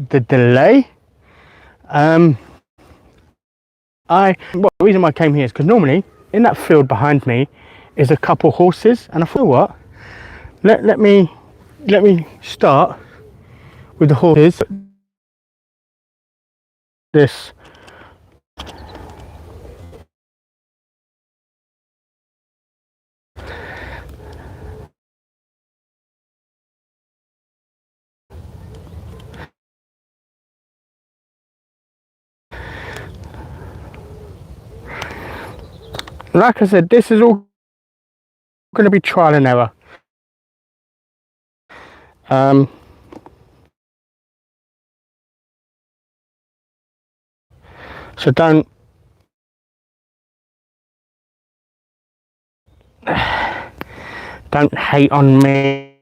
the delay. The reason why I came here is because normally in that field behind me is a couple horses, and I thought, what? Let me start with the horses. This. Like I said, this is all going to be trial and error. So don't hate on me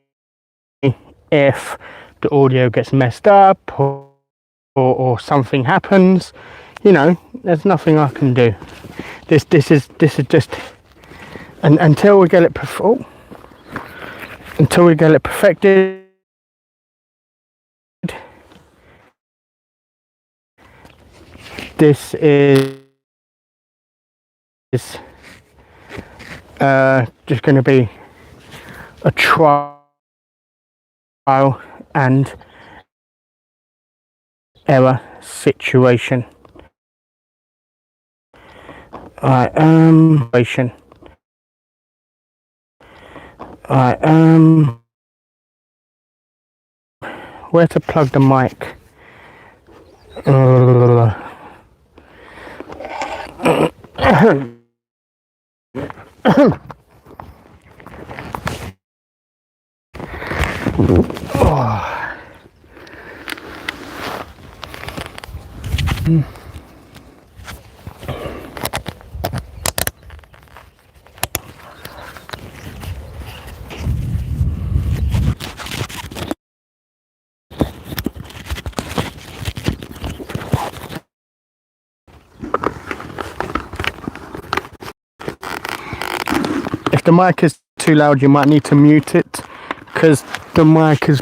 if the audio gets messed up or something happens. You know, there's nothing I can do. This is just until we get it perfected. This is just going to be a trial and error situation. Where to plug the mic? If the mic is too loud, you might need to mute it, because the mic is,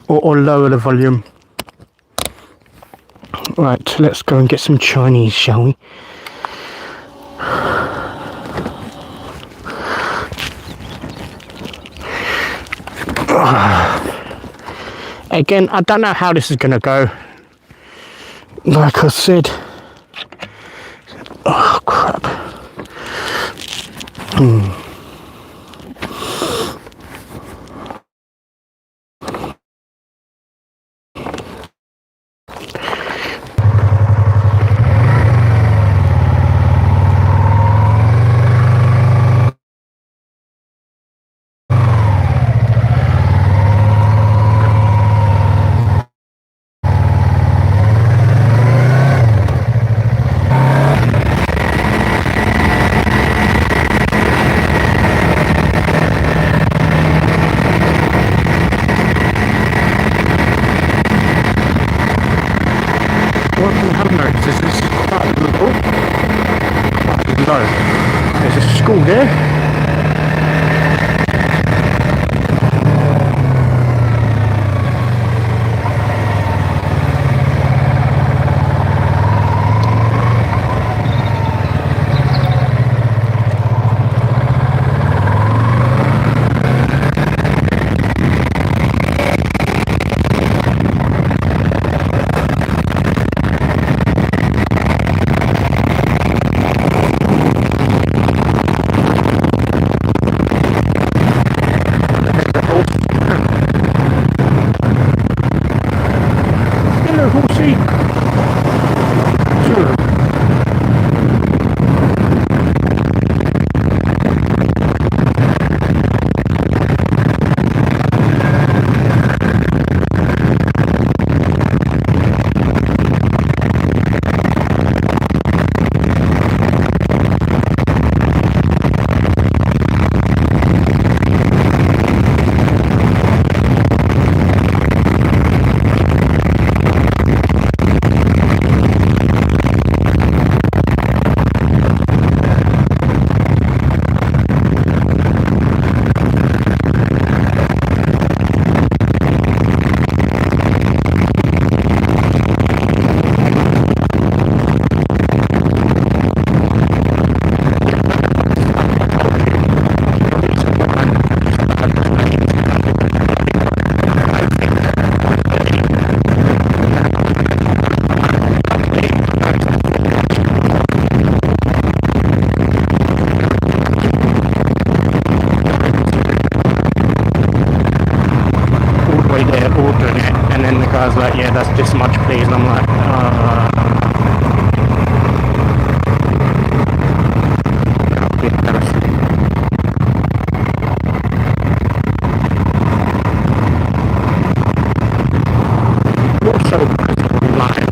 or lower the volume. Right, let's go and get some Chinese, shall we? Again, I don't know how this is going to go. Like I said, oh crap. ordering it, and then the guy's like, yeah, that's this much please, and I'm like, that'll be embarrassing. Also, because I'm live.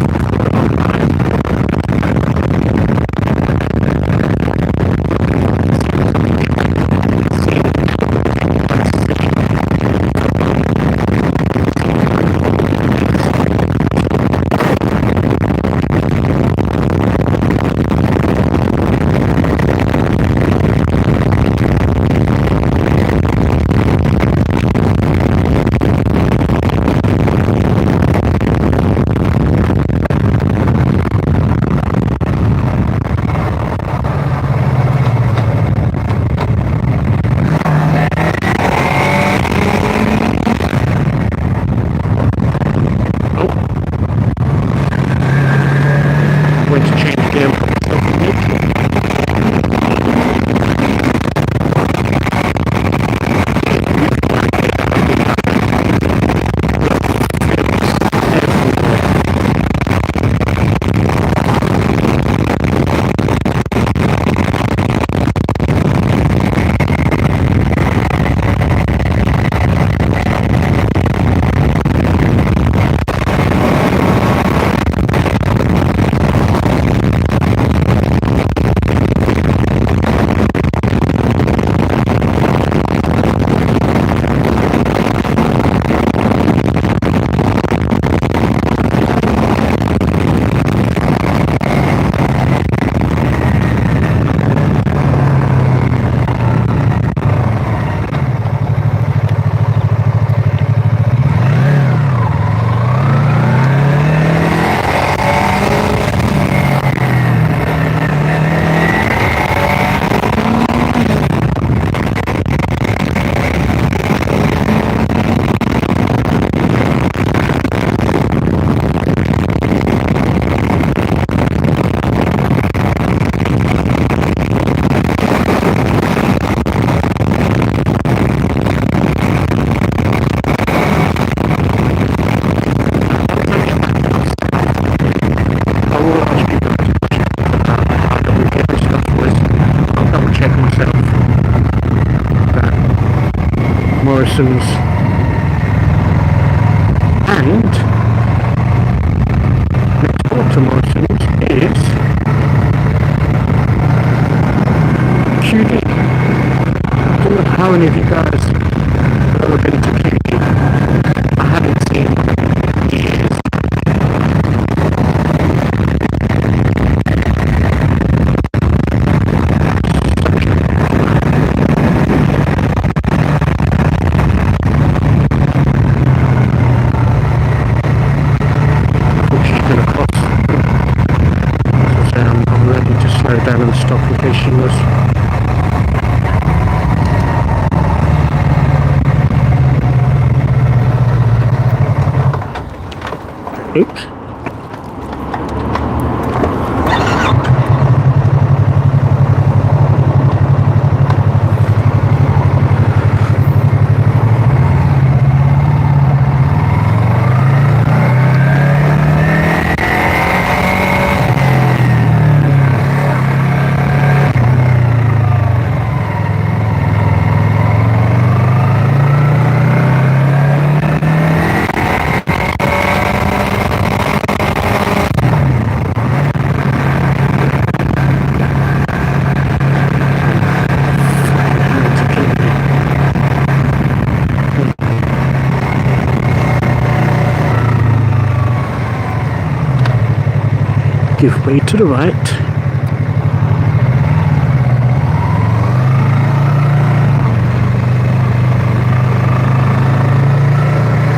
Morrison's, and next door to Morrison's is QD. I don't know how many of you guys have ever been to QD. I haven't seen it in years. Down and stop in case she was. Oops. Give way to the right.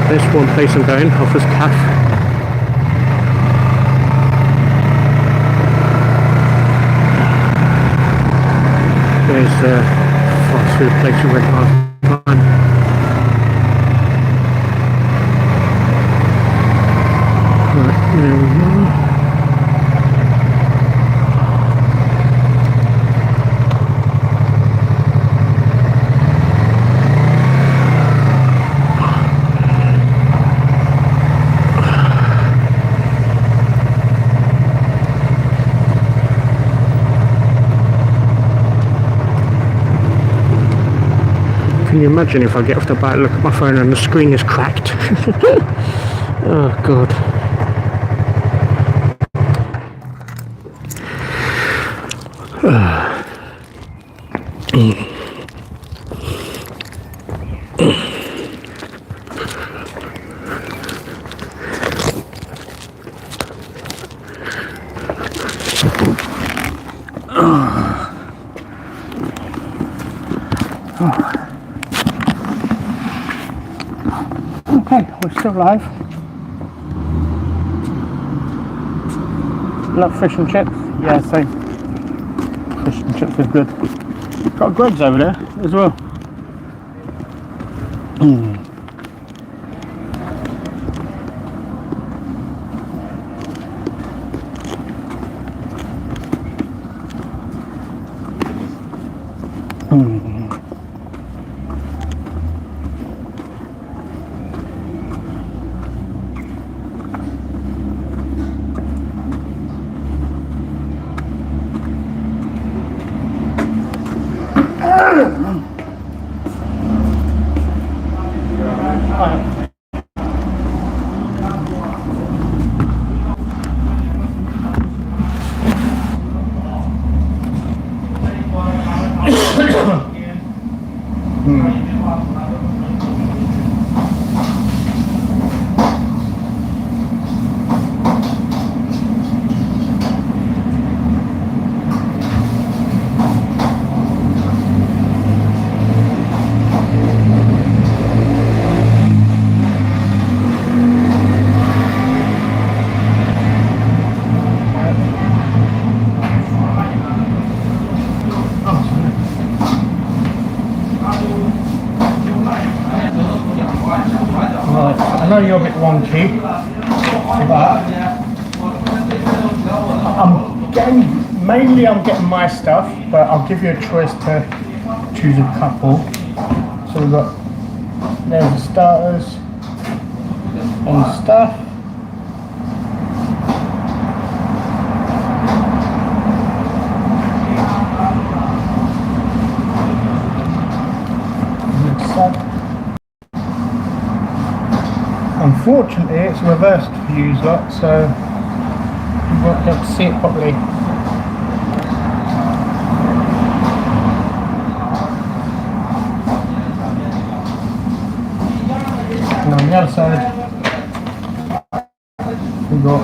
There's one place I'm going, Hoffers Cafe. There's the fast food place we went last time. Right, there we are. you imagine if I get off the bike, look at my phone and the screen is cracked? Oh god. Okay, we're still live. Love fish and chips? Yeah, same. Fish and chips is good. Got Greg's over there as well. I know you're a bit wonky, but I'm getting my stuff, but I'll give you a choice to choose a couple. So we've got, there's the starters and stuff. Unfortunately, it's reversed for you lot, so you won't be able to see it properly. And on the other side, we've got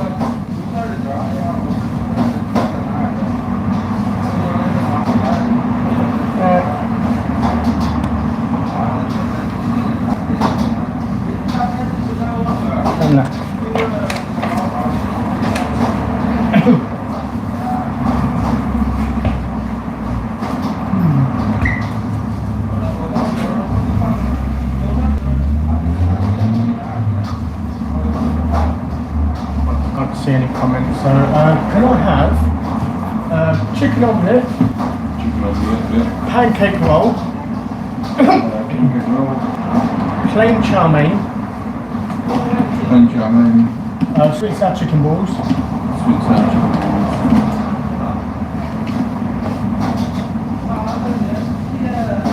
see any comments. So, can I have chicken omelette, pancake roll, plain chow mein, sweet and sour chicken balls,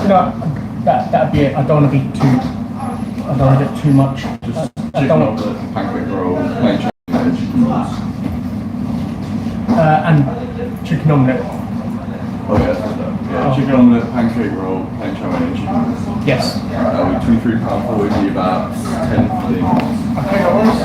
you know, that'd be it. I don't want to be too. I don't want to get too much. Just chicken omelette, pancake roll, plain chow mein, chicken balls. And chicken omelette. Oh yeah, that's that. Yeah, chicken omelette, pancake roll, plain chow mein, chicken balls. Yes. £23.40, about 10 things. Okay, no worries.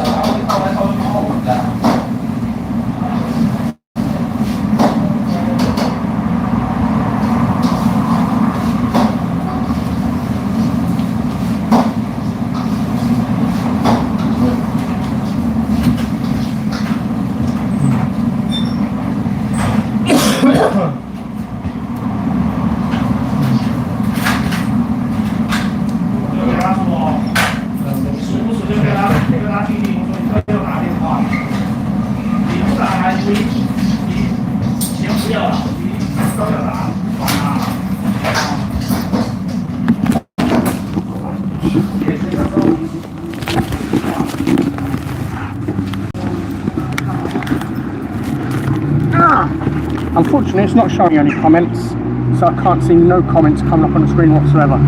Unfortunately, it's not showing any comments. so I can't see no comments coming up on the screen whatsoever.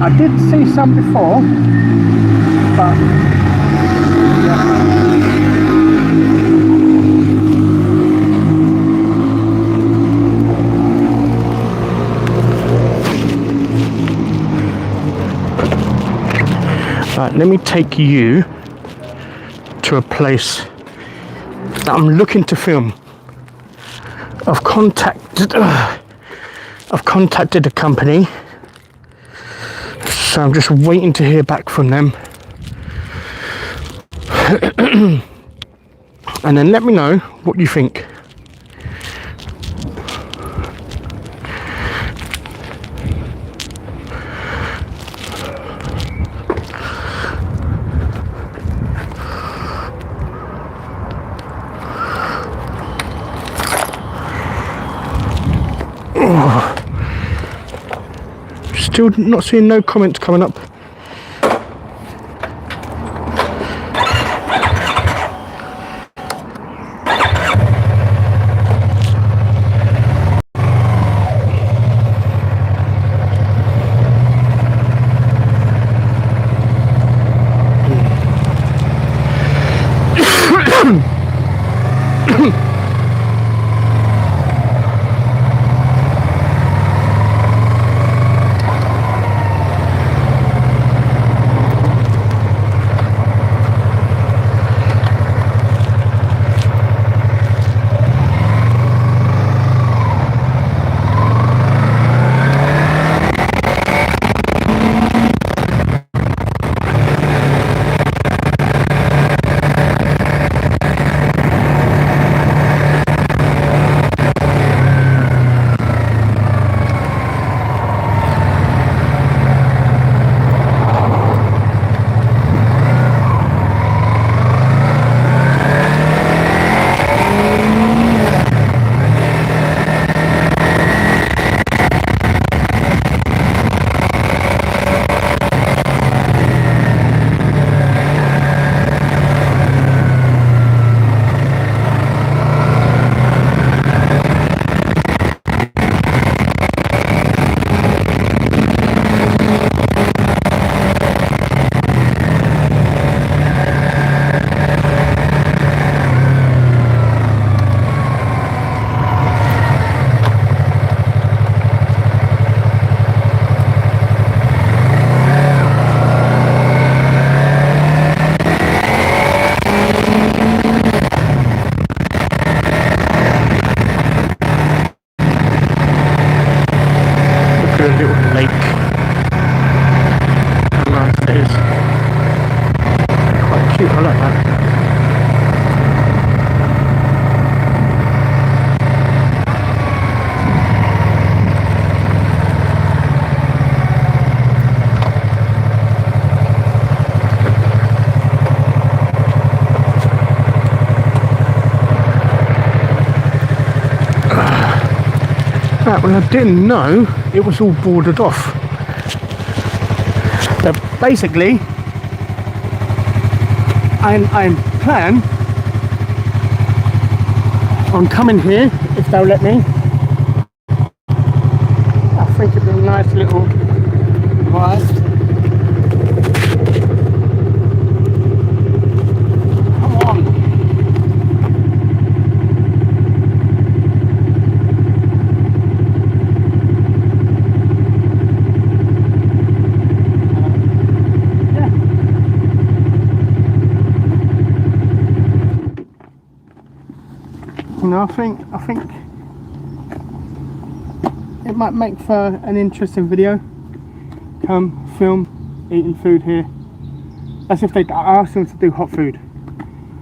I did see some before, but yeah. Right, let me take you to a place that I'm looking to film. I've contacted a company, so I'm just waiting to hear back from them. And then let me know what you think. Still not seeing no comments coming up. A little lake. How nice it is. Quite cute, I like that. Right, well, I didn't know it was all boarded off. But basically, I plan on coming here if they'll let me. I think it'd be a nice little ride. Come on. You know, I think it might make for an interesting video. Come film eating food here. As if I asked them to do hot food.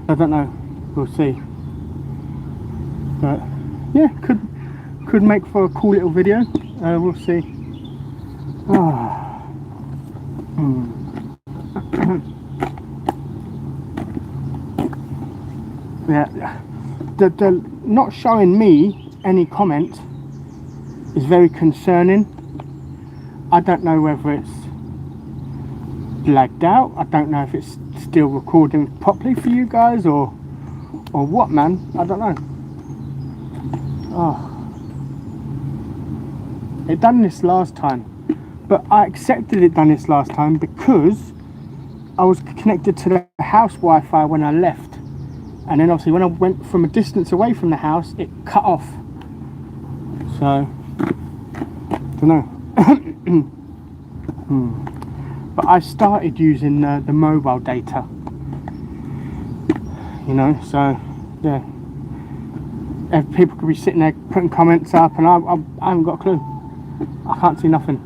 I don't know. We'll see. But yeah, could make for a cool little video. We'll see. Yeah. The not showing me any comment is very concerning. I don't know whether it's lagged out. I don't know if it's still recording properly for you guys or what, man. I don't know. It done this last time, but I accepted it done this last time because I was connected to the house Wi-Fi when I left, and then obviously when I went from a distance away from the house, it cut off. So, don't know. But I started using the mobile data, you know, so yeah. If people could be sitting there putting comments up and I haven't got a clue. I can't see nothing.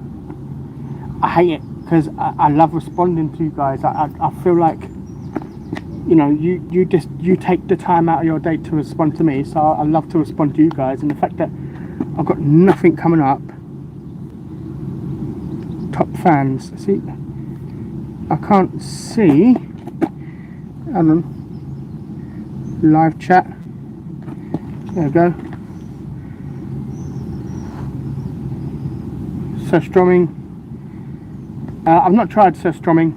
I hate it because I love responding to you guys. I feel like, you know, you take the time out of your day to respond to me, so I love to respond to you guys. And the fact that I've got nothing coming up. Top fans, see, I can't see. Hang on. Live chat. There we go. Surstroming. I've not tried surstroming.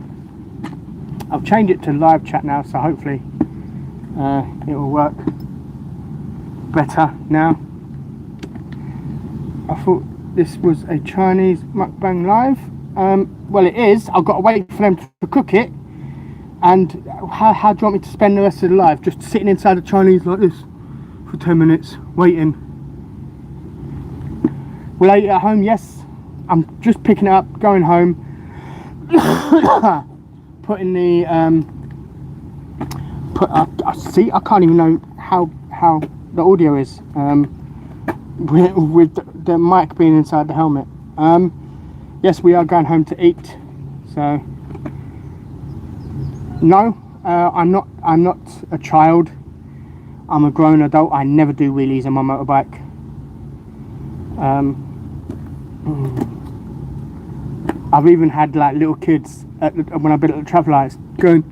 I've changed it to live chat now, so hopefully it will work better now. I thought this was a Chinese mukbang live. Well, it is. I've got to wait for them to cook it. And how do you want me to spend the rest of the live? Just sitting inside the Chinese like this for 10 minutes, waiting. Will I eat at home? Yes. I'm just picking it up, going home, putting the see, I can't even know how the audio is with the mic being inside the helmet. Yes, we are going home to eat. So no, I'm not a child. I'm a grown adult. I never do wheelies on my motorbike. I've even had like little kids when I've been at the traffic lights going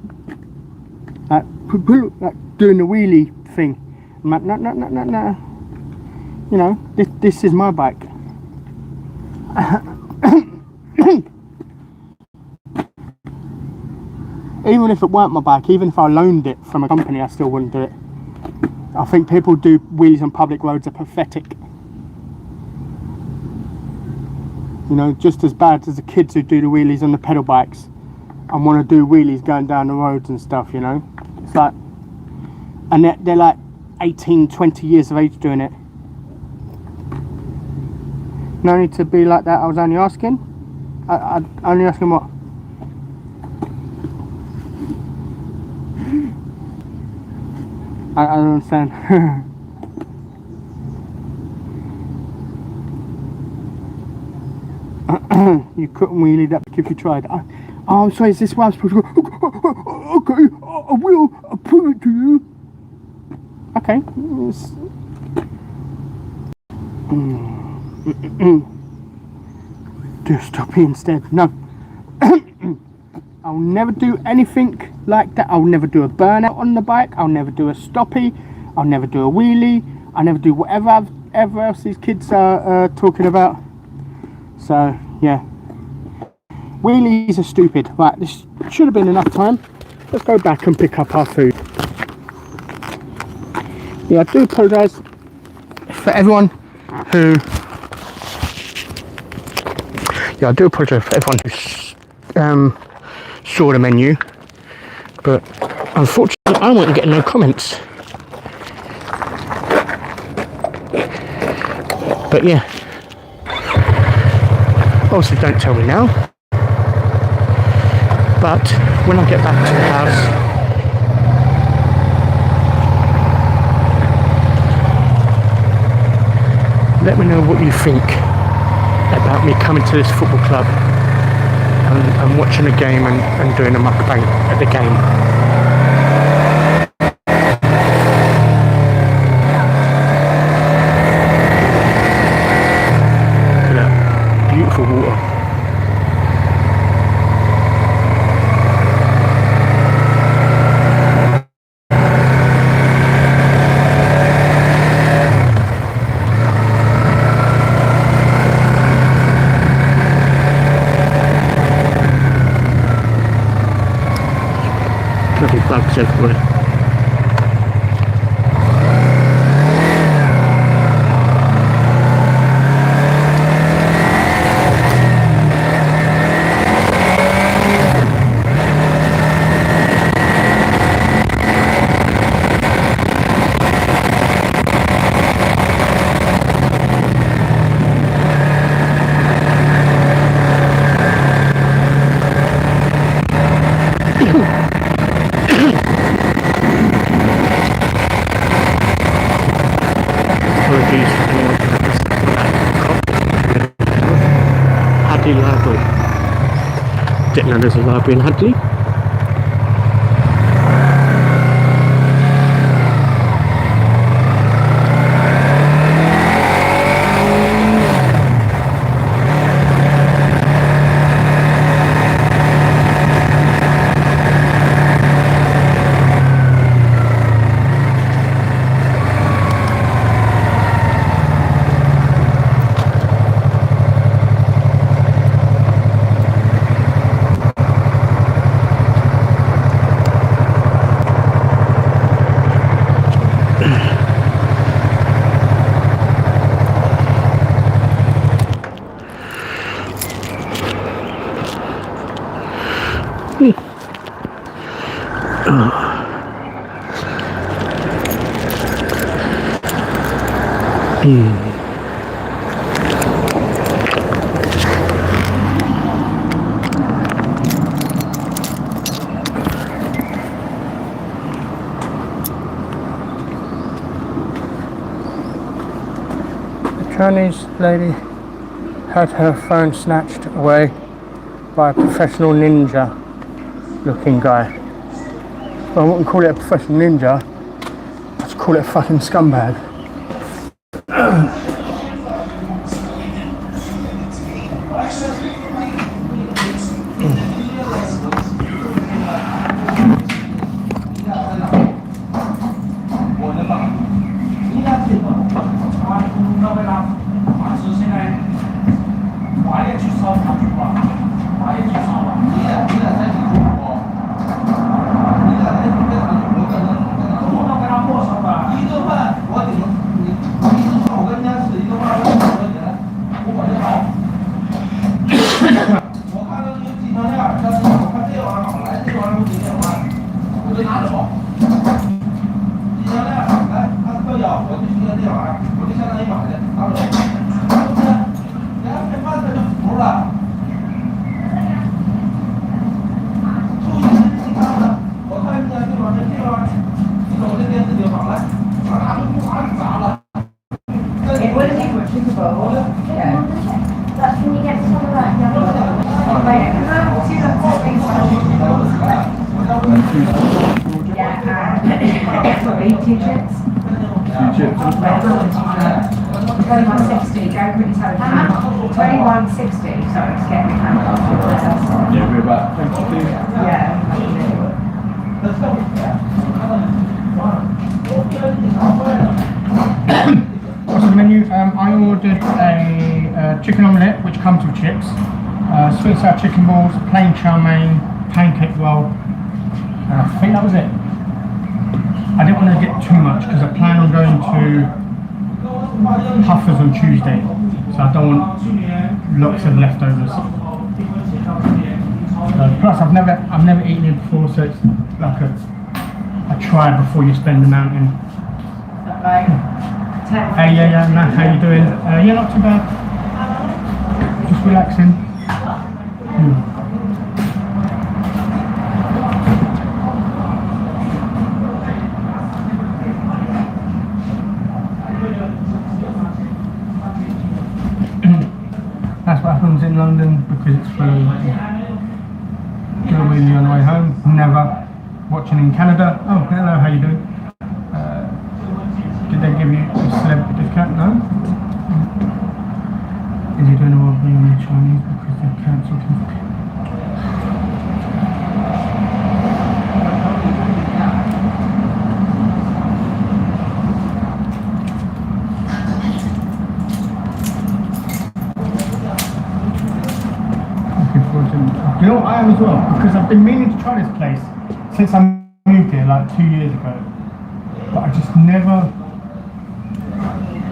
like doing the wheelie thing. I'm like, no. You know, this is my bike. Even if it weren't my bike, even if I loaned it from a company, I still wouldn't do it. I think people who do wheelies on public roads are pathetic. You know, just as bad as the kids who do the wheelies on the pedal bikes and want to do wheelies going down the roads and stuff, you know. It's like, and they're like 18, 20 years of age doing it. No need to be like that. I was only asking. I only asking what? I don't understand. You couldn't wheelie that if you tried. Oh, I'm sorry, is this where I'm supposed to go? Okay, I will. I'll prove it to you. Okay. Do a stoppie instead. No. I'll never do anything like that. I'll never do a burnout on the bike. I'll never do a stoppie. I'll never do a wheelie. I'll never do whatever else these kids are talking about. So, yeah. Wheelies are stupid. Right, this should have been enough time. Let's go back and pick up our food. Yeah, I do apologise for everyone who... Yeah, I do apologise for everyone who saw the menu. But, unfortunately, I wasn't getting no comments. But, yeah. Obviously, don't tell me now. But when I get back to the house, let me know what you think about me coming to this football club and watching the game and doing a mukbang at the game. Look at that beautiful water. Bloody bugs everywhere. Chinese Hadley Library. Didn't know there's a library in Hadley. Chinese lady had her phone snatched away by a professional ninja looking guy. Well, I wouldn't call it a professional ninja, I'd call it a fucking scumbag. What's on the menu? I ordered a chicken omelette, which comes with chips, sweet and sour chicken balls, plain chow mein, pancake roll. I think that was it. I didn't want to get too much because I plan on going to Puffers on Tuesday, so I don't want lots of leftovers. Plus, I've never eaten it before, so it's like a try before you spend the mountain. Hey, yeah, Matt, how you doing? Yeah, not too bad. Just relaxing. That's what happens in London because it's free. Go really on the way home. Never. Watching in Canada. Oh, hello, how you doing? Did they give you a celebrity discount? No? Is he doing a robbery on the Chinese because they've cancelled him? Looking forward to it. You know what, I am as well, because I've been meaning to try this place since I moved here like 2 years ago. But I just never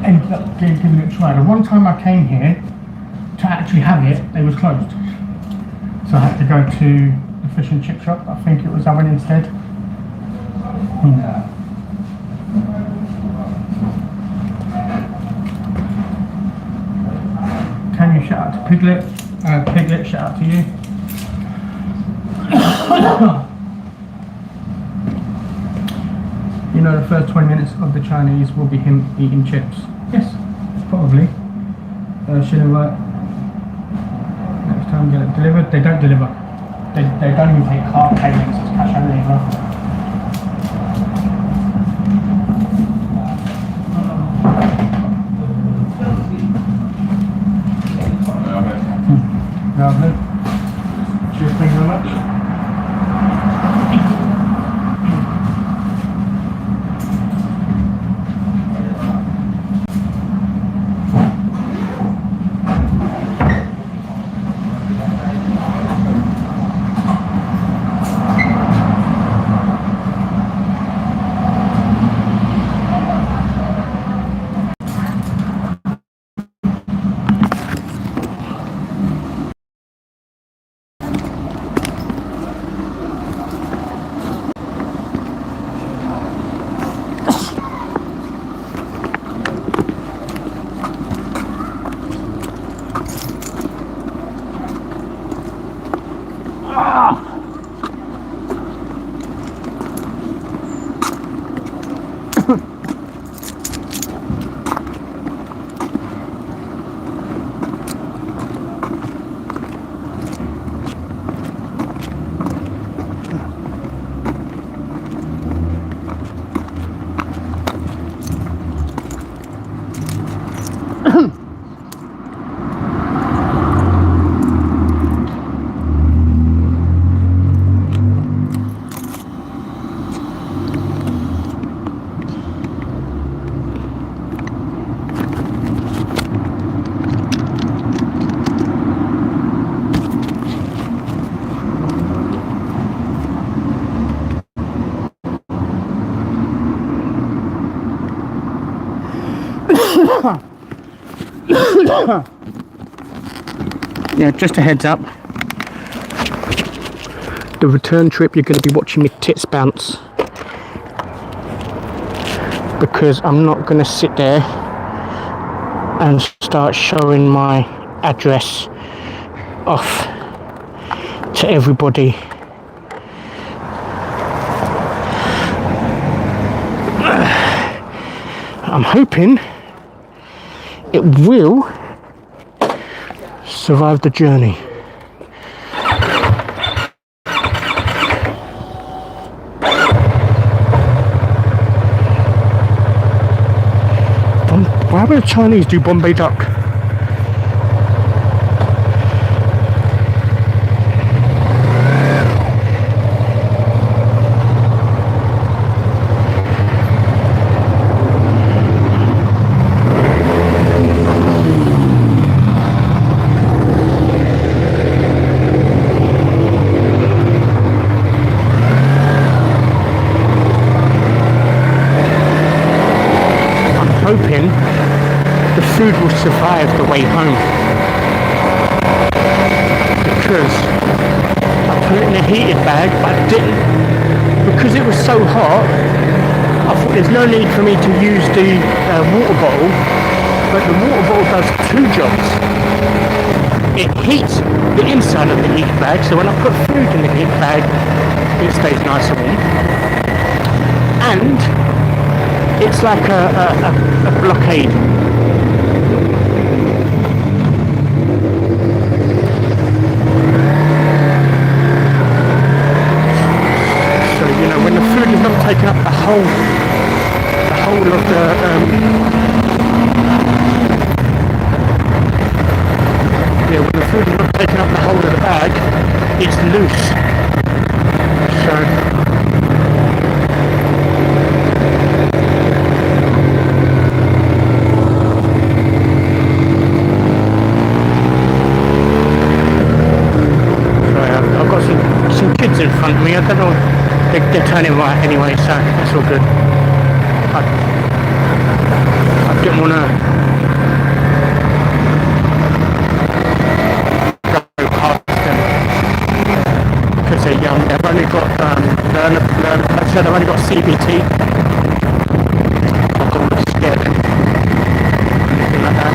ended up giving it a try. The one time I came here to actually have it, they was closed. So I had to go to the fish and chip shop. I think it was, I went instead. Can you shout out to Piglet? Piglet, shout out to you. You know, the first 20 minutes of the Chinese will be him eating chips. Yes. Probably. Should have next time get it delivered. They don't deliver. They don't even take card payments. It's cash only. Lovely. Cheers, thank you very much. Yeah, just a heads up. The return trip, you're going to be watching me tits bounce, because I'm not going to sit there and start showing my address off to everybody. I'm hoping it will survive the journey. Why would the Chinese do Bombay duck? Hoping the food will survive the way home, because I put it in a heated bag, but I didn't, because it was so hot. I thought there's no need for me to use the water bottle, but the water bottle does two jobs. It heats the inside of the heated bag, so when I put food in the heated bag it stays nice and warm, and it's like a blockade. So, you know, when the food is not taking up the whole of the when the food is not taking up the whole of the bag, it's loose. So kids in front of me, I don't know, they're turning right anyway, so that's all good. I didn't want to go past them because they're young. They've only got I said they've only got CBT. I don't want to scare them, anything like that.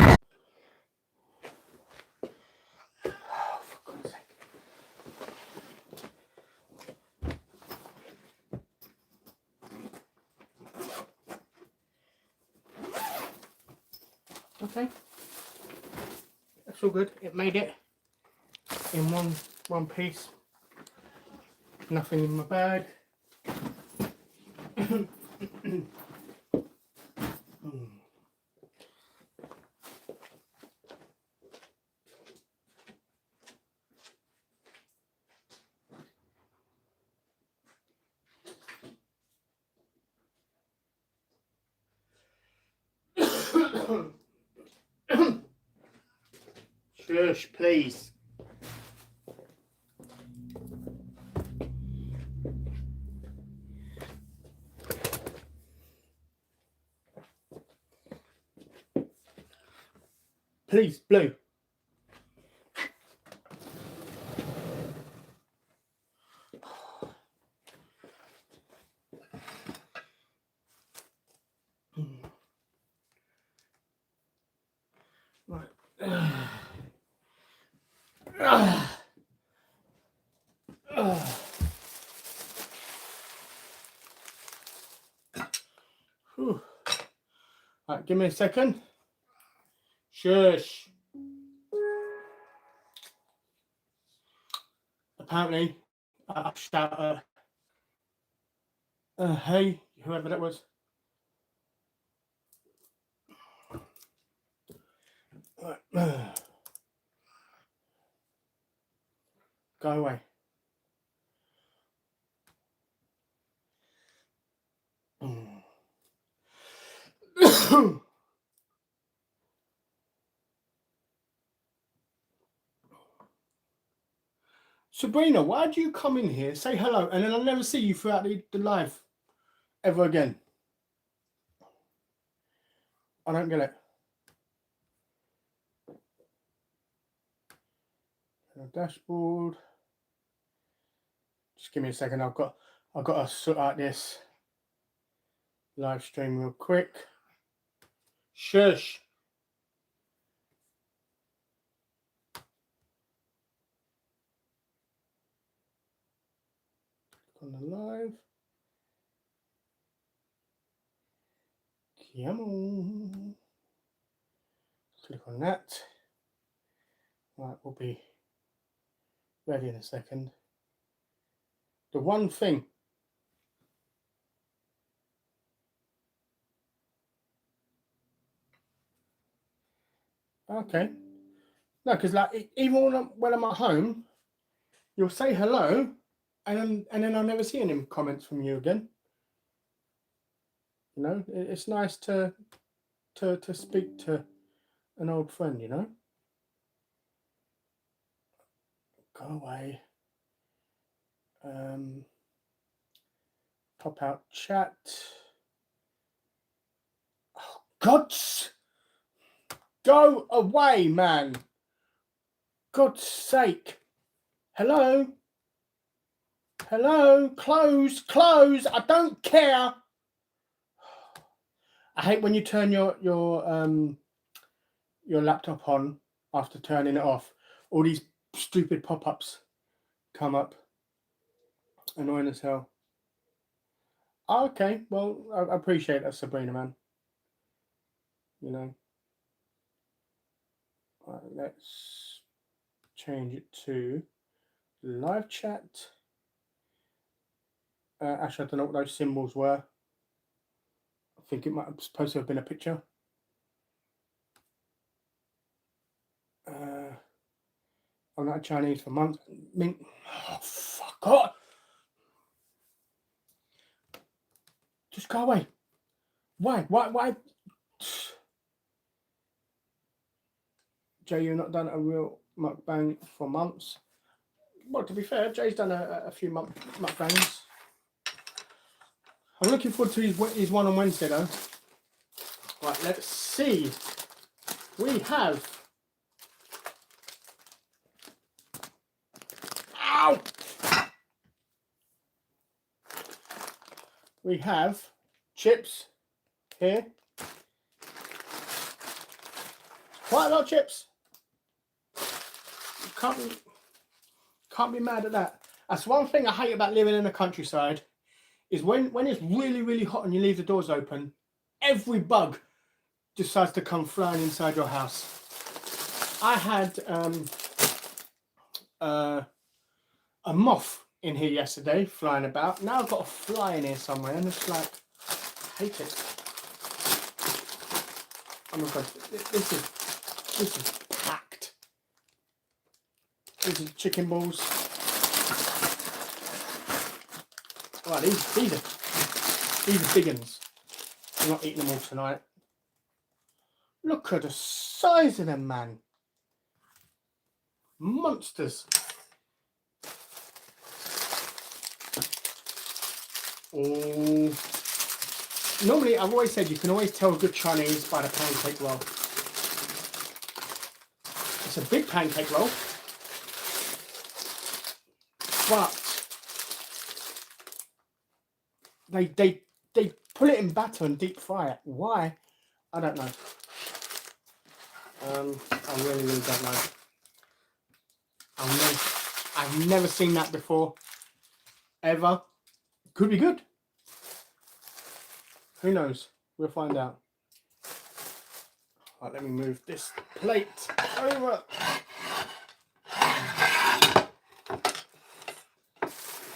Okay. That's all good. It made it in one piece. Nothing in my bag. Shush, please. Please, Blue. Right. Whew. Right, give me a second. Shush. Apparently, I shout, hey, whoever that was. Right. Go away. Sabrina, why do you come in here, say hello, and then I'll never see you throughout the live ever again? I don't get it. Dashboard. Just give me a second. I've got to sort out this live stream real quick. Shush. Click on the live. Come on. Click on that. Right, we'll be ready in a second. The one thing. Okay. No, because like even when I'm at home, you'll say hello, and then I'll never see any comments from you again. You know, it's nice to speak to an old friend. You know. Go away. Pop out chat. Oh, God's. Go away, man. God's sake. Hello? Hello? Close. I don't care. I hate when you turn your laptop on after turning it off. All these stupid pop-ups come up. Annoying as hell. Oh, okay, well, I appreciate that, Sabrina, man. You know. Right, let's change it to live chat. Actually, I don't know what those symbols were. I think it might have supposed to have been a picture. I'm not Chinese for months. Oh, fuck off. Just go away. Why? Jay, you've not done a real mukbang for months. Well, to be fair, Jay's done a few mukbangs. I'm looking forward to his one on Wednesday, though. Right, let's see. We have... Ow! We have chips here. Quite a lot of chips. Can't be mad at that. That's one thing I hate about living in the countryside, is when it's really, really hot and you leave the doors open, every bug decides to come flying inside your house. I had a moth in here yesterday flying about. Now I've got a fly in here somewhere, and it's like, I hate it. Oh my god, this is packed. These are chicken balls. Right, these are big ones. I'm not eating them all tonight. Look at the size of them, man. Monsters. Oh. Normally, I've always said you can always tell a good Chinese by the pancake roll. It's a big pancake roll, but they put it in batter and deep fry it. Why? I don't know. I really don't know. I've never seen that before, ever. Could be good. Who knows? We'll find out. Right, let me move this plate over.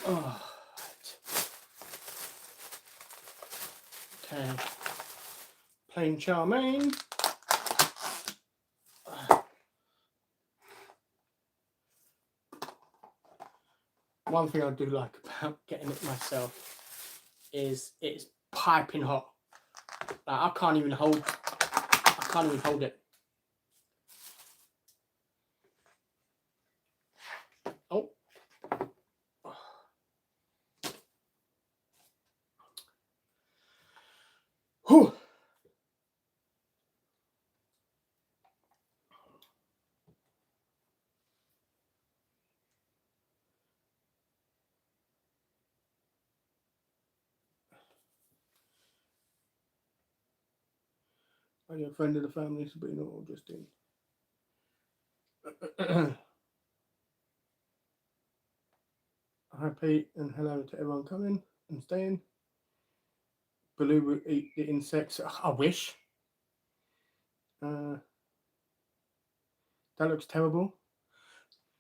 Oh, okay. Plain chow mein. One thing I do like about getting it myself is it's piping hot. Like, I can't even hold it. Oh. Whew. Are you a friend of the family, Sabrina, or just in? Hi Pete, and hello to everyone coming and staying. Baloo will eat the insects. I wish. That looks terrible.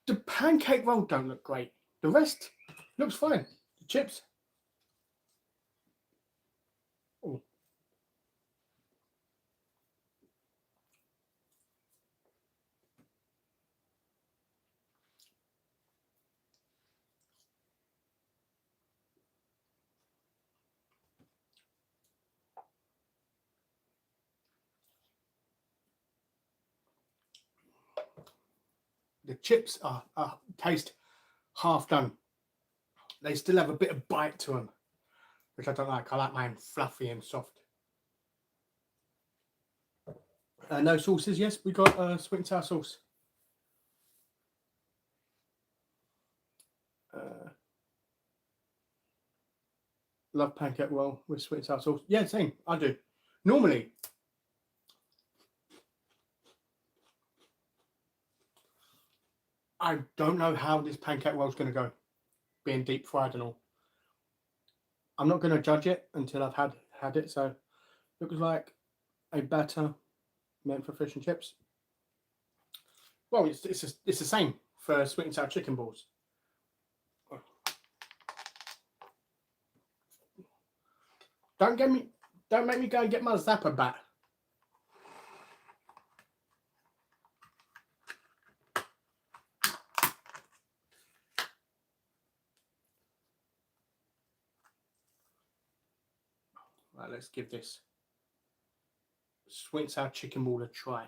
The pancake roll don't look great. The rest looks fine. The chips. Oh. The chips are taste half done. They still have a bit of bite to them, which I don't like. I like mine fluffy and soft. No sauces, yes. We got sweet and sour sauce. Love pancake roll with sweet and sour sauce. Yeah, same. I do. Normally, I don't know how this pancake roll is going to go, being deep fried and all. I'm not going to judge it until I've had it. So, it looks like a batter meant for fish and chips. Well, it's the same for sweet and sour chicken balls. Don't make me go and get my zapper back. Right, let's give this sweet and sour chicken ball a try.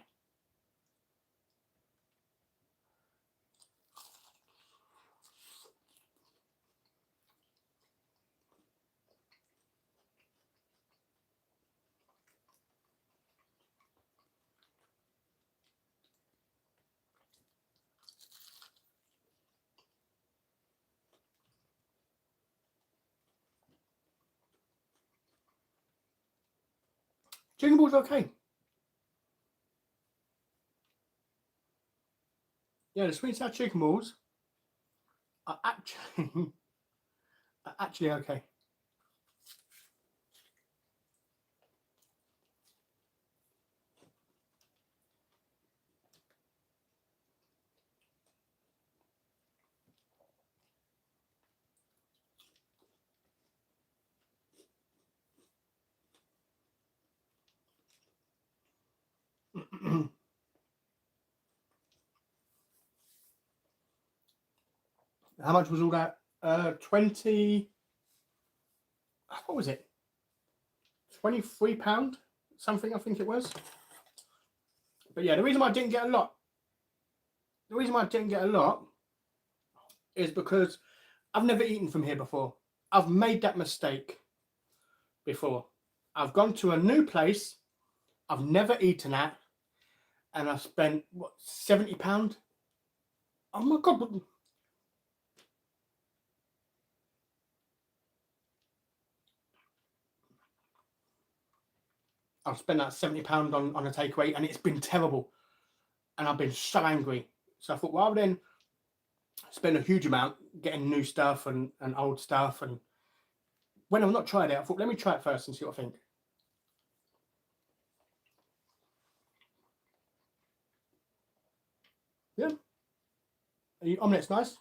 Chicken ball's okay. Yeah, the sweet and sour chicken balls are actually okay. How much was all that? 20. What was it? £23, something I think it was. But yeah, the reason why I didn't get a lot, is because I've never eaten from here before. I've made that mistake before. I've gone to a new place I've never eaten at, and I've spent what, £70? Oh my god! I've spent that £70 on a takeaway, and it's been terrible. And I've been so angry. So I thought, rather than spend a huge amount getting new stuff and old stuff, and when I've not tried it, I thought, let me try it first and see what I think. Yeah, the omelette's nice.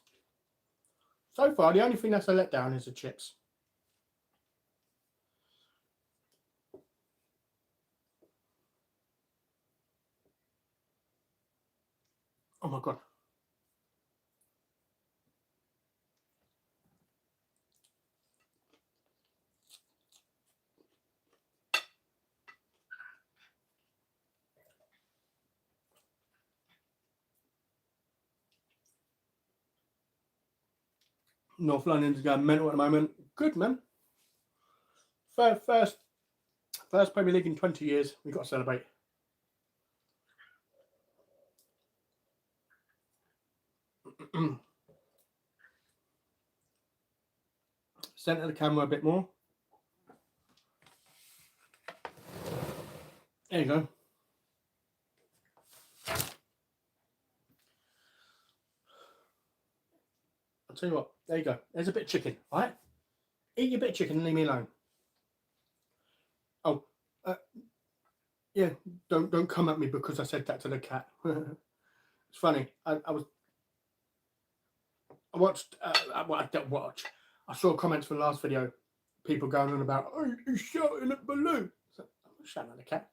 So far, the only thing that's a letdown is the chips. Oh my god. North London's going mental at the moment. Good, man. First Premier League in 20 years. We've got to celebrate. Centre the camera a bit more. There you go. I'll tell you what. There you go. There's a bit of chicken. All right? Eat your bit of chicken and leave me alone. Oh, yeah. Don't come at me because I said that to the cat. It's funny. I watched. Well, I don't watch. I saw comments from the last video. People going on about, oh, you're shouting at Baloo. So, I'm not shouting at the cat.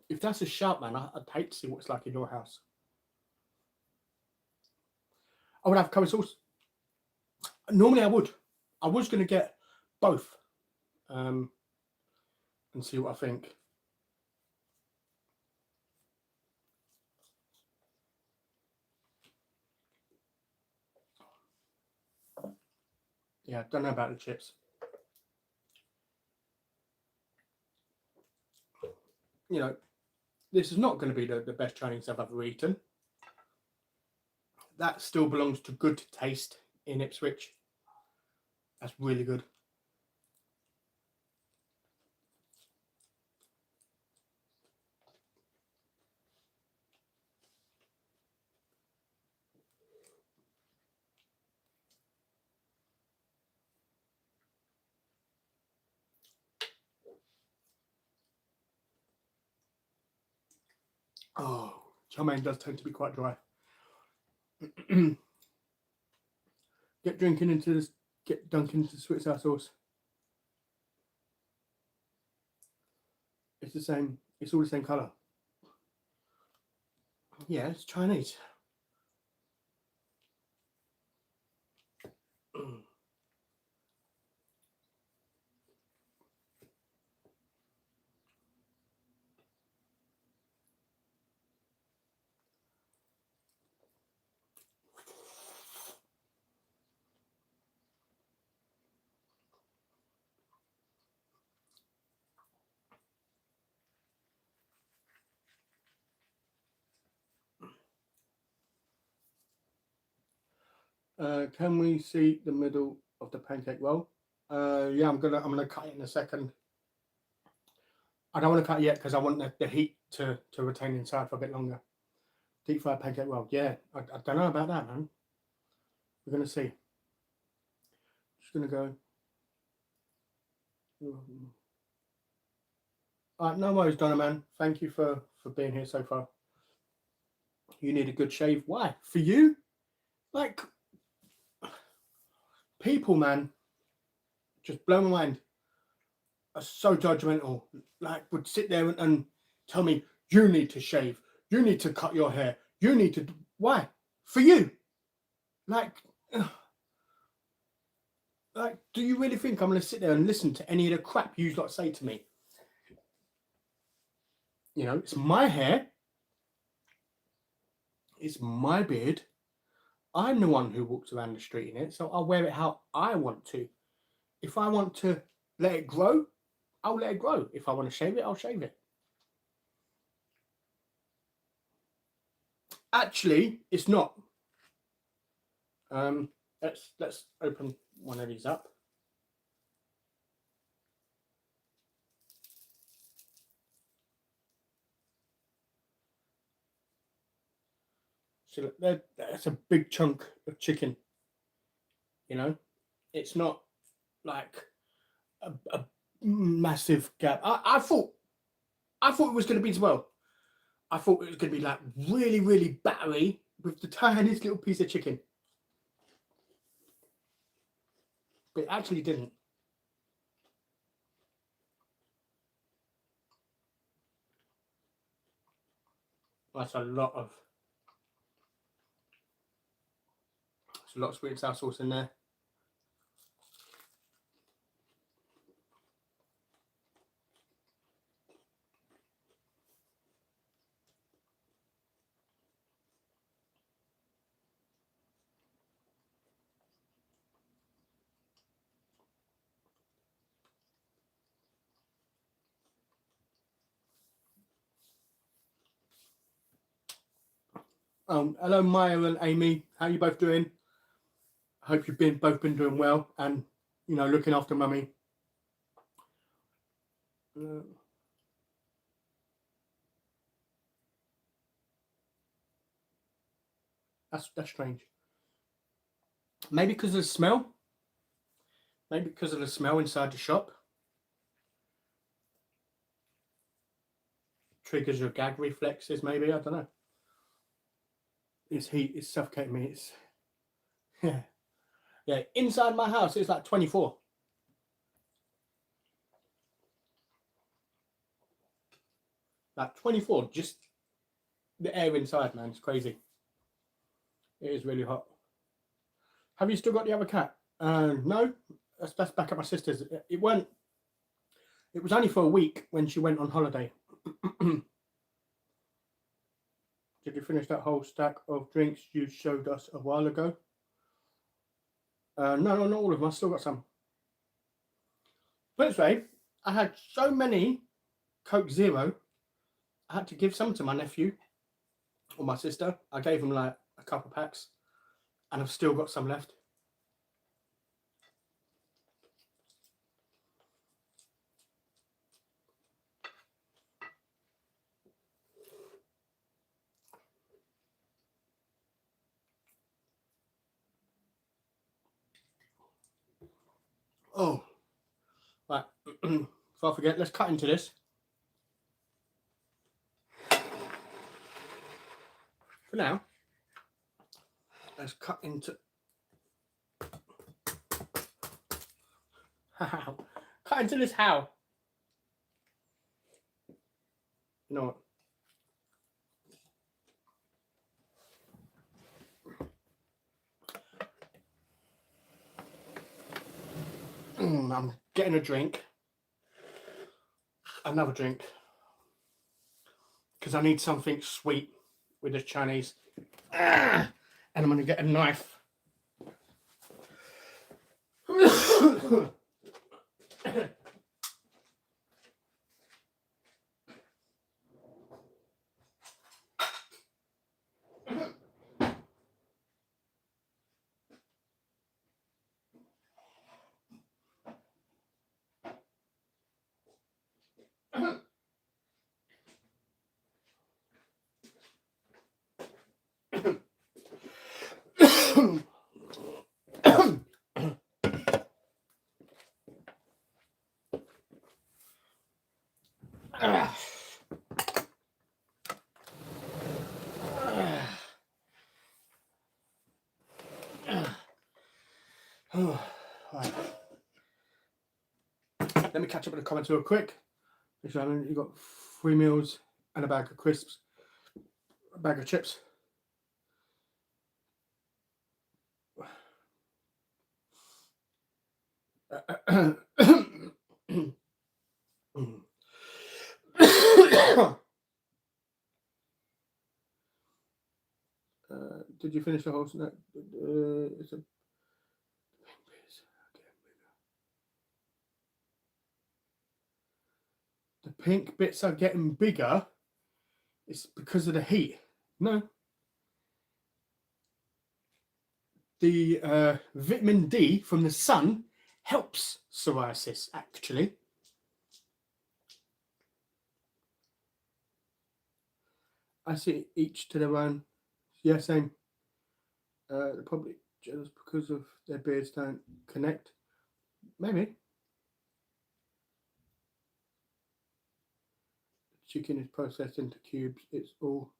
If that's a shout, man, I'd hate to see what it's like in your house. I would have curry sauce. Normally I would. I was going to get both and see what I think. Yeah, don't know about the chips. You know, this is not going to be the best Chinese I've ever eaten. That still belongs to good taste in Ipswich. That's really good. Oh, chow mein does tend to be quite dry. Get dunking into the sweet sour sauce. It's the same. It's all the same colour. Yeah, it's Chinese. Can we see the middle of the pancake roll? Yeah, I'm gonna cut it in a second. I don't want to cut it yet because I want the heat to retain inside for a bit longer. Deep fried pancake roll. Yeah, I don't know about that, man. We're gonna see. Just gonna go. All right, no worries, Donna, man. Thank you for being here so far. You need a good shave. Why? For you? Like, people, man, just blow my mind. Are so judgmental. Like, would sit there and tell me, you need to shave. You need to cut your hair. You need to. Why? For you. Like, do you really think I'm going to sit there and listen to any of the crap you lot say to me? You know, it's my hair. It's my beard. I'm the one who walks around the street in it, so I'll wear it how I want to. If I want to let it grow, I'll let it grow. If I want to shave it, I'll shave it. Actually, it's not. Let's open one of these up. So that's a big chunk of chicken. You know, it's not like a massive gap. I thought it was going to be as well. I thought it was going to be like really, really battery with the tiniest little piece of chicken. But it actually didn't. That's a lot of sweet and sour sauce in there. Hello, Maya and Amy. How you both doing? I hope you've both been doing well and, you know, looking after mummy. That's strange. Maybe because of the smell. Maybe because of the smell inside the shop. Triggers your gag reflexes, maybe. I don't know. This heat is suffocating me. It's yeah. Inside my house, it's like 24. Like 24, just the air inside, man. It's crazy. It is really hot. Have you still got the other cat? No, that's back at my sister's. It was only for a week when she went on holiday. Did you finish that whole stack of drinks you showed us a while ago? No, not all of them. I still got some. But anyway, I had so many Coke Zero, I had to give some to my nephew or my sister. I gave them like a couple packs, and I've still got some left. Oh, right. Before I forget, let's cut into this. For now, let's cut into how. Cut into this how. You know what? I'm getting a drink. Another drink. Because I need something sweet with the Chinese. And I'm going to get a knife. Right. Let me catch up with the comments real quick. You've got 3 meals and a bag of crisps, a bag of chips. Did you finish the whole snack? It's a the pink bits are getting bigger. It's because of the heat. No. The vitamin D from the sun helps psoriasis, actually. I see each to their own. Yeah, same. They're probably jealous because of their beards don't connect. Maybe. Chicken is processed into cubes. It's all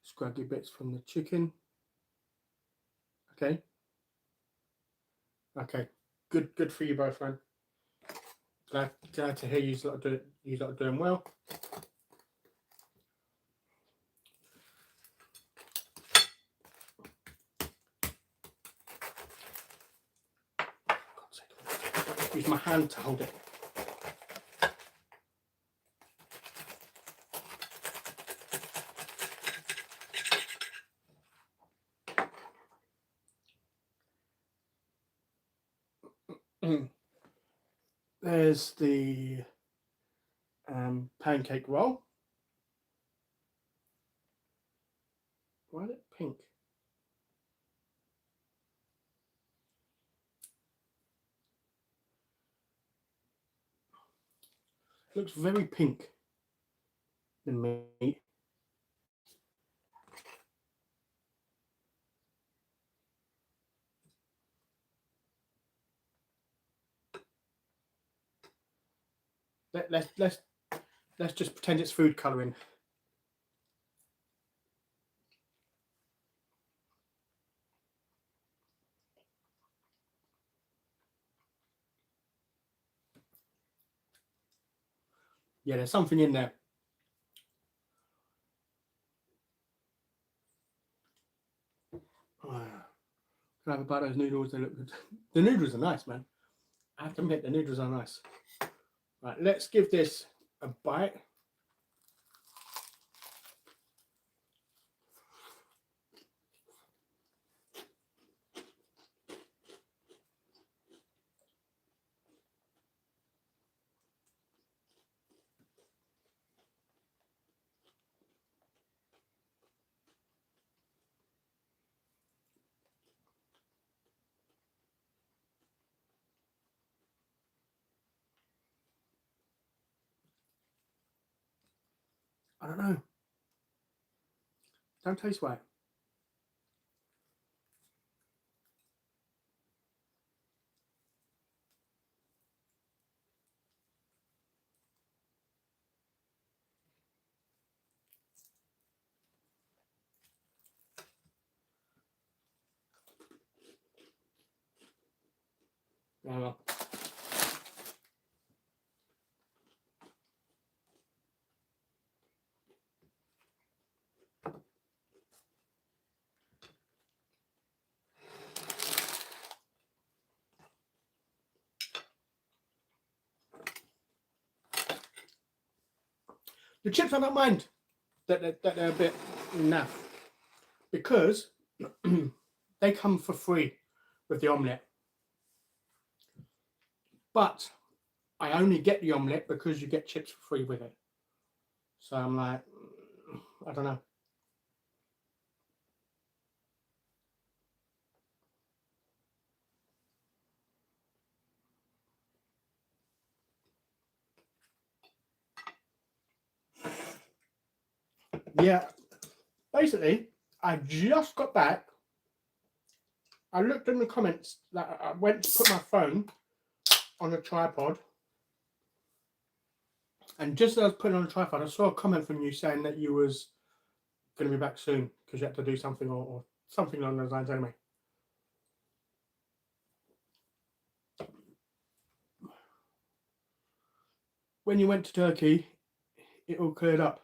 scraggly bits from the chicken. Okay. Okay. Good for you both, man. Glad to hear you lot are doing well. God's sake, use my hand to hold it. There's the pancake roll. Why is it pink? It looks very pink. The meat. Let's just pretend it's food colouring. Yeah, there's something in there. Can I have a bite of those noodles? They look good. The noodles are nice, man. I have to admit, the noodles are nice. Right, let's give this a bite. I don't know. Don't taste right. I don't know. The chips I don't mind that they're a bit naff because they come for free with the omelette. But I only get the omelette because you get chips for free with it. So I'm like, I don't know. Yeah, basically, I just got back. I looked in the comments, like I went to put my phone on a tripod, and just as I was putting it on a tripod, I saw a comment from you saying that you was going to be back soon because you had to do something or something along those lines anyway. When you went to Turkey, it all cleared up.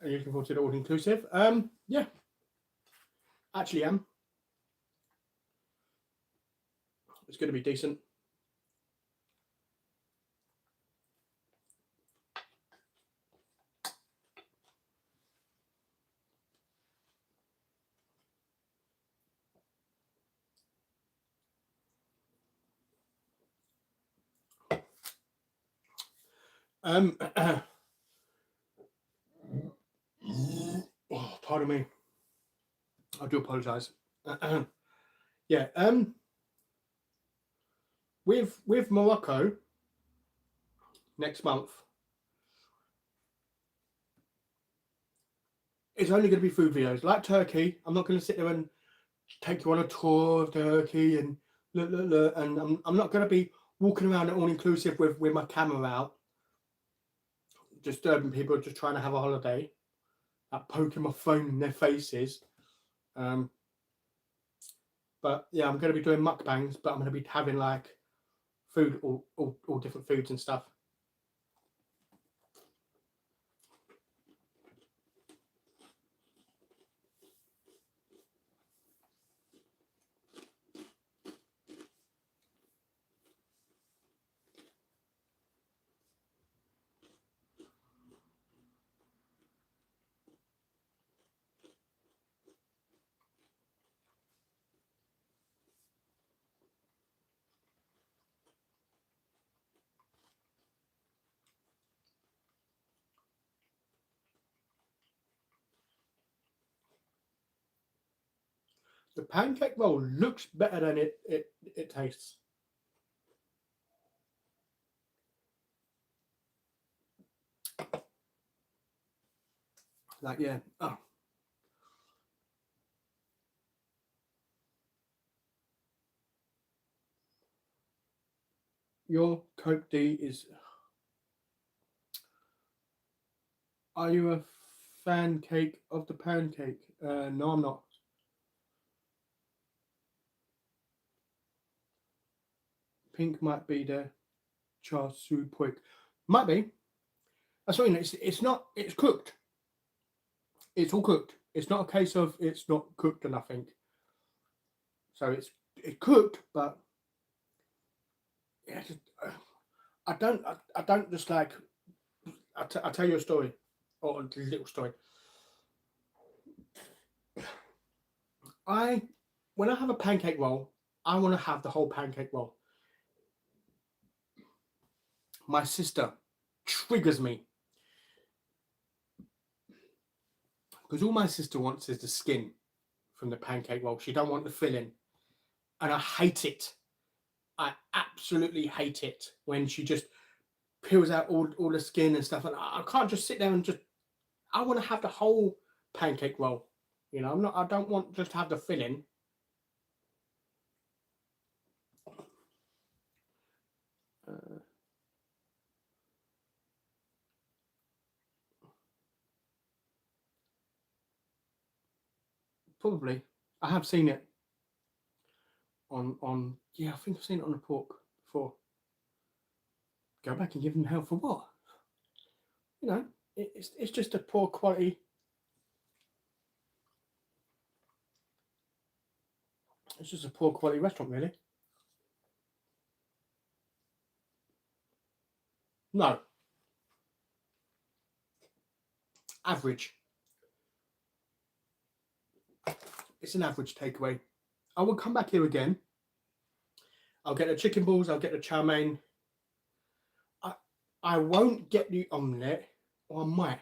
Are you looking forward to the all-inclusive? Yeah. Actually am. It's going to be decent. Oh, pardon me. I do apologise. Yeah. With Morocco next month, it's only going to be food videos. Like Turkey, I'm not going to sit there and take you on a tour of Turkey and look, and I'm not going to be walking around all inclusive with my camera out, disturbing people just trying to have a holiday, poking my phone in their faces. But yeah, I'm going to be doing mukbangs, but I'm going to be having like food, all different foods and stuff. The pancake roll looks better than it tastes. Like, yeah. Oh. Your Coke D is... Are you a fan cake of the pancake? No, I'm not. Pink might be the char siu puik. Might be. That's what I mean. It's not. It's cooked. It's all cooked. It's not a case of it's not cooked or nothing. So it's cooked, but yeah, I don't just like. I'll tell you a story, or a little story. When I have a pancake roll, I want to have the whole pancake roll. My sister triggers me because all my sister wants is the skin from the pancake roll. She don't want the filling, and I hate it. I absolutely hate it when she just peels out all the skin and stuff. And I can't just sit there and just. I want to have the whole pancake roll. You know, I don't want just to have the filling. Probably, I have seen it on. Yeah, I think I've seen it on the pork before. Go back and give them hell for what? You know, it's just a poor quality. It's just a poor quality restaurant, really. No, average. It's an average takeaway. I will come back here again. I'll get the chicken balls. I'll get the chow mein. I won't get the omelette, or I might.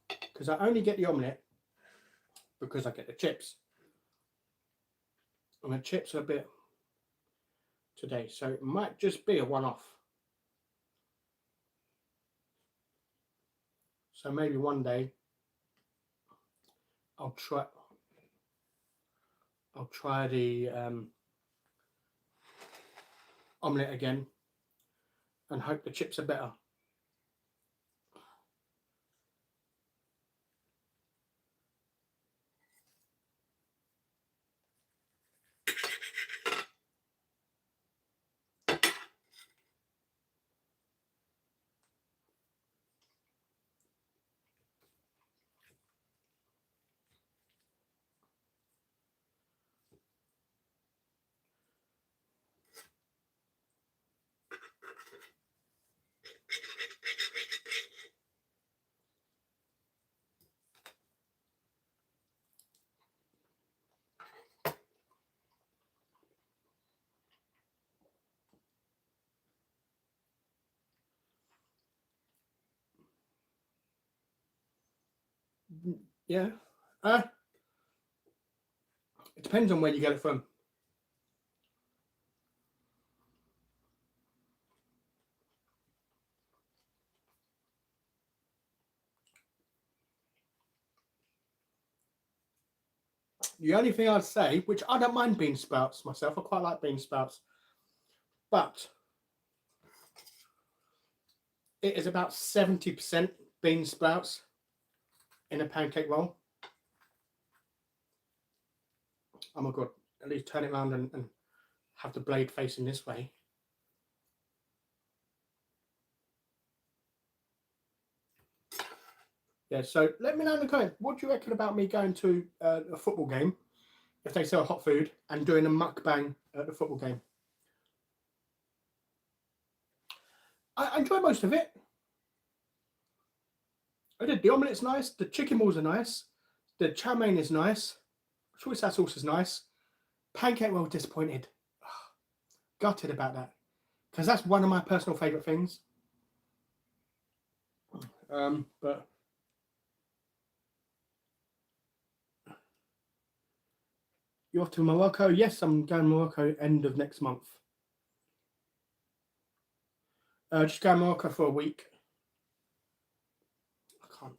Because I only get the omelette because I get the chips. And the chips are a bit today, so it might just be a one-off. So maybe one day I'll try the omelette again and hope the chips are better. Yeah. It depends on where you get it from. The only thing I'd say, which I don't mind bean sprouts myself, I quite like bean sprouts, but it is about 70% bean sprouts in a pancake roll. Oh my god, at least turn it around and have the blade facing this way. Yeah, so let me know in the comments, what do you reckon about me going to a football game, if they sell hot food, and doing a mukbang at the football game? I enjoy most of it. I did. The omelette's nice, the chicken balls are nice, the chow mein is nice, soy sauce is nice. Pancake roll, disappointed. Gutted about that, because that's one of my personal favourite things. But you're off to Morocco? Yes, I'm going to Morocco end of next month. Just going to Morocco for a week. I can't.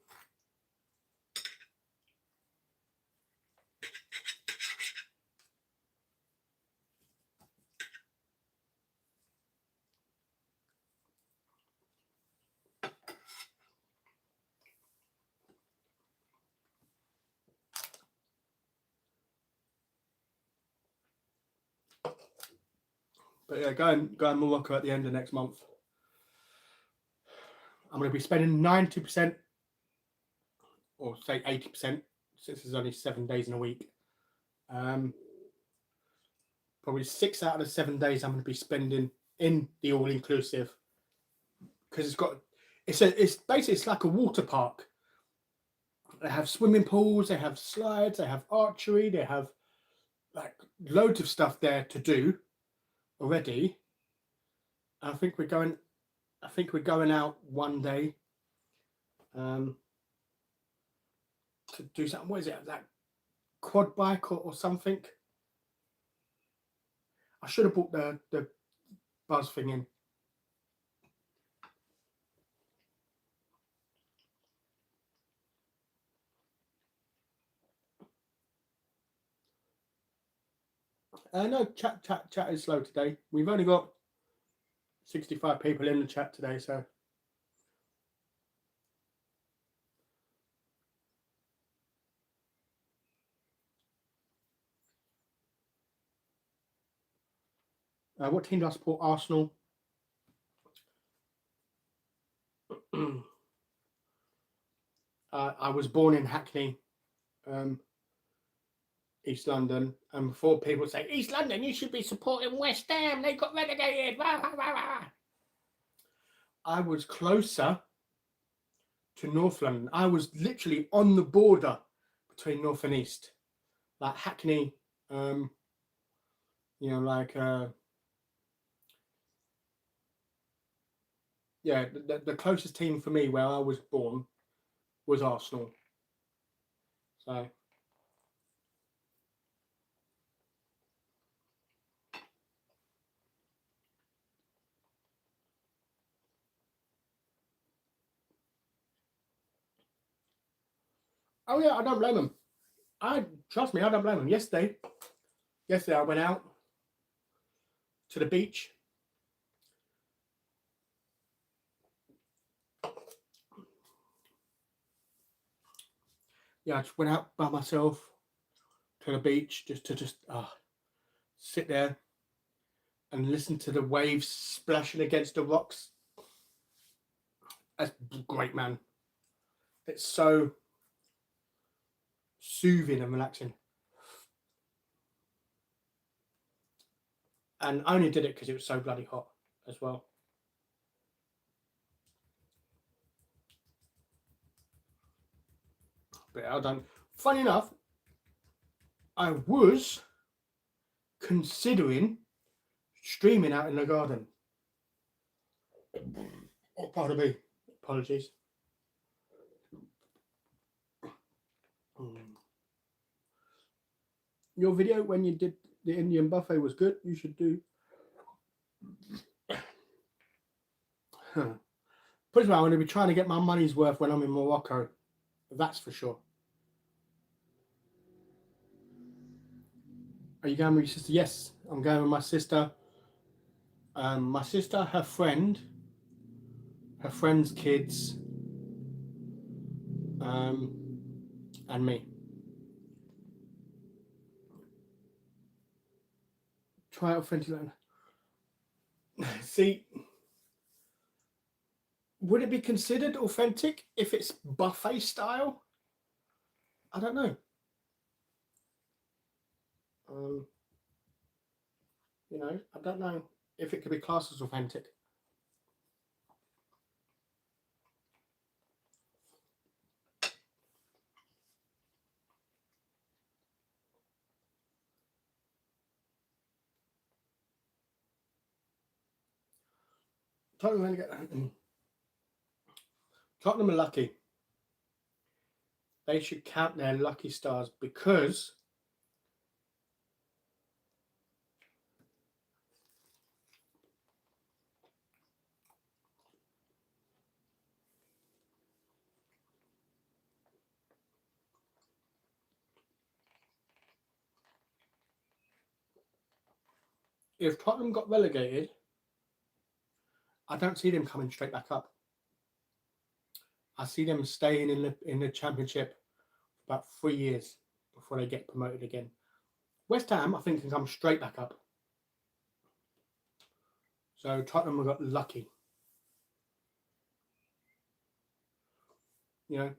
But yeah, going to Morocco at the end of next month. I'm going to be spending 90%, or say 80%, since there's only 7 days in a week. Probably 6 out of the 7 days I'm going to be spending in the all-inclusive, because it's basically, it's like a water park. They have swimming pools, they have slides, they have archery, they have like loads of stuff there to do already. I think we're going out one day to do something. What is it, like quad bike or something? I should have bought the buzz thing in. No, chat is slow today. We've only got 65 people in the chat today, so what team do I support? Arsenal. I was born in Hackney, East London, and before people say East London, you should be supporting West Ham, they got relegated. I was closer to North London. I was literally on the border between North and East, like Hackney. Yeah, the closest team for me where I was born was Arsenal. So oh yeah, I don't blame them. Trust me, I don't blame them. Yesterday I went out to the beach. Yeah, I just went out by myself to the beach just to sit there and listen to the waves splashing against the rocks. That's great, man. It's so soothing and relaxing. And I only did it because it was so bloody hot as well. But I don't. Funny enough, I was considering streaming out in the garden. Oh, pardon me. Apologies. Your video when you did the Indian buffet was good. You should do. Put it well, I'm going to be trying to get my money's worth when I'm in Morocco. That's for sure. Are you going with your sister? Yes, I'm going with my sister. My sister, her friend's kids, and me. Try authentic. See, would it be considered authentic if it's buffet style? I don't know. You know, I don't know if it could be classed as authentic. Tottenham are lucky. They should count their lucky stars because if Tottenham got relegated, I don't see them coming straight back up. I see them staying in the Championship for about 3 years before they get promoted again. West Ham, I think, can come straight back up. So Tottenham got lucky. You know,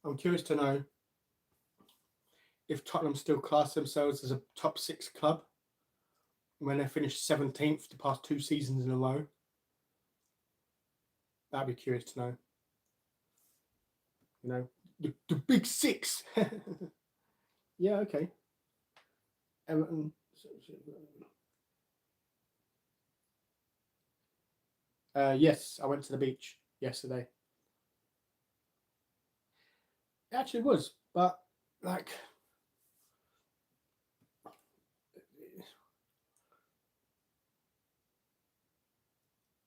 I'm curious to know if Tottenham still class themselves as a top 6 club when they finished 17th the past 2 seasons in a row. That'd be curious to know. You know, the big 6. Yeah, okay. Everton. Yes, I went to the beach yesterday. It actually was, but like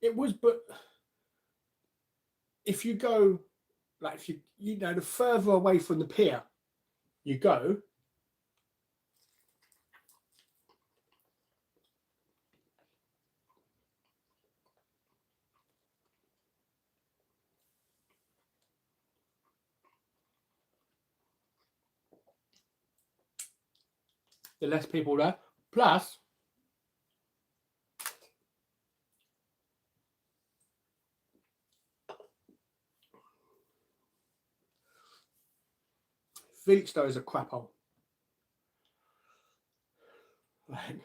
it was, but if you go, like if you know, the further away from the pier you go, the less people there. Plus, Felixstowe is a crap hole. Like,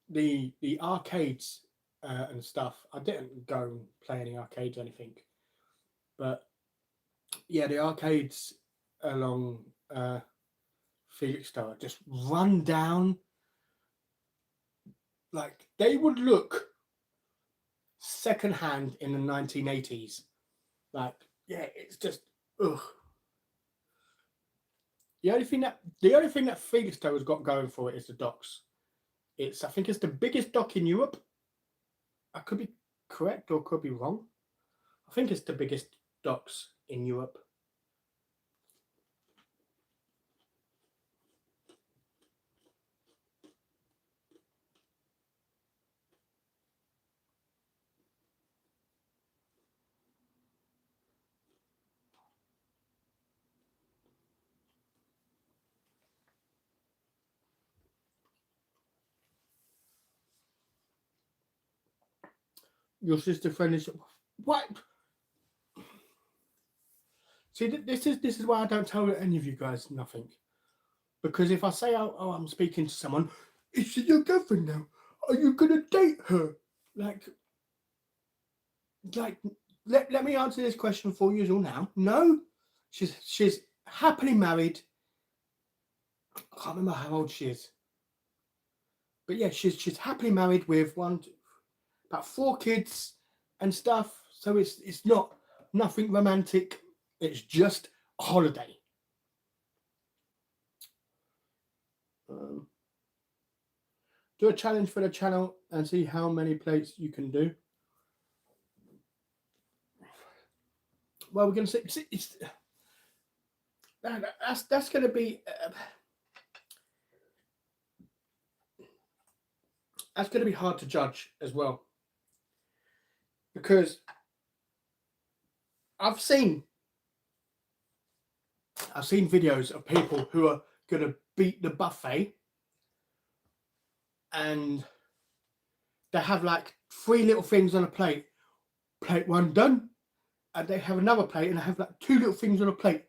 the arcades and stuff. I didn't go and play any arcades or anything, but yeah, the arcades along Felixstowe just run down. Like they would look secondhand in the 1980s. Like, yeah, it's just ugh. The only thing that Felixstowe has got going for it is the docks. I think it's the biggest dock in Europe. I could be correct or could be wrong. I think it's the biggest docks in Europe. Your sister friend is what? See, this is why I don't tell any of you guys nothing, because if I say, oh I'm speaking to someone, is she your girlfriend now? Are you gonna date her? Like, let me answer this question for you all now. No, she's happily married. I can't remember how old she is. But yeah, she's happily married with about 4 kids and stuff. So it's not nothing romantic. It's just a holiday. Do a challenge for the channel and see how many plates you can do. Well, we're going to see. That's going to be that's going to be hard to judge as well, because I've seen videos of people who are going to beat the buffet, and they have like 3 little things on a plate. Plate 1 done, and they have another plate and they have like 2 little things on a plate.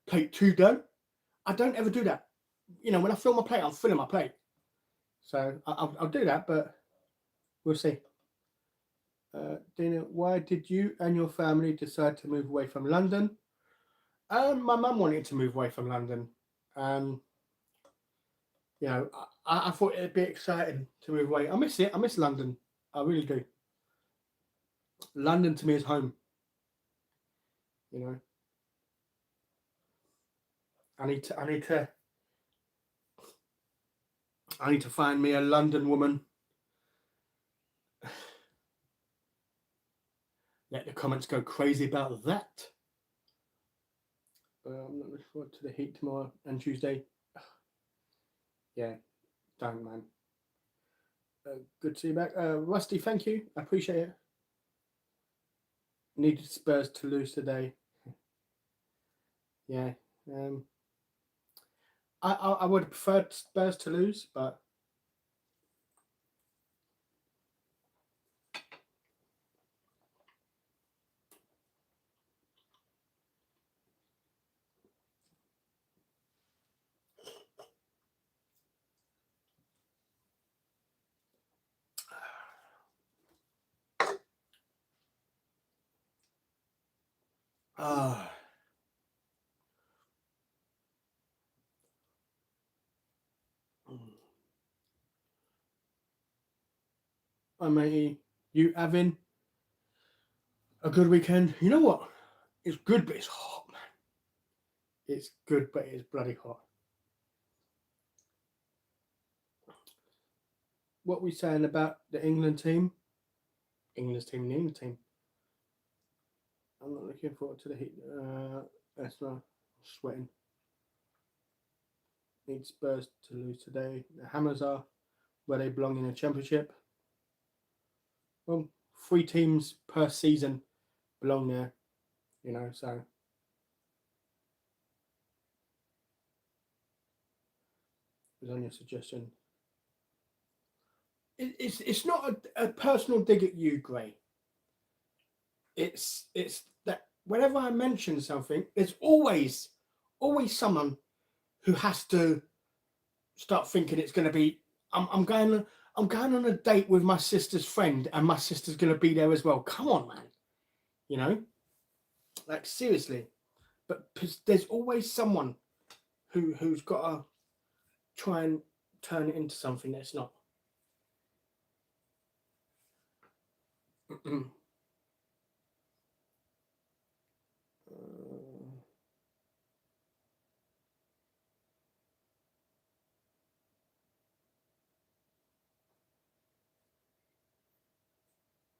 Plate 2 done. I don't ever do that. You know, when I fill my plate, I'm filling my plate. So I'll do that, but we'll see. Dina, why did you and your family decide to move away from London? My mum wanted to move away from London. You know, I thought it'd be exciting to move away. I miss it. I miss London. I really do. London to me is home. You know, I need to find me a London woman. Let the comments go crazy about that. I'm not looking forward to the heat tomorrow and Tuesday. Yeah, don't, man. Good to see you back. Rusty, thank you. I appreciate it. Needed Spurs to lose today. Yeah. I would have preferred Spurs to lose, but I mean, you having a good weekend? You know what? It's good, but it's hot, man. It's good, but it's bloody hot. What we saying about the England team? England's team, the England team. I'm not looking forward to the heat. That's not sweating. Need Spurs to lose today. The Hammers are where they belong in the Championship. Well, 3 teams per season belong there, you know, so it was on your suggestion. It's not a personal dig at you, Gray. It's that whenever I mention something, there's always someone who has to start thinking it's going to be. I'm going on a date with my sister's friend, and my sister's going to be there as well. Come on, man. You know, like seriously. But there's always someone who's got to try and turn it into something that's not.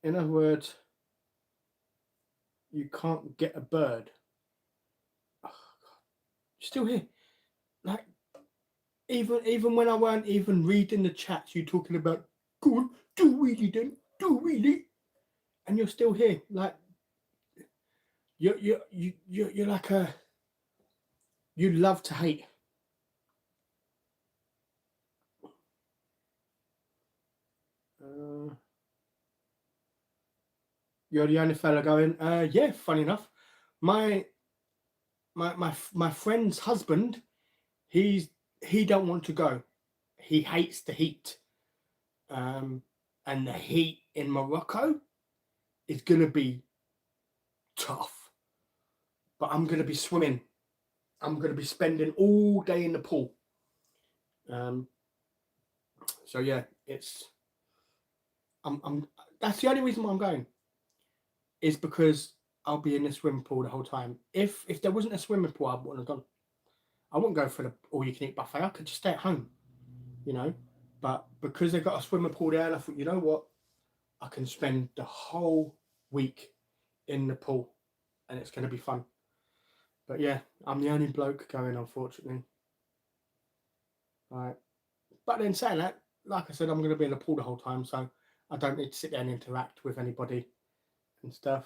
In other words, you can't get a bird. Oh, God. Still here. Like, even when I weren't even reading the chats, you talking about, go on, do really then, do really, and you're still here. Like, you're like you love to hate. You're the only fella going. Yeah, funny enough, my friend's husband, he don't want to go. He hates the heat. And the heat in Morocco is gonna be tough. But I'm gonna be swimming. I'm gonna be spending all day in the pool. So yeah, I'm that's the only reason why I'm going, is because I'll be in the swimming pool the whole time. If there wasn't a swimming pool, I wouldn't have gone. I wouldn't go for the all you can eat buffet. I could just stay at home, you know. But because they got a swimming pool there, and I thought, you know what, I can spend the whole week in the pool, and it's going to be fun. But yeah, I'm the only bloke going, unfortunately. Right. But then saying that, like I said, I'm going to be in the pool the whole time, so I don't need to sit there and interact with anybody and stuff.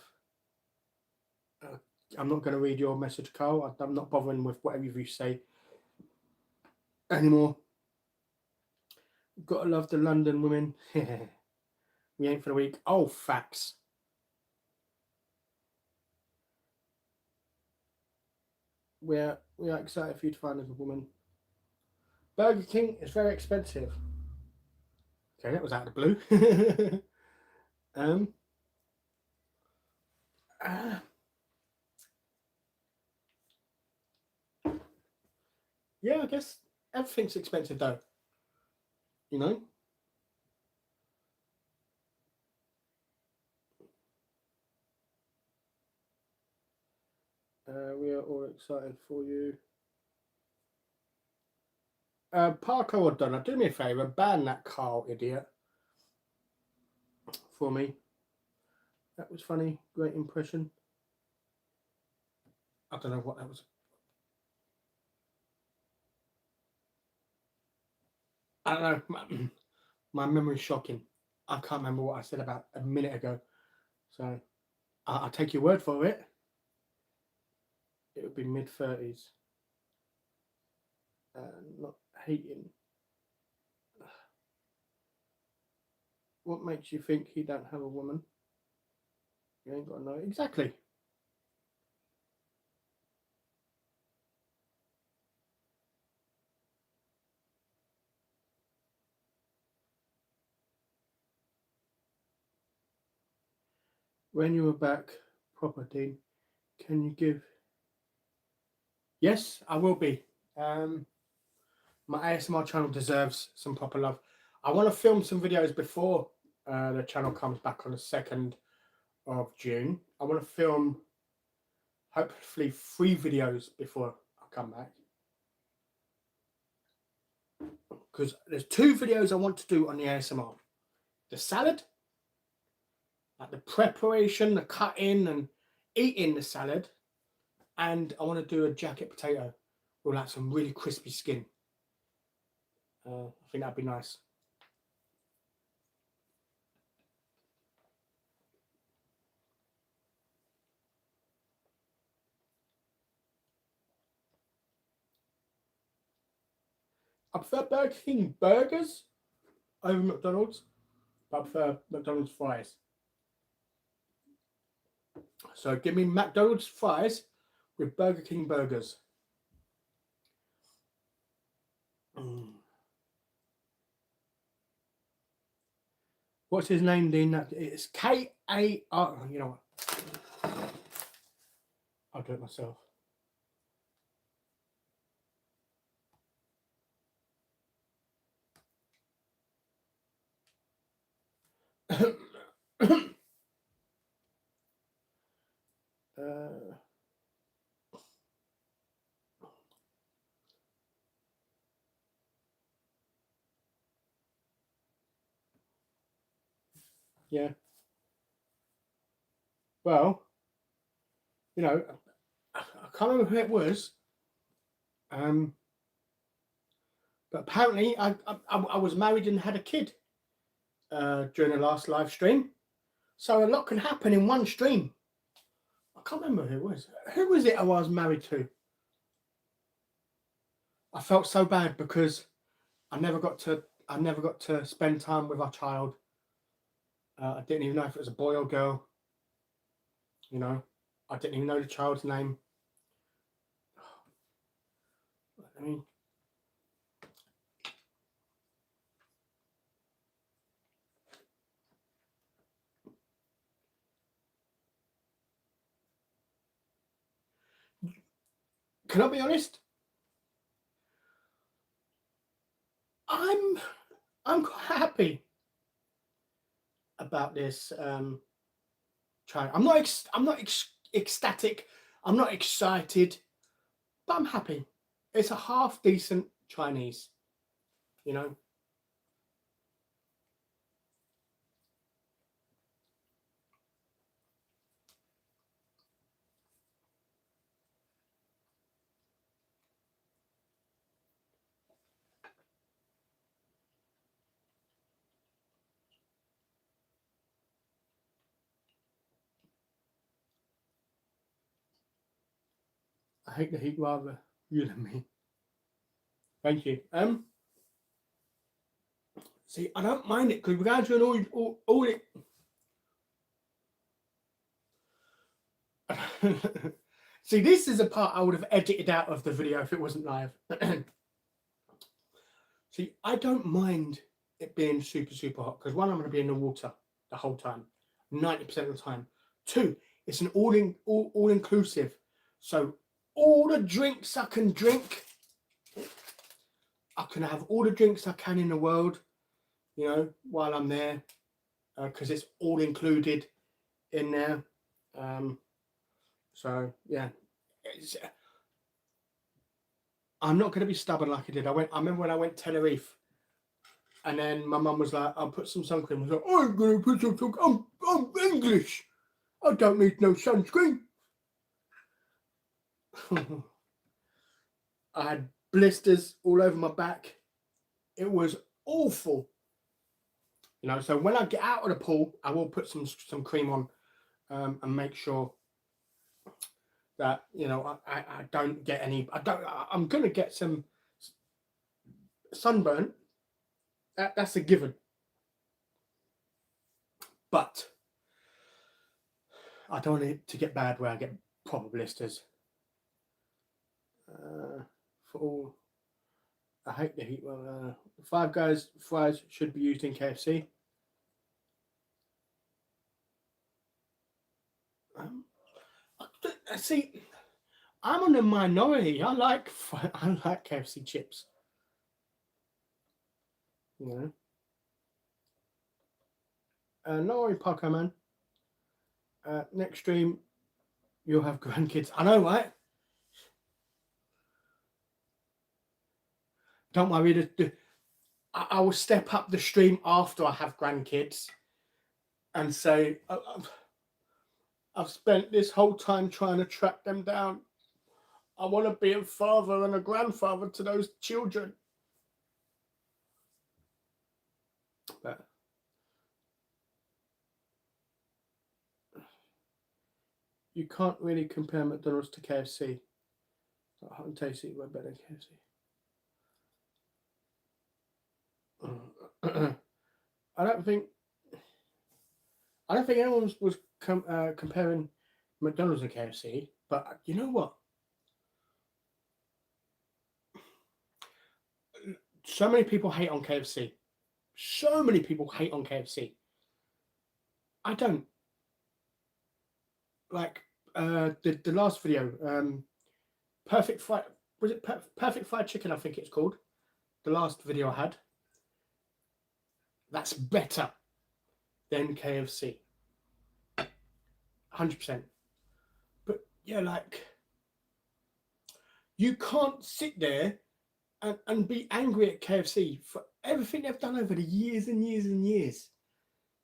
I'm not going to read your message, Carl. I'm not bothering with whatever you say anymore. Gotta love the London women. We ain't for the week. Oh, facts. We are excited for you to find as a woman. Burger King is very expensive. Okay, that was out of the blue. um, uh, yeah, I guess everything's expensive though. You know. We are all excited for you. Parker or Donna, do me a favour, ban that Carl idiot for me. That was funny. Great impression. I don't know what that was. I don't know. My memory's shocking. I can't remember what I said about a minute ago. So I'll take your word for it. It would be mid-30s. Not hating. What makes you think he don't have a woman? You ain't got to know. Exactly. When you were back proper, Dean, can you give... Yes, I will be. My ASMR channel deserves some proper love. I want to film some videos before the channel comes back on the 2nd of June. I want to film hopefully 3 videos before I come back. Because there's 2 videos I want to do on the ASMR. The salad, like the preparation, the cutting and eating the salad. And I want to do a jacket potato with like some really crispy skin. I think that'd be nice. I prefer Burger King burgers over McDonald's, but I prefer McDonald's fries. So give me McDonald's fries with Burger King burgers. What's his name, Dean? It's K-A-R. You know what? I'll do it myself. Yeah. Well, you know, I can't remember who it was. But apparently I was married and had a kid during the last live stream. So a lot can happen in one stream. I can't remember who it was. Who was it I was married to? I felt so bad because I never got to spend time with our child. I didn't even know if it was a boy or girl. You know, I didn't even know the child's name. I mean, can I be honest? I'm I'm quite happy about this try. I'm not ecstatic. I'm not excited, but I'm happy. It's a half decent Chinese, you know. I hate the heat rather you than me. Thank you. See, I don't mind it because we're going to all it. See, this is a part I would have edited out of the video if it wasn't live. See, I don't mind it being super, super hot because one, I'm going to be in the water the whole time, 90% of the time. Two, it's an all inclusive. So all the drinks I can drink, I can have all the drinks I can in the world, you know, while I'm there, because it's all included in there. So yeah, I'm not going to be stubborn like I did. I remember when I went Tenerife, and then my mum was like, "I'll put some sun cream." I was like, "I'm going to put some sun cream. I'm English. I don't need no sunscreen." I had blisters all over my back. It was awful. You know, so when I get out of the pool, I will put some cream on and make sure that, you know, I don't get any. I'm gonna get some sunburn. That's a given. But I don't want it to get bad where I get proper blisters. For all, I hate the heat. Well, Five Guys fries should be used in KFC. See, I'm on the minority. I like KFC chips. You know, no worry, Parker man. Next stream, you'll have grandkids. I know, right? Don't worry. I will step up the stream after I have grandkids and say, I've spent this whole time trying to track them down. I want to be a father and a grandfather to those children. But you can't really compare McDonald's to KFC. Hot and tasty, way better than KFC. I don't think anyone was comparing McDonald's and KFC. But you know what? So many people hate on KFC. So many people hate on KFC. I don't. Like the last video, Perfect Fried, was it Perfect Fried Chicken, I think it's called. The last video I had. That's better than KFC. 100%. But yeah, like, you can't sit there and be angry at KFC for everything they've done over the years and years and years.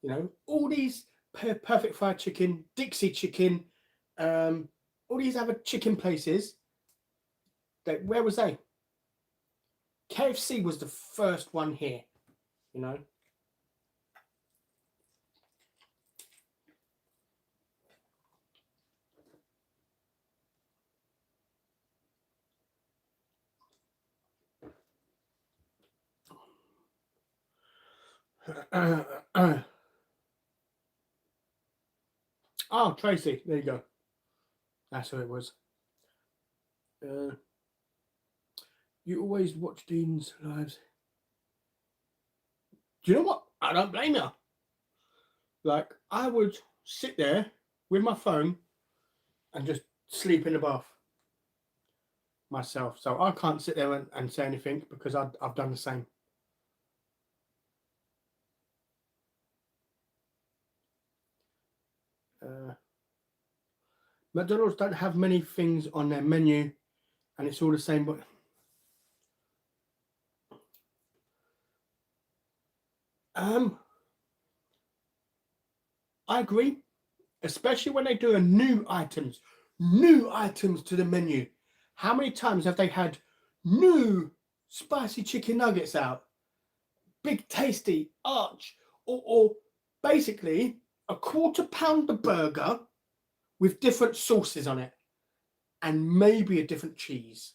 You know, all these Perfect Fried Chicken, Dixie Chicken, all these other chicken places. Where was they? KFC was the first one here, you know. Oh, Tracy, there you go. That's who it was. You always watch Dean's lives. Do you know what? I don't blame you. Like, I would sit there with my phone and just sleep in the bath myself. So I can't sit there and say anything because I've done the same. McDonald's don't have many things on their menu, and it's all the same. But I agree, especially when they do a new items to the menu. How many times have they had new spicy chicken nuggets out, big tasty arch, or basically a quarter pounder burger with different sauces on it and maybe a different cheese,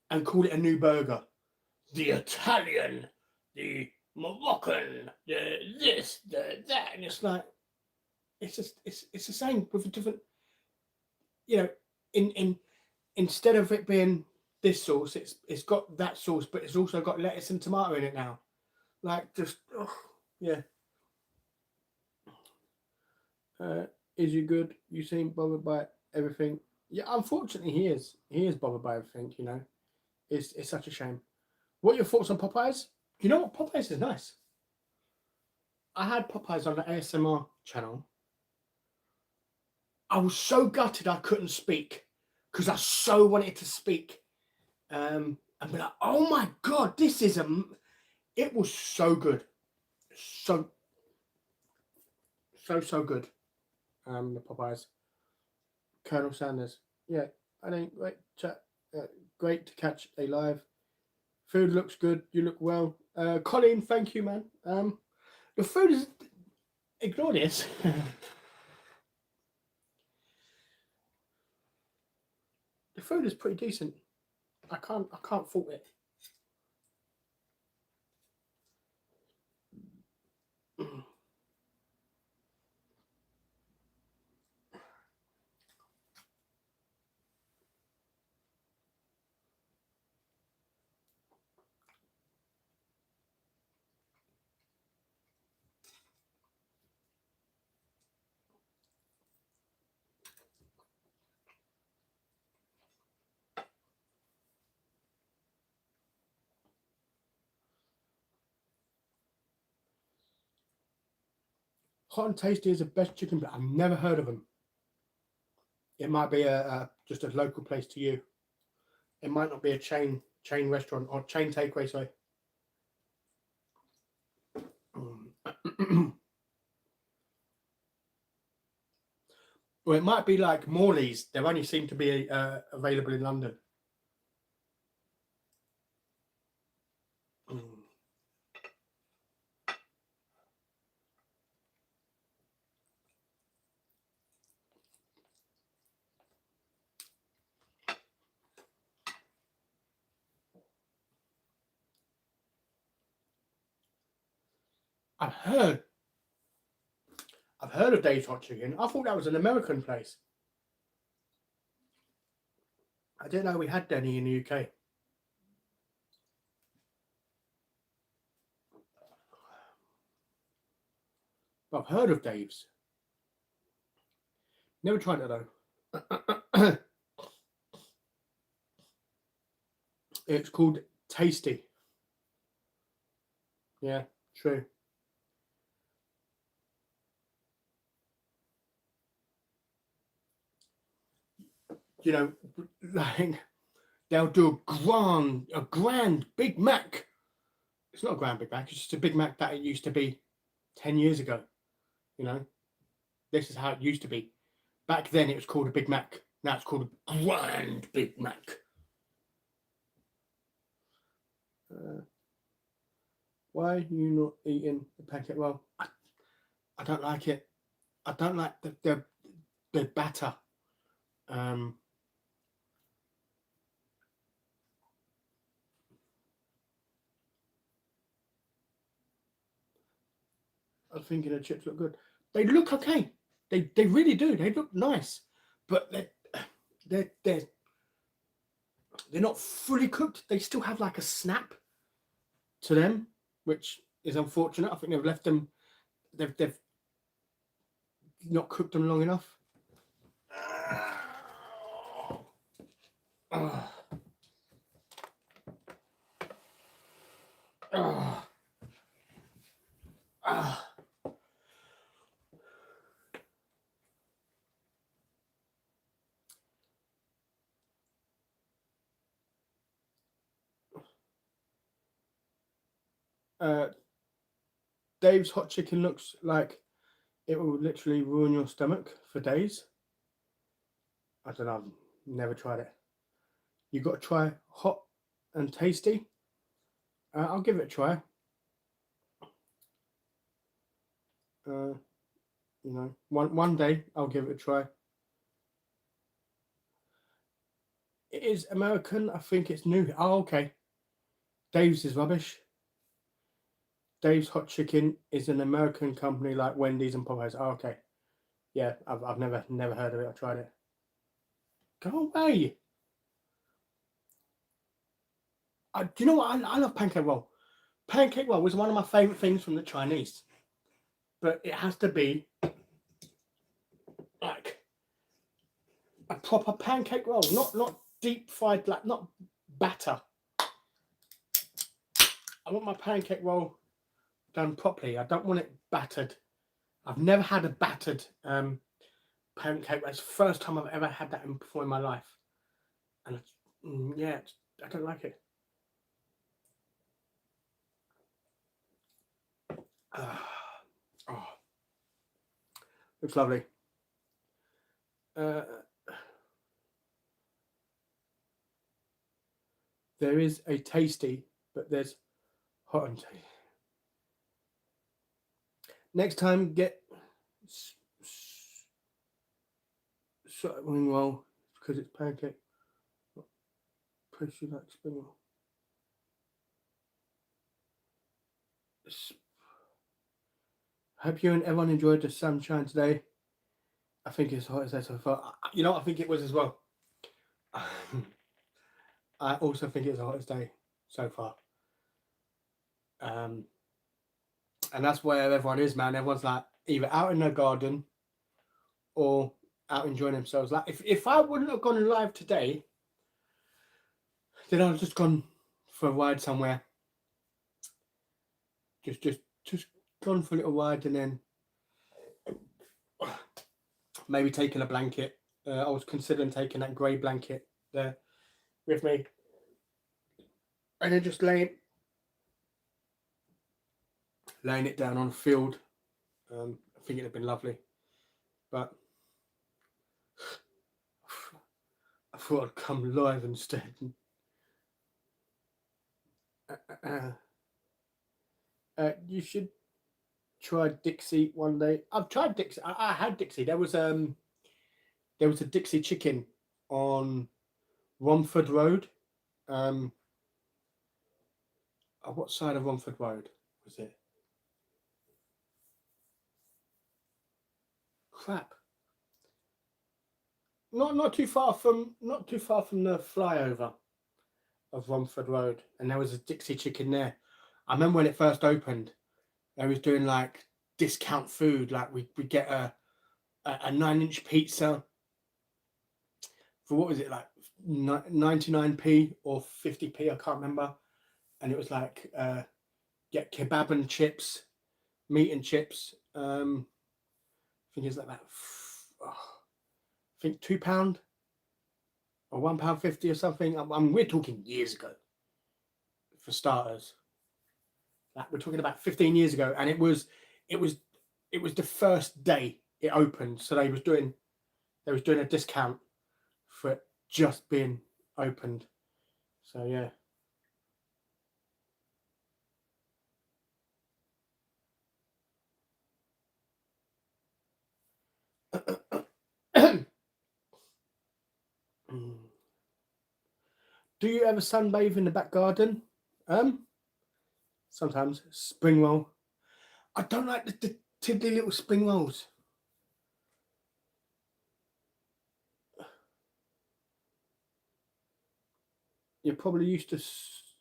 and call it a new burger? The Italian, the Moroccan, the this, the that, and it's like, it's just it's the same with a different, in instead of it being this sauce, it's got that sauce, but it's also got lettuce and tomato in it now. Like, just yeah. Is he good? You seem bothered by everything. Yeah, unfortunately, he is. He is bothered by everything. It's such a shame. What are your thoughts on Popeyes? You know what? Popeyes is nice. I had Popeyes on the ASMR channel. I was so gutted I couldn't speak because I so wanted to speak. And be like, oh my God, this is it was so good. So good. The Popeyes. Colonel Sanders. Yeah, I think great chat. Great to catch a live. Food looks good. You look well. Colin, thank you, man. The food is, ignore this. The food is pretty decent. I can't fault it. Hot and Tasty is the best chicken, but I've never heard of them. It might be just a local place to you. It might not be a chain restaurant or chain takeaway. Sorry. Well, it might be like Morley's. They only seem to be available in London. I've heard of Dave's Hot Chicken. I thought that was an American place. I didn't know we had Denny in the UK. But I've heard of Dave's. Never tried it though. It's called Tasty. Yeah, true. Like, they'll do a grand Big Mac. It's not a grand Big Mac, it's just a Big Mac that it used to be 10 years ago. This is how it used to be. Back then it was called a Big Mac. Now it's called a grand Big Mac. Why are you not eating the pancake? Well, I don't like it. I don't like the batter. I was thinking the chips look good. They look okay. They really do. They look nice, but they're not fully cooked. They still have like a snap to them, which is unfortunate. I think they've left them. They've not cooked them long enough. Dave's hot chicken looks like it will literally ruin your stomach for days. I don't know. I've never tried it. You got to try hot and tasty. I'll give it a try. One day I'll give it a try. It is American. I think it's new. Oh, okay. Dave's is rubbish. Dave's Hot Chicken is an American company like Wendy's and Popeyes. Oh, okay. Yeah, I've never heard of it. I tried it. Go away. Do you know what? I love pancake roll. Pancake roll was one of my favorite things from the Chinese, but it has to be like a proper pancake roll, not deep fried, like not batter. I want my pancake roll done properly. I don't want it battered. I've never had a battered pancake. That's the first time I've ever had that before in my life, and yeah, I don't like it. Oh, looks lovely. There is a tasty, but there's hot and tasty. Next time, get spring roll because it's pancake. Pretty like spring roll. Hope you and everyone enjoyed the sunshine today. I think it's hot as that so far. You know what I think it was as well? I also think it's the hottest day so far. And that's where everyone is, man. Everyone's like either out in their garden or out enjoying themselves. Like if I wouldn't have gone live today, then I'd have just gone for a ride somewhere. Just gone for a little ride and then maybe taking a blanket. I was considering taking that grey blanket there with me and then just laying it down on a field. I think it'd have been lovely, but I thought I'd come live instead. You should try Dixie one day. I've tried Dixie. I had Dixie. There was a Dixie chicken on Romford Road. What side of Romford Road was it? Crap. Not too far from the flyover of Romford Road, and there was a Dixie chicken there. I remember when it first opened, they was doing like discount food. Like we get a 9-inch pizza for what was it, like 99p or 50p? I can't remember. And it was like get kebab and chips, meat and chips. I think it's like that. I think £2 or £1.50 or something. We're talking years ago. For starters, like we're talking about 15 years ago, and it was the first day it opened, so they was doing a discount for it just being opened. So yeah. Do you ever sunbathe in the back garden? Sometimes. Spring roll. I don't like the tiddly little spring rolls. You're probably used to is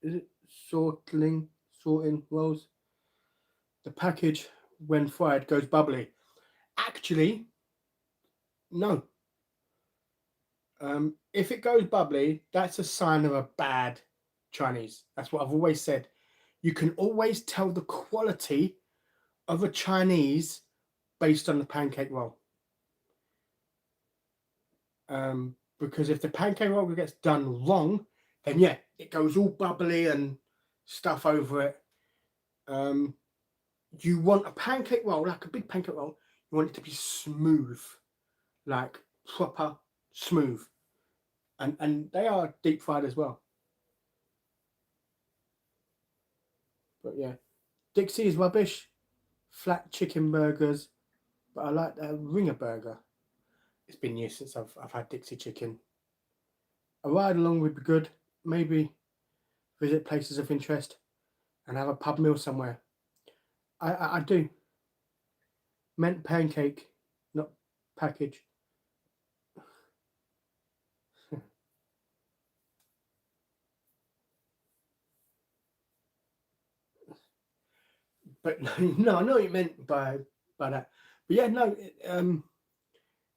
it sorting rolls? The package when fried goes bubbly. Actually, no. If it goes bubbly, that's a sign of a bad Chinese. That's what I've always said. You can always tell the quality of a Chinese based on the pancake roll. Because if the pancake roll gets done wrong, and yeah, it goes all bubbly and stuff over it. You want a pancake roll, like a big pancake roll, you want it to be smooth, like proper smooth. And they are deep fried as well. But yeah, Dixie is rubbish. Flat chicken burgers, but I like the ringer burger. It's been years since I've had Dixie chicken. A ride along would be good. Maybe visit places of interest and have a pub meal somewhere. I do. Meant pancake, not package. But no, I know what you meant by that. But yeah, no,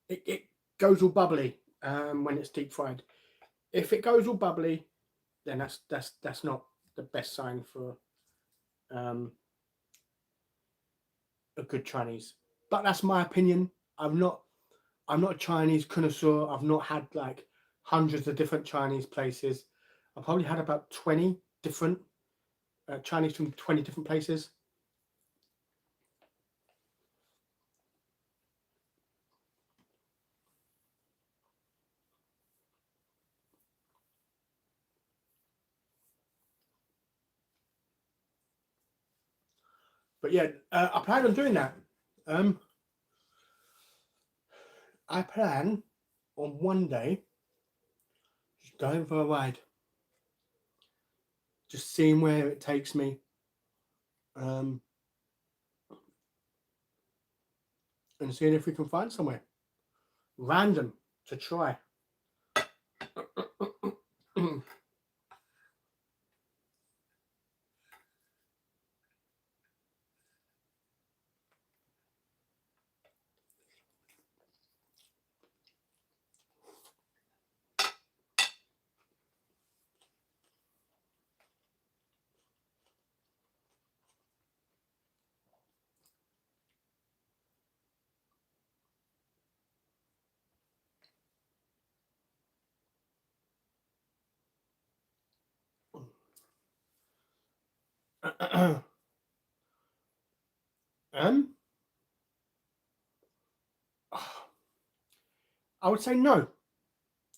it goes all bubbly when it's deep fried. If it goes all bubbly, then that's not the best sign for um, a good Chinese. But that's my opinion. I'm not a Chinese connoisseur. I've not had like hundreds of different Chinese places. I've probably had about 20 different Chinese from 20 different places. But yeah, I plan on doing that. I plan on one day just going for a ride, just seeing where it takes me. And seeing if we can find somewhere random to try. um, I would say no.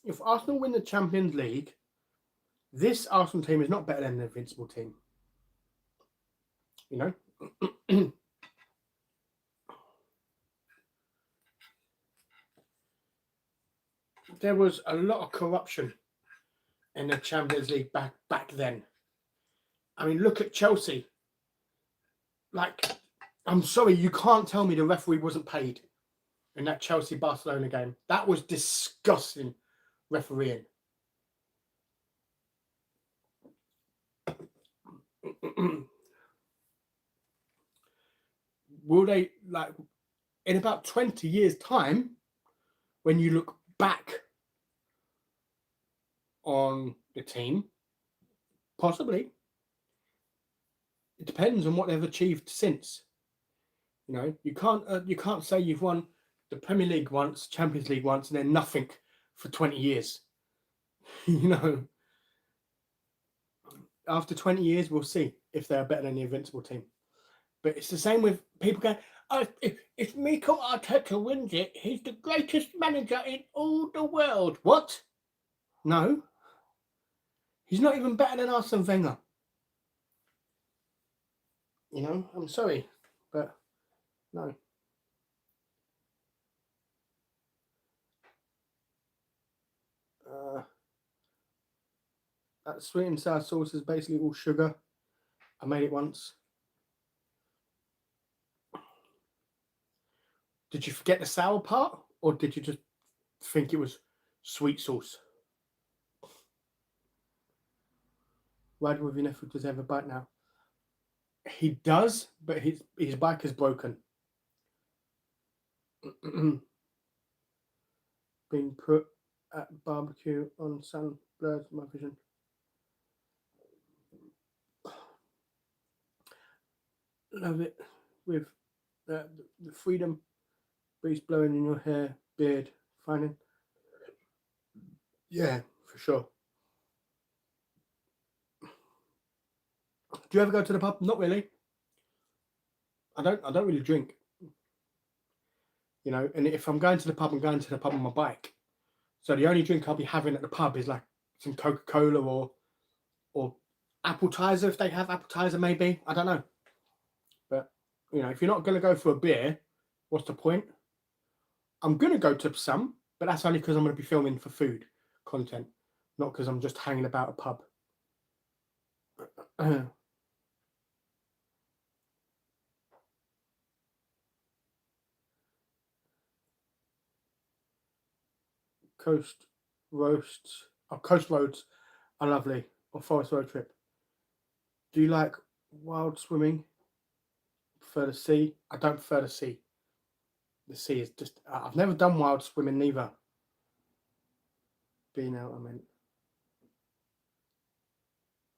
If Arsenal win the Champions League, this Arsenal team is not better than the Invincible team. You know? There was a lot of corruption in the Champions League back then. I mean, look at Chelsea. Like, I'm sorry, you can't tell me the referee wasn't paid in that Chelsea-Barcelona game. That was disgusting refereeing. Will they, like, in about 20 years' time, when you look back on the team, possibly. It depends on what they've achieved since. You know, you can't say you've won the Premier League once, Champions League once, and then nothing for 20 years. You know, after 20 years, we'll see if they're better than the Invincible team. But it's the same with people going, oh, if Mikel Arteta wins it, he's the greatest manager in all the world. What? No. He's not even better than Arsene Wenger. You know, I'm sorry, but no. That sweet and sour sauce is basically all sugar. I made it once. Did you forget the sour part, or did you just think it was sweet sauce? Riding with your nephew, does he have a bike now? He does, but his bike is broken. Being put at barbecue on sun blurs my vision. Love it with the freedom breeze blowing in your hair, beard, finding. Yeah, for sure. Do you ever go to the pub? Not really. I don't really drink. You know, and if I'm going to the pub, I'm going to the pub on my bike. So the only drink I'll be having at the pub is like some Coca-Cola or appetizer, if they have appetizer, maybe. I don't know. But, you know, if you're not going to go for a beer, what's the point? I'm going to go to some, but that's only because I'm going to be filming for food content, not because I'm just hanging about a pub. Coast roasts, coast roads are lovely, or forest road trip. Do you like wild swimming? Prefer the sea? I don't prefer the sea. The sea is just, I've never done wild swimming neither. Being out, I meant.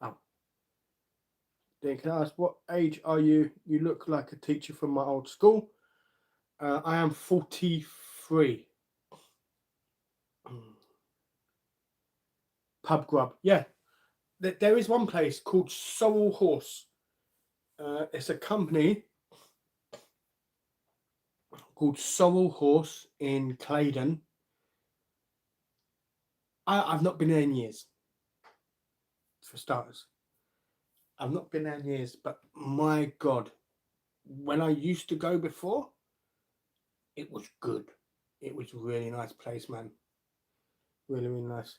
Oh. Then can I ask, what age are you? You look like a teacher from my old school. I am 43. Pub grub. Yeah. There is one place called Sorrel Horse. It's a company called Sorrel Horse in Claydon. I've not been there in years, for starters. I've not been there in years, but my God, when I used to go before, it was good. It was a really nice place, man. Really, really nice.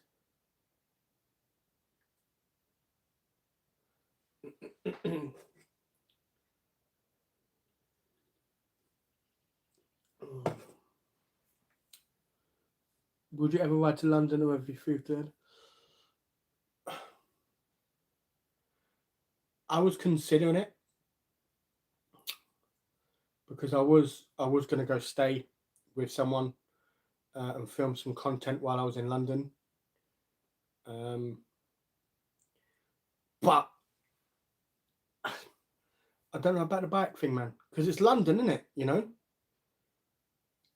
Would you ever ride to London or have you moved there? I was considering it because I was going to go stay with someone and film some content while I was in London. But I don't know about the bike thing, man, because it's London, isn't it? You know,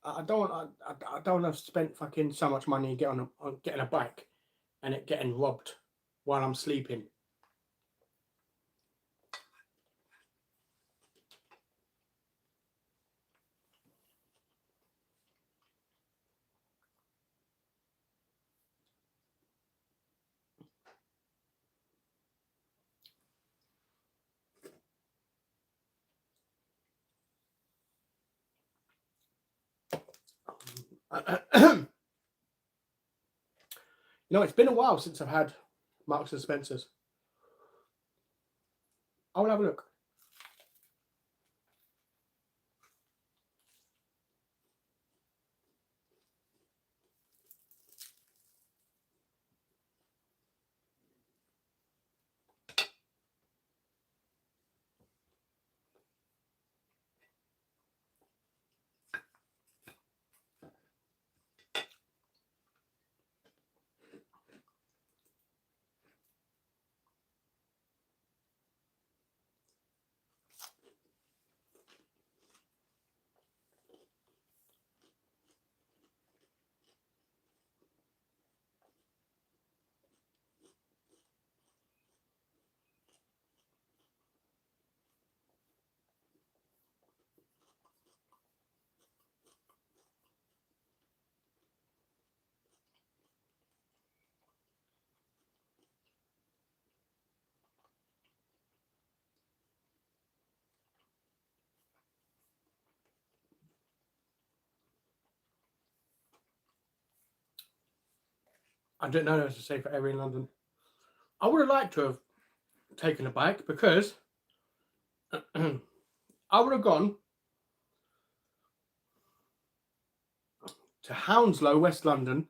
I don't want to spend fucking so much money on getting a bike and it getting robbed while I'm sleeping. You know, it's been a while since I've had Marks and Spencers. I will have a look. I didn't know there was a safer area in London. I would have liked to have taken a bike because I would have gone to Hounslow, West London.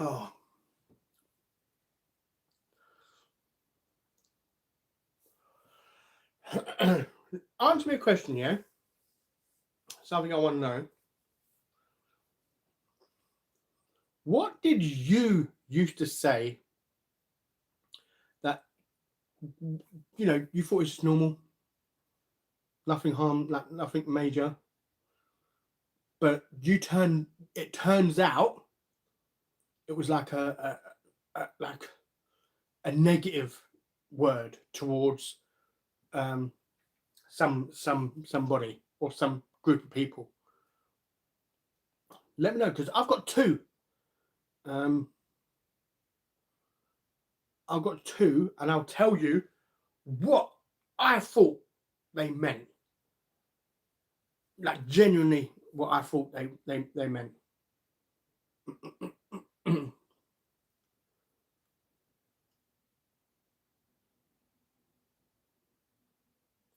Oh. Answer me a question, yeah? Something I want to know. What did you used to say that, you know, you thought was just normal, nothing harm, like nothing major, but it turns out it was like like a negative word towards somebody or some group of people. Let me know, because I've got two. I've got two, and I'll tell you what I thought they meant. Like genuinely, what I thought they meant.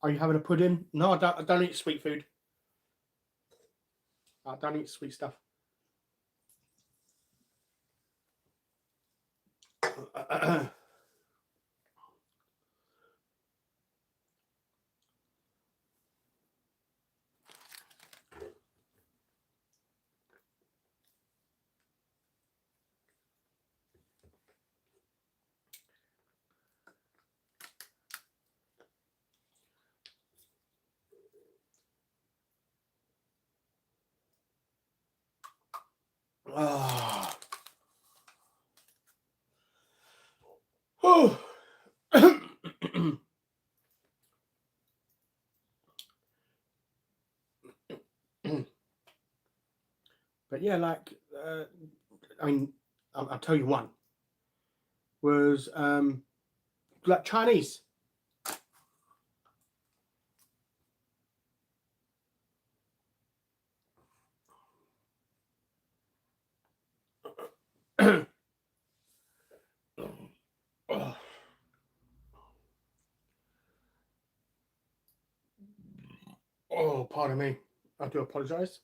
Are you having a pudding? No, I don't eat sweet food. I don't eat sweet stuff. Oh. Oh. But yeah, like I mean, I'll tell you one was like Chinese. Oh. Oh, pardon me. I do apologise.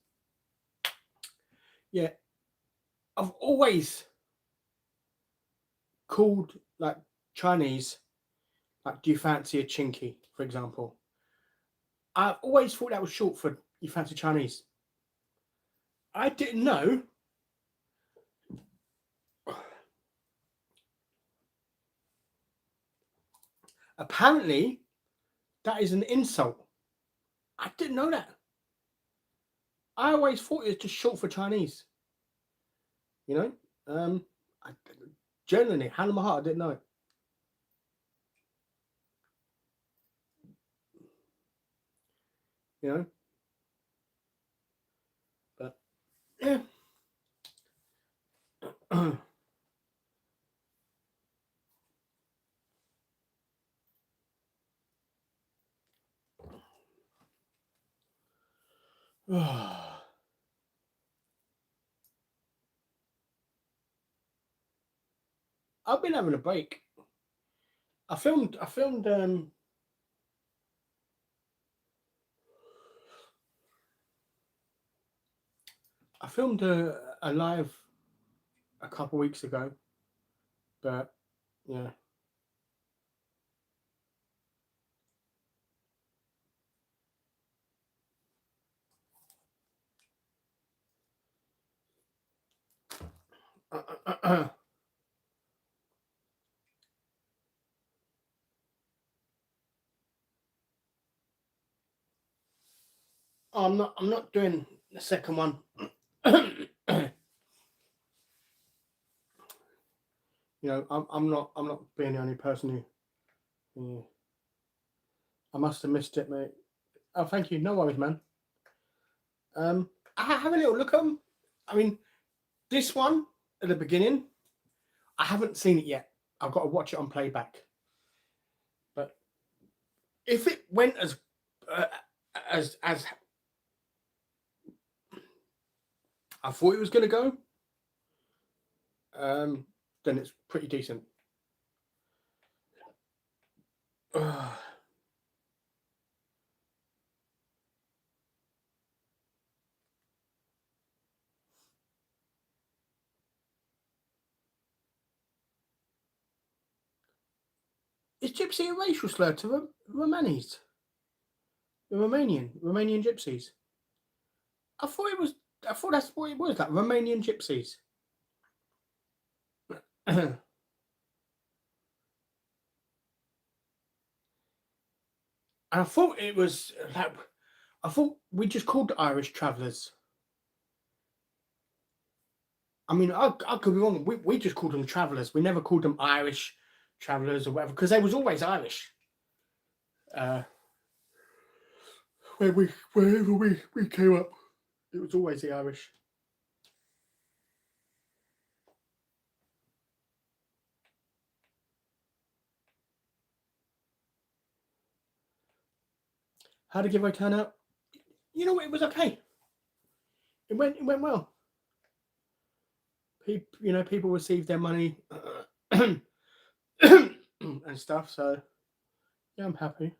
Yeah, I've always called like Chinese, like, do you fancy a chinky, for example? I've always thought that was short for you fancy Chinese. I didn't know. Apparently, that is an insult. I didn't know that. I always thought it was just short for Chinese. You know, I, genuinely, hand on my heart, I didn't know it. You know, but yeah. I've been having a break. I filmed a live a couple weeks ago, but yeah. Oh, I'm not doing the second one. You know, I'm not being the only person who. Yeah. I must have missed it, mate. Oh, thank you. No worries, man. I have a little look at them. I mean, this one at the beginning, I haven't seen it yet. I've got to watch it on playback. But if it went as I thought it was going to go, then it's pretty decent. Ugh. Is gypsy a racial slur to Romanis? The Romanian gypsies. I thought it was. I thought that's what it was. Like Romanian gypsies. And I thought it was like. I thought we just called the Irish travellers. I mean, I could be wrong. We just called them travellers. We never called them Irish travellers or whatever because they was always Irish. Wherever we came up, it was always the Irish. How did the giveaway turn out? You know what? It was okay. It went well. People received their money and stuff. So yeah, I'm happy.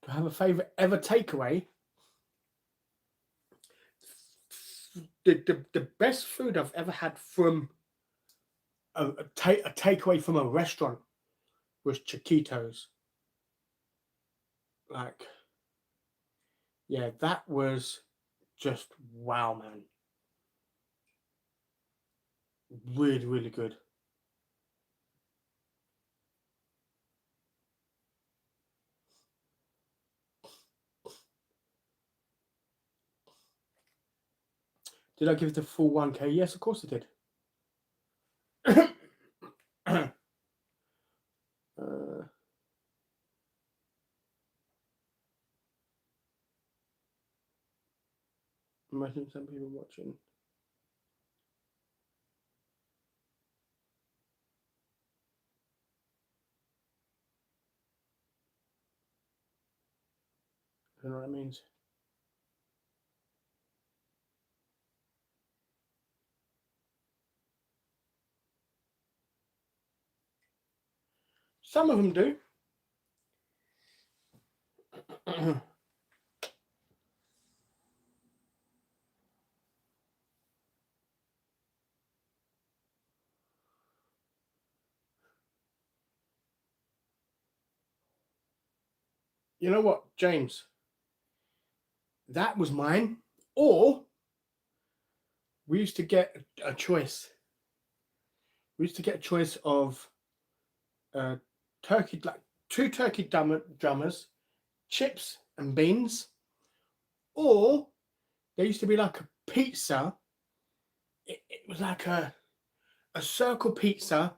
Do I have a favourite ever takeaway? The best food I've ever had from a takeaway from a restaurant was Chiquitos. Like, yeah, that was just wow, man. Really, really good. Did I give it the full 1K? Yes, of course I did. Imagine some people watching. I don't know what that means. Some of them do. You know what, James? That was mine. Or we used to get a choice. We used to get a choice of turkey, like 2 turkey drummers, chips and beans, or there used to be like a pizza. It was like a circle pizza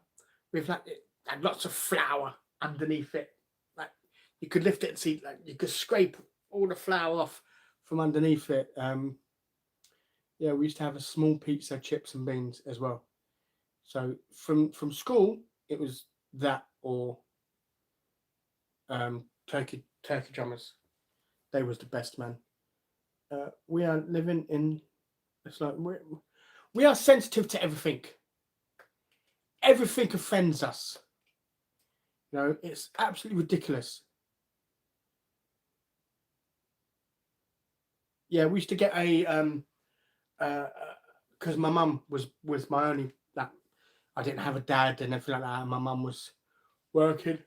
with like it had lots of flour underneath it. Like you could lift it and see, like you could scrape all the flour off from underneath it. Yeah, we used to have a small pizza, chips and beans as well. So from school, it was that or turkey drummers. They was the best, man. We are living in. It's like we are sensitive to everything. Everything offends us. You know, it's absolutely ridiculous. Yeah, we used to get a because my mum was my only, like, I didn't have a dad and everything like that. And my mum was working.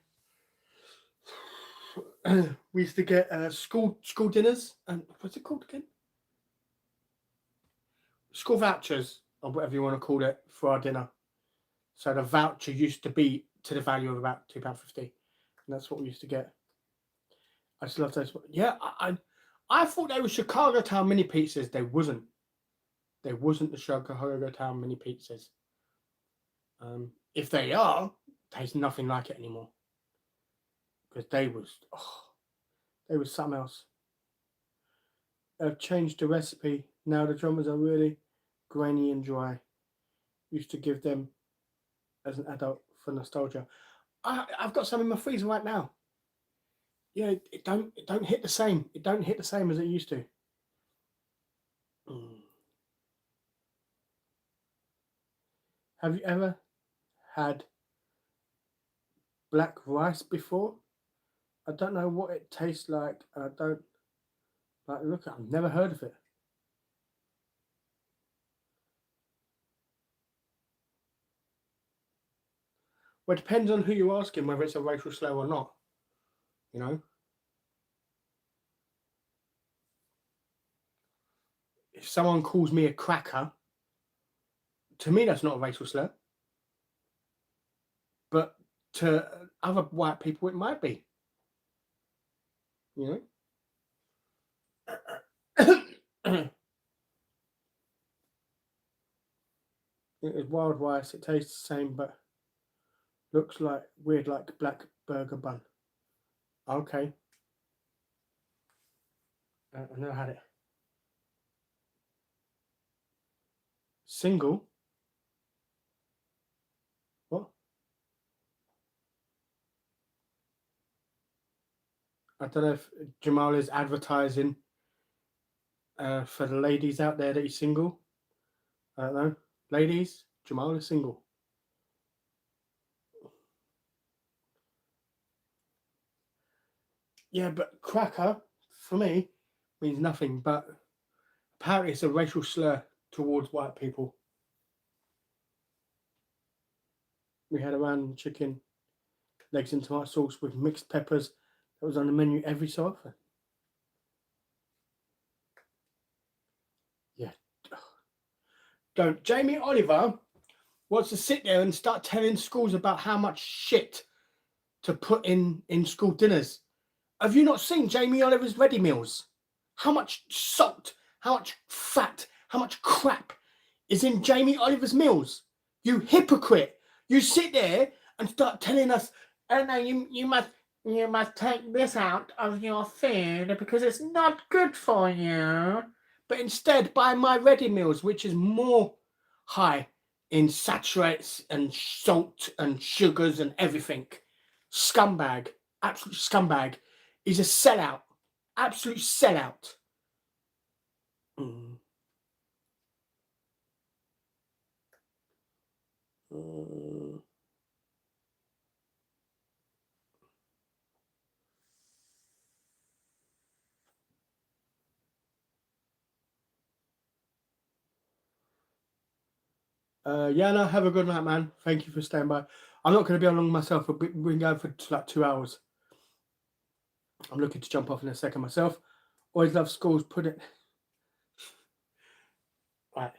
We used to get school dinners and what's it called again? School vouchers or whatever you want to call it for our dinner. So the voucher used to be to the value of about £2.50, and that's what we used to get. I just love those. Yeah, I thought they were Chicago Town mini pizzas. They wasn't. They wasn't the Chicago Town mini pizzas. If they are, there's nothing like it anymore. Because they was something else. I've changed the recipe. Now the drummers are really grainy and dry. Used to give them as an adult for nostalgia. I've got some in my freezer right now. Yeah, it don't hit the same. It don't hit the same as it used to. Have you ever had black rice before? I don't know what it tastes like. I don't like look. I've never heard of it. Well, it depends on who you're asking whether it's a racial slur or not. You know, if someone calls me a cracker, to me that's not a racial slur. But to other white people, it might be. You know, it is wild rice. It tastes the same, but looks like weird, like black burger bun. Okay, I've never had it. Single? What? I don't know if Jamal is advertising for the ladies out there that he's single. I don't know. Ladies, Jamal is single. Yeah, but cracker, for me, means nothing. But apparently it's a racial slur towards white people. We had a random chicken, legs and tomato sauce with mixed peppers that was on the menu every so often. Yeah. Don't. Jamie Oliver wants to sit there and start telling schools about how much shit to put in school dinners. Have you not seen Jamie Oliver's ready meals? How much salt, how much fat, how much crap is in Jamie Oliver's meals? You hypocrite. You sit there and start telling us, oh no, you must take this out of your food because it's not good for you. But instead buy my ready meals, which is more high in saturates and salt and sugars and everything. Scumbag, absolute scumbag. He's a sellout, absolute sellout. Yeah, no, have a good night, man. Thank you for staying by. I'm not going to be on long myself. We've been going for like 2 hours. I'm looking to jump off in a second myself. Always love schools. Put it right.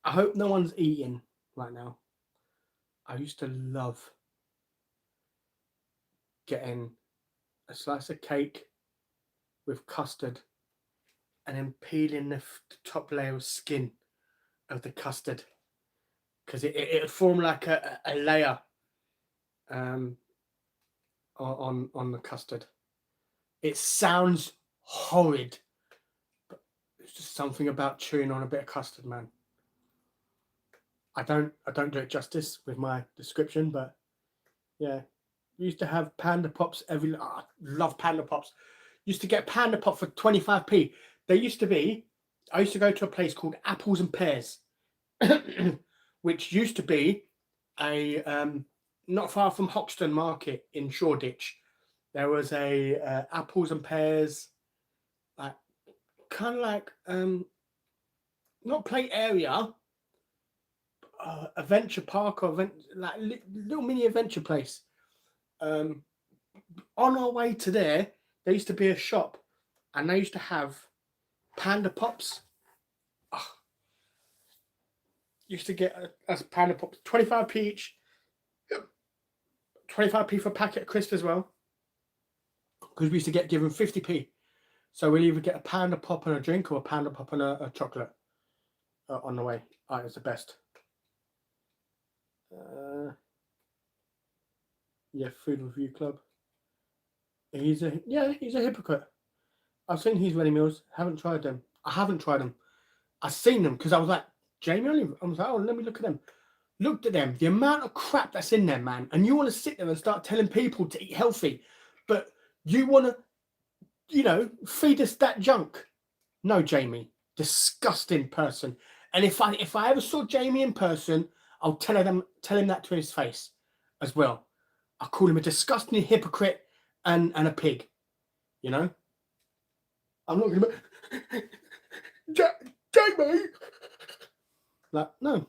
I hope no one's eating right now. I used to love getting a slice of cake with custard and then peeling the top layer of skin of the custard because it would form like a layer on the custard. It sounds horrid, but it's just something about chewing on a bit of custard, man. I don't do it justice with my description, but yeah. Used to have Panda Pops every. Oh, I love Panda Pops. Used to get Panda Pop for 25p. They used to be. I used to go to a place called Apples and Pears, which used to be a not far from Hoxton Market in Shoreditch. There was a Apples and Pears, like kind of like not play area, adventure park or like little mini adventure place. On our way to there used to be a shop and they used to have Panda Pops. Oh, used to get as Panda Pops 25p each, 25p for a packet of crisps as well, because we used to get given 50p, so we'll either get a Panda Pop and a drink or a Panda Pop and a chocolate on the way. It's the best. Yeah, Food Review Club. He's a hypocrite. I've seen his ready meals. Haven't tried them. I haven't tried them. I've seen them because I was like, Jamie Oliver. I was like, oh, let me look at them. Looked at them. The amount of crap that's in there, man. And you want to sit there and start telling people to eat healthy, but you want to, feed us that junk. No, Jamie. Disgusting person. And if I ever saw Jamie in person, I'll tell him that to his face as well. I'll call him a disgusting hypocrite and a pig. You know? I'm not gonna be Jamie. Like, no.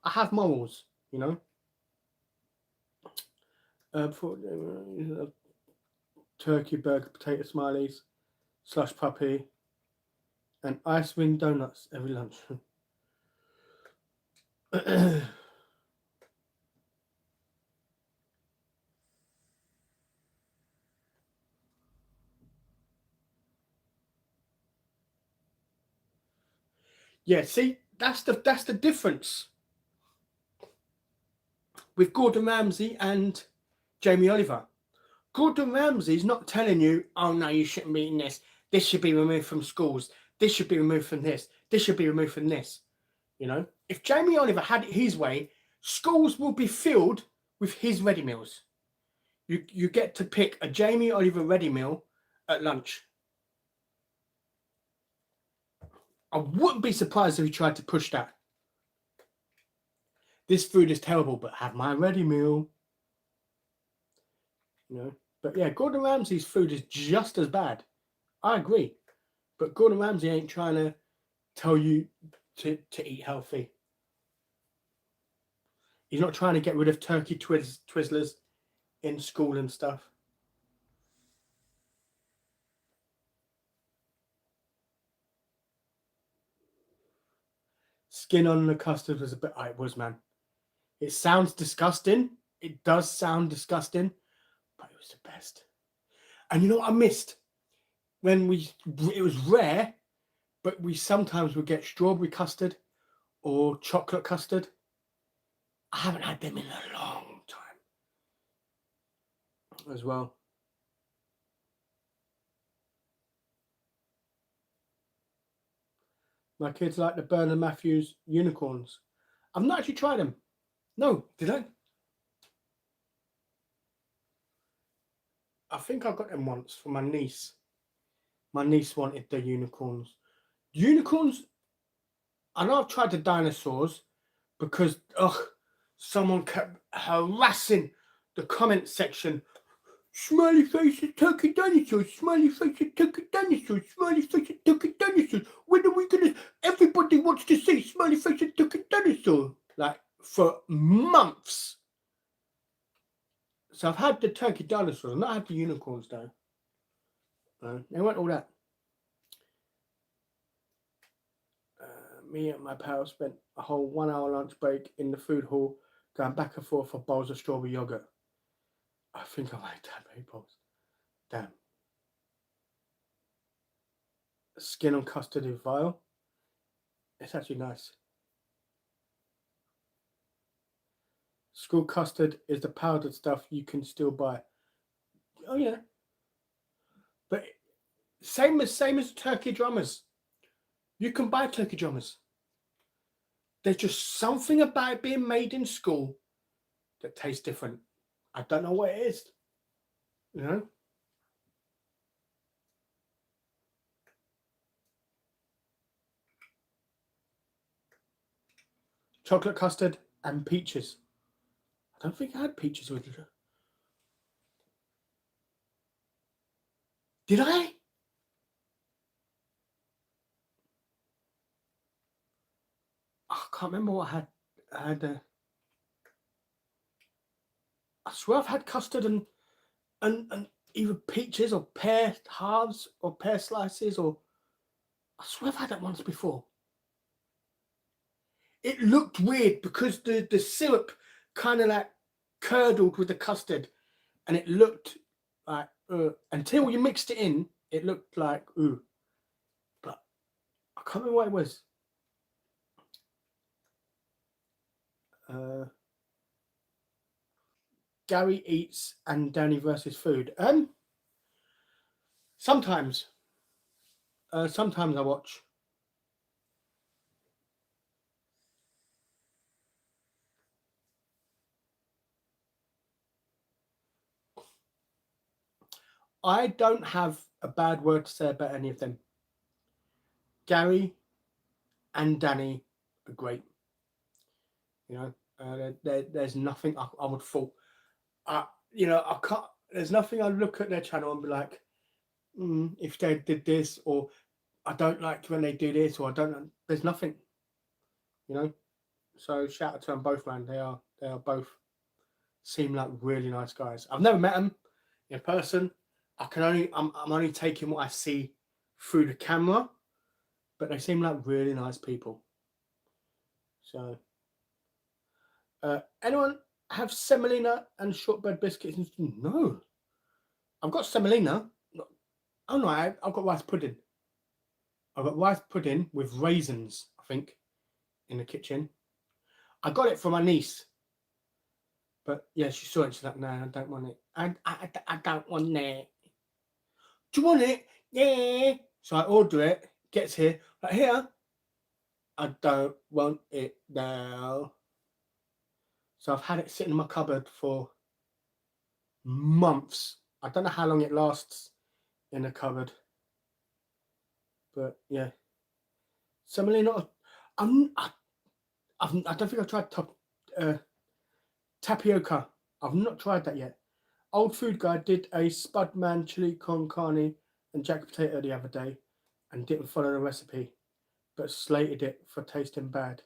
I have morals, you know. Turkey burger, potato smileys, slush puppy, and ice cream donuts every lunch. Yeah, see, that's the difference with Gordon Ramsay and Jamie Oliver. Gordon Ramsay's not telling you, oh no, you shouldn't be eating this. This should be removed from schools. This should be removed from this. This should be removed from this. You know, if Jamie Oliver had it his way, schools will be filled with his ready meals. You get to pick a Jamie Oliver ready meal at lunch. I wouldn't be surprised if he tried to push that. This food is terrible, but have my ready meal. You know, but yeah, Gordon Ramsay's food is just as bad. I agree, but Gordon Ramsay ain't trying to tell you to eat healthy. He's not trying to get rid of turkey Twizzlers in school and stuff. Skin on the custard was a bit. It was, man. It sounds disgusting. It does sound disgusting, but it was the best. And you know what I missed? When it was rare, but we sometimes would get strawberry custard or chocolate custard. I haven't had them in a long time as well. My kids like the Bernard Matthews unicorns. I've not actually tried them. No, did I? I think I got them once for my niece. My niece wanted the unicorns. Unicorns, I know I've tried the dinosaurs because someone kept harassing the comment section. Smiley face of turkey dinosaurs, smiley face of turkey dinosaurs, smiley face of turkey dinosaurs. When are we gonna? Everybody wants to see smiley face of turkey dinosaur. Like for months. So I've had the turkey dinosaurs, I've not had the unicorns though. They weren't all that. Me and my pal spent a whole 1 hour lunch break in the food hall going back and forth for bowls of strawberry yogurt. I think I like that, many bowls. Damn. Skin on custard is vile. It's actually nice. School custard is the powdered stuff you can still buy. Oh yeah. But same as turkey drummers. You can buy turkey drummers. There's just something about it being made in school that tastes different. I don't know what it is. You know? Chocolate custard and peaches. I don't think I had peaches with it. Did I? I can't remember what I had. I swear I've had custard and either peaches or pear halves or pear slices, or I swear I've had that once before. It looked weird because the syrup kind of like curdled with the custard, and it looked like until you mixed it in, it looked like but I can't remember what it was. Gary eats and Danny versus food. Sometimes I watch. I don't have a bad word to say about any of them. Gary and Danny are great. You know, there's nothing I would fault. You know, I can't. There's nothing I look at their channel and be like, if they did this, or I don't like when they do this, or I don't. There's nothing. You know. So shout out to them both, man. They are both seem like really nice guys. I've never met them in person. I'm only taking what I see through the camera, but they seem like really nice people. So, anyone have semolina and shortbread biscuits? No, I've got semolina. Oh no, I've got rice pudding. I've got rice pudding with raisins, I think, in the kitchen. I got it from my niece. But yeah, she saw it. She's like, "No, I don't want it. I don't want it. Do you want it? Yeah." So I order it. Gets here. Like, here. I don't want it now. So I've had it sitting in my cupboard for months. I don't know how long it lasts in the cupboard. But yeah, semolina. I don't think I've tried tapioca. I've not tried that yet. Old Food Guy did a Spudman chili con carne and jack potato the other day and didn't follow the recipe, but slated it for tasting bad.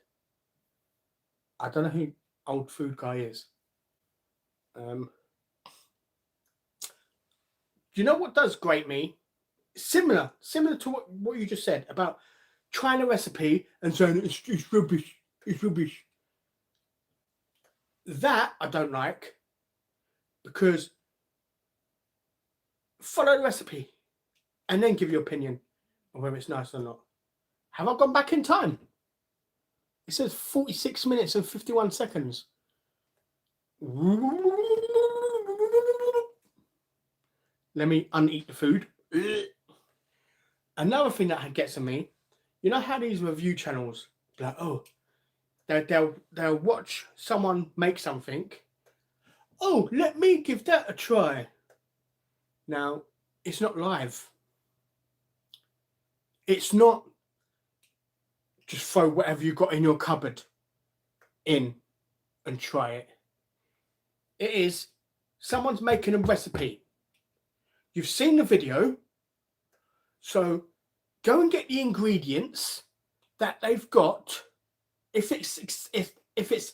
I don't know who Old Food Guy is. Do you know what does grate me? Similar to what you just said about trying a recipe and saying it's rubbish, it's rubbish. That I don't like, because follow the recipe and then give your opinion on whether it's nice or not. Have I gone back in time? It says 46 minutes and 51 seconds. Let me uneat the food. Another thing that gets on me, you know how these review channels, like, oh, they'll watch someone make something. Oh, let me give that a try. Now, it's not live. It's not just throw whatever you got in your cupboard in and try it. It is someone's making a recipe. You've seen the video, so go and get the ingredients that they've got. If it's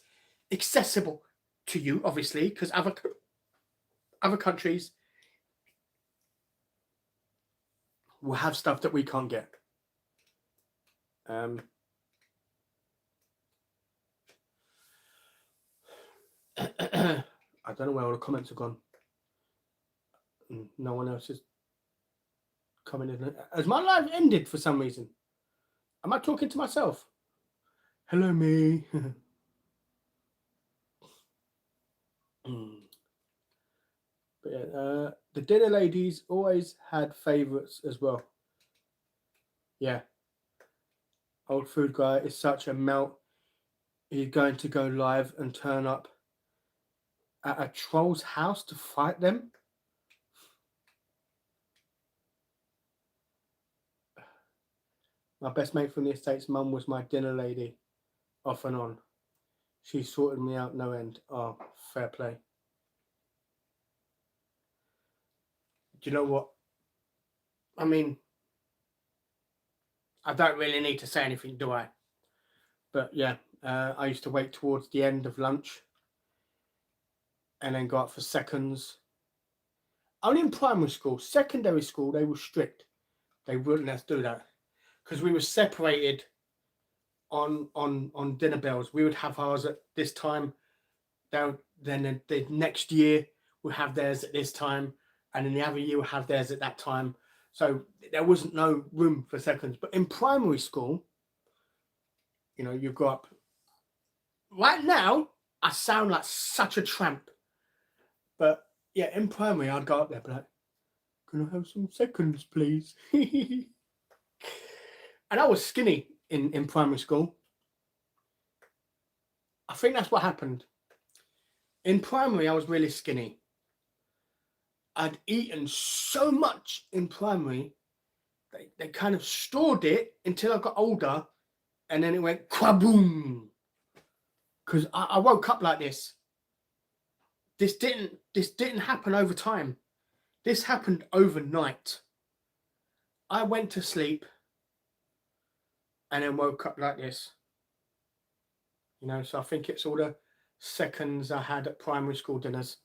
accessible to you, obviously, because other countries will have stuff that we can't get. I don't know where all the comments have gone. No one else is commenting. Has my life ended for some reason? Am I talking to myself? Hello, me. But yeah, the dinner ladies always had favourites as well. Yeah. Old Food Guy is such a melt. He's going to go live and turn up at a troll's house to fight them. My best mate from the estate's mum was my dinner lady, off and on. She sorted me out no end. Oh, fair play. Do you know what? I mean, I don't really need to say anything, do I? But yeah, I used to wait towards the end of lunch and then go up for seconds. Only in primary school. Secondary school, they were strict. They wouldn't let us do that because we were separated on dinner bells. We would have ours at this time. Then the next year we'll have theirs at this time, and then the other year we'll have theirs at that time. So there wasn't no room for seconds. But in primary school, you know, you go up. Right now, I sound like such a tramp. But yeah, in primary, I'd go up there, be like, "Can I have some seconds, please?" And I was skinny in primary school. I think that's what happened. In primary, I was really skinny. I'd eaten so much in primary, they kind of stored it until I got older, and then it went kwaboom. Because I woke up like this. This didn't happen over time. This happened overnight. I went to sleep and then woke up like this. You know, so I think it's all the seconds I had at primary school dinners.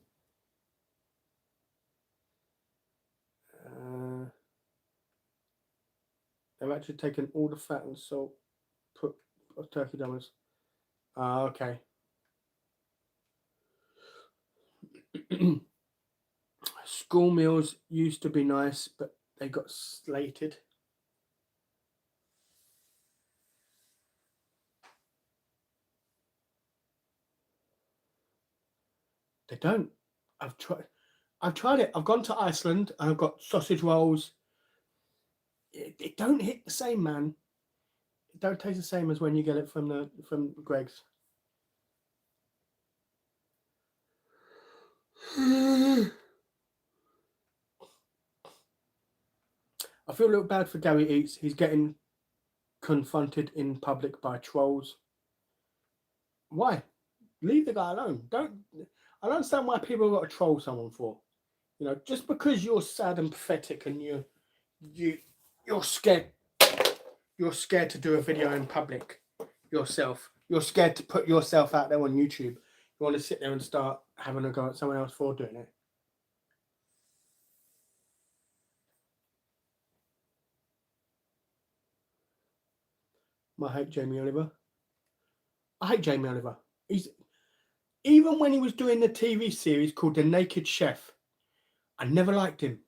They've actually taken all the fat and salt, put turkey dumplings. Okay. School meals used to be nice, but they got slated. They don't. I've tried it. I've gone to Iceland and I've got sausage rolls. It don't hit the same, man. It don't taste the same as when you get it from Greg's. I feel a little bad for Gary Eats. He's getting confronted in public by trolls. Why? Leave the guy alone. I don't understand why people have got to troll someone for. You know, just because you're sad and pathetic and you're scared. You're scared to do a video in public yourself. You're scared to put yourself out there on YouTube. You want to sit there and start having a go at someone else for doing it. I hate Jamie Oliver. I hate Jamie Oliver. Even when he was doing the TV series called The Naked Chef, I never liked him.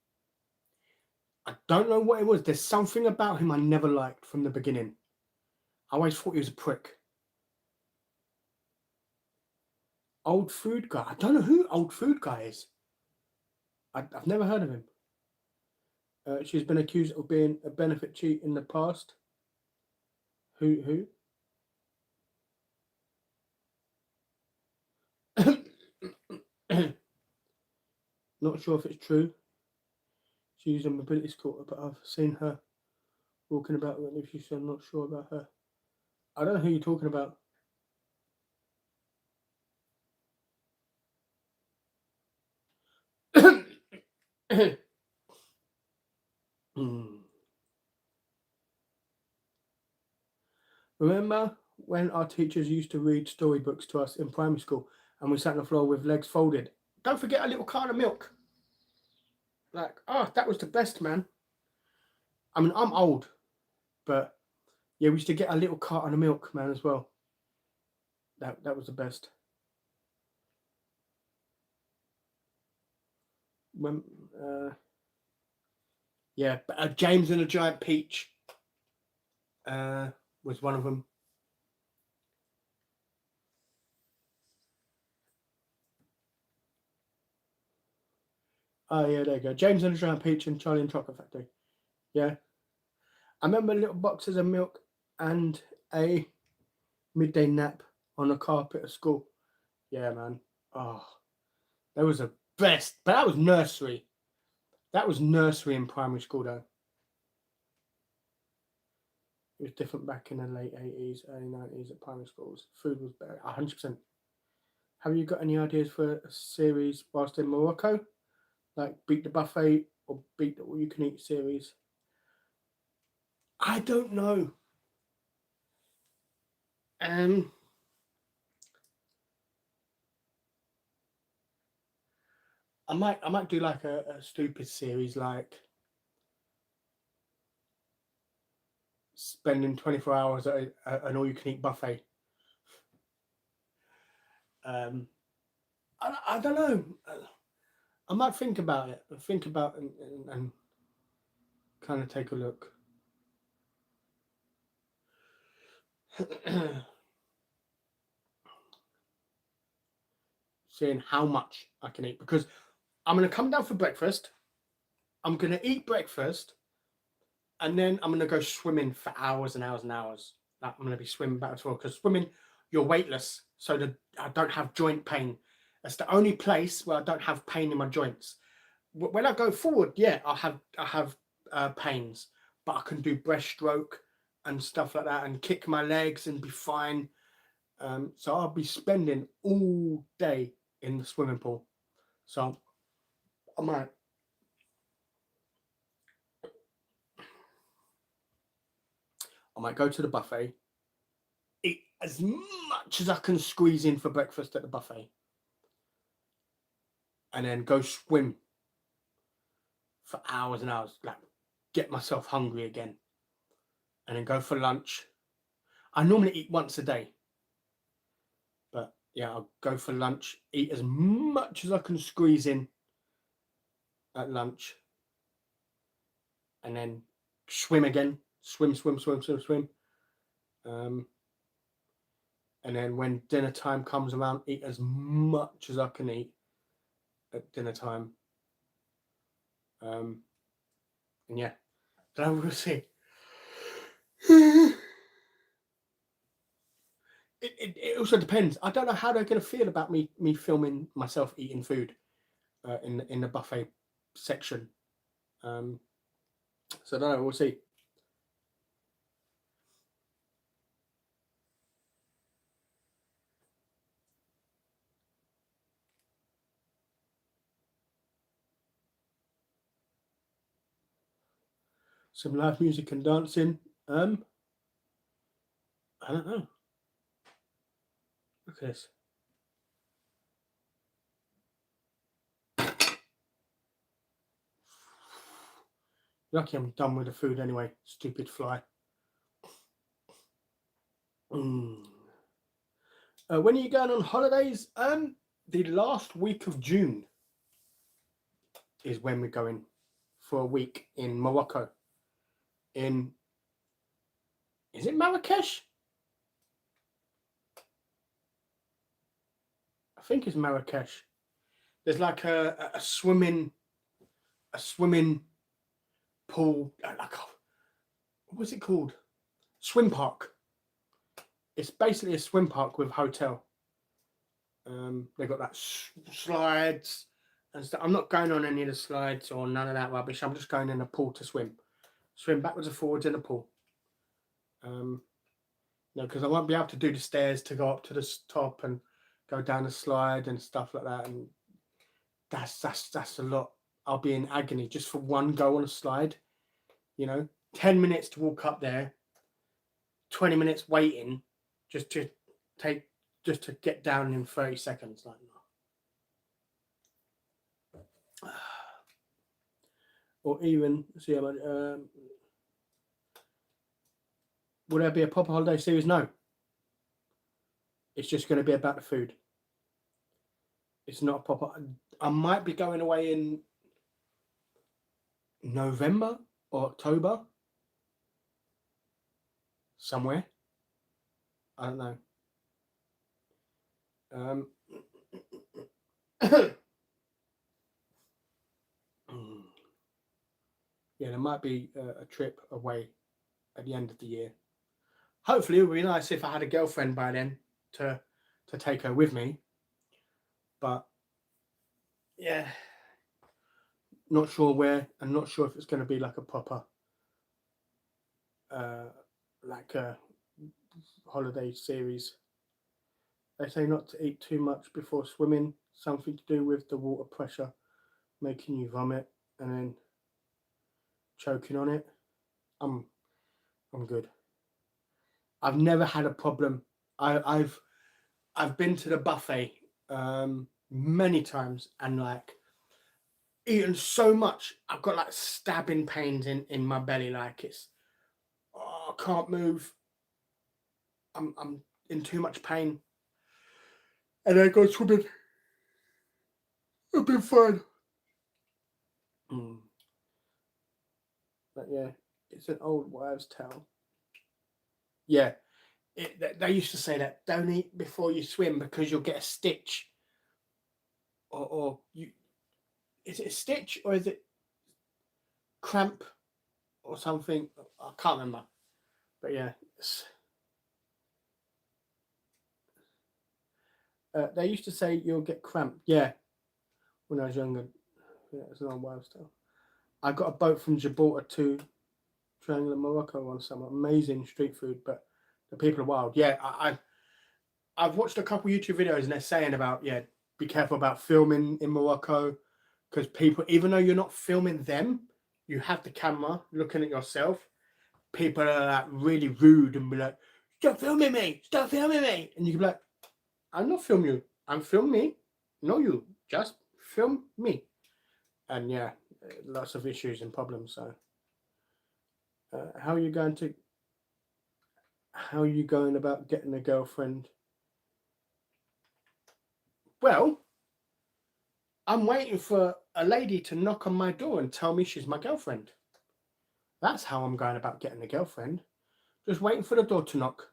I don't know what it was. There's something about him I never liked from the beginning. I always thought he was a prick. Old Food Guy. I don't know who Old Food Guy is. I've never heard of him. She's been accused of being a benefit cheat in the past. Who? Not sure if it's true. She's a mobility scooter, but I've seen her walking about with it. She's not sure about her. I don't know who you're talking about. Remember when our teachers used to read storybooks to us in primary school and we sat on the floor with legs folded? Don't forget a little carton of milk. Like, that was the best, man. I mean, I'm old, but yeah, we used to get a little carton of milk, man, as well. That was the best. When yeah, James and the Giant Peach was one of them. Oh yeah, there you go. James and the Giant Peach and Charlie and Chocolate Factory. Yeah. I remember little boxes of milk and a midday nap on the carpet at school. Yeah, man. Oh, that was the best. But that was nursery. That was nursery in primary school, though. It was different back in the late 80s, early 90s at primary schools. Food was better, 100%. Have you got any ideas for a series whilst in Morocco? Like Beat the Buffet or Beat the All You Can Eat series? I don't know. I might do like a stupid series, like spending 24 hours at an all-you-can-eat buffet. I don't know. I might think about it. Think about it and kind of take a look. Seeing how much I can eat, because I'm going to come down for breakfast. I'm going to eat breakfast, and then I'm going to go swimming for hours and hours and hours. Like, I'm going to be swimming back as well, because swimming, you're weightless, so that I don't have joint pain. That's the only place where I don't have pain in my joints. When I go forward, yeah, I have pains, but I can do breaststroke. and stuff like that, and kick my legs and be fine. So I'll be spending all day in the swimming pool. So I might go to the buffet, eat as much as I can squeeze in for breakfast at the buffet, and then go swim for hours and hours, like get myself hungry again, and then go for lunch. I normally eat once a day, but yeah, I'll go for lunch, eat as much as I can squeeze in at lunch, and then swim again, swim. And then when dinner time comes around, eat as much as I can eat at dinner time. And yeah, then we'll see. It also depends. I don't know how they're going to feel about me filming myself eating food in the buffet section. So I don't know. We'll see. Some live music and dancing. I don't know. Look at this. Lucky I'm done with the food anyway. Stupid fly. When are you going on holidays? The last week of June is when we're going for a week in Morocco. Is it Marrakesh? I think it's Marrakesh. There's like a swimming pool. What's it called? Swim park. It's basically a swim park with hotel. They've got like slides and stuff. I'm not going on any of the slides or none of that rubbish. I'm just going in a pool to swim backwards and forwards in the pool. Because I won't be able to do the stairs to go up to the top and go down the slide and stuff like that. And that's a lot. I'll be in agony just for one go on a slide. 10 minutes to walk up there, 20 minutes waiting just to get down in 30 seconds. Like, or even see how much. Will there be a proper holiday series? No. It's just going to be about the food. It's not a proper. I might be going away in November or October. Somewhere. I don't know. Yeah, there might be a trip away at the end of the year. Hopefully, it would be nice if I had a girlfriend by then to take her with me. But yeah, not sure where, and not sure if it's going to be like a proper, like a holiday series. They say not to eat too much before swimming. Something to do with the water pressure making you vomit and then choking on it. I'm good. I've never had a problem. I've been to the buffet many times and like eaten so much I've got like stabbing pains in my belly, like it's I can't move. I'm in too much pain. And I go swimming. I've been fine. But yeah, it's an old wives' tale. Yeah, they used to say that don't eat before you swim because you'll get a stitch. Or you, is it a stitch or is it cramp or something? I can't remember. But yeah, they used to say you'll get cramp. Yeah, when I was younger. Yeah, it's an old wives' tale. I got a boat from Gibraltar to Triangle in Morocco on some amazing street food, but the people are wild. Yeah, I've watched a couple YouTube videos and they're saying about, yeah, be careful about filming in Morocco, because people, even though you're not filming them, you have the camera looking at yourself. People are like really rude and be like, stop filming me, stop filming me. And you can be like, I'm not filming you, I'm filming me. No, you just film me. And yeah, lots of issues and problems. So how are you going about getting a girlfriend? Well, I'm waiting for a lady to knock on my door and tell me she's my girlfriend. That's how I'm going about getting a girlfriend. Just waiting for the door to knock.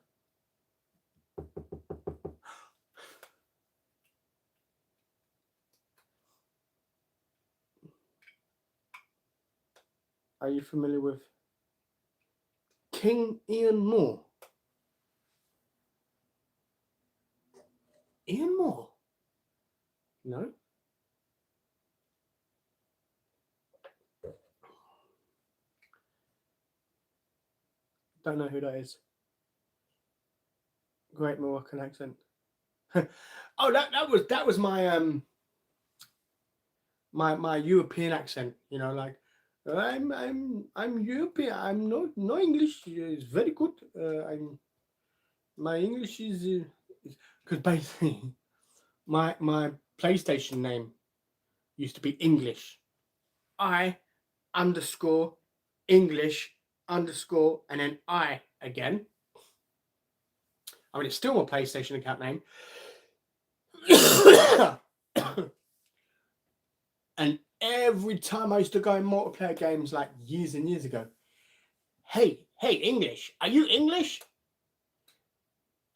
Are you familiar with King Ian Moore? Ian Moore? No? Don't know who that is. Great Moroccan accent. Oh, that was my my European accent. You know, like I'm European. I'm no English is very good. My English is because basically my PlayStation name used to be English. I underscore English underscore and then I again. I mean, it's still my PlayStation account name. And every time I used to go in multiplayer games like years and years ago, hey, English, are you English?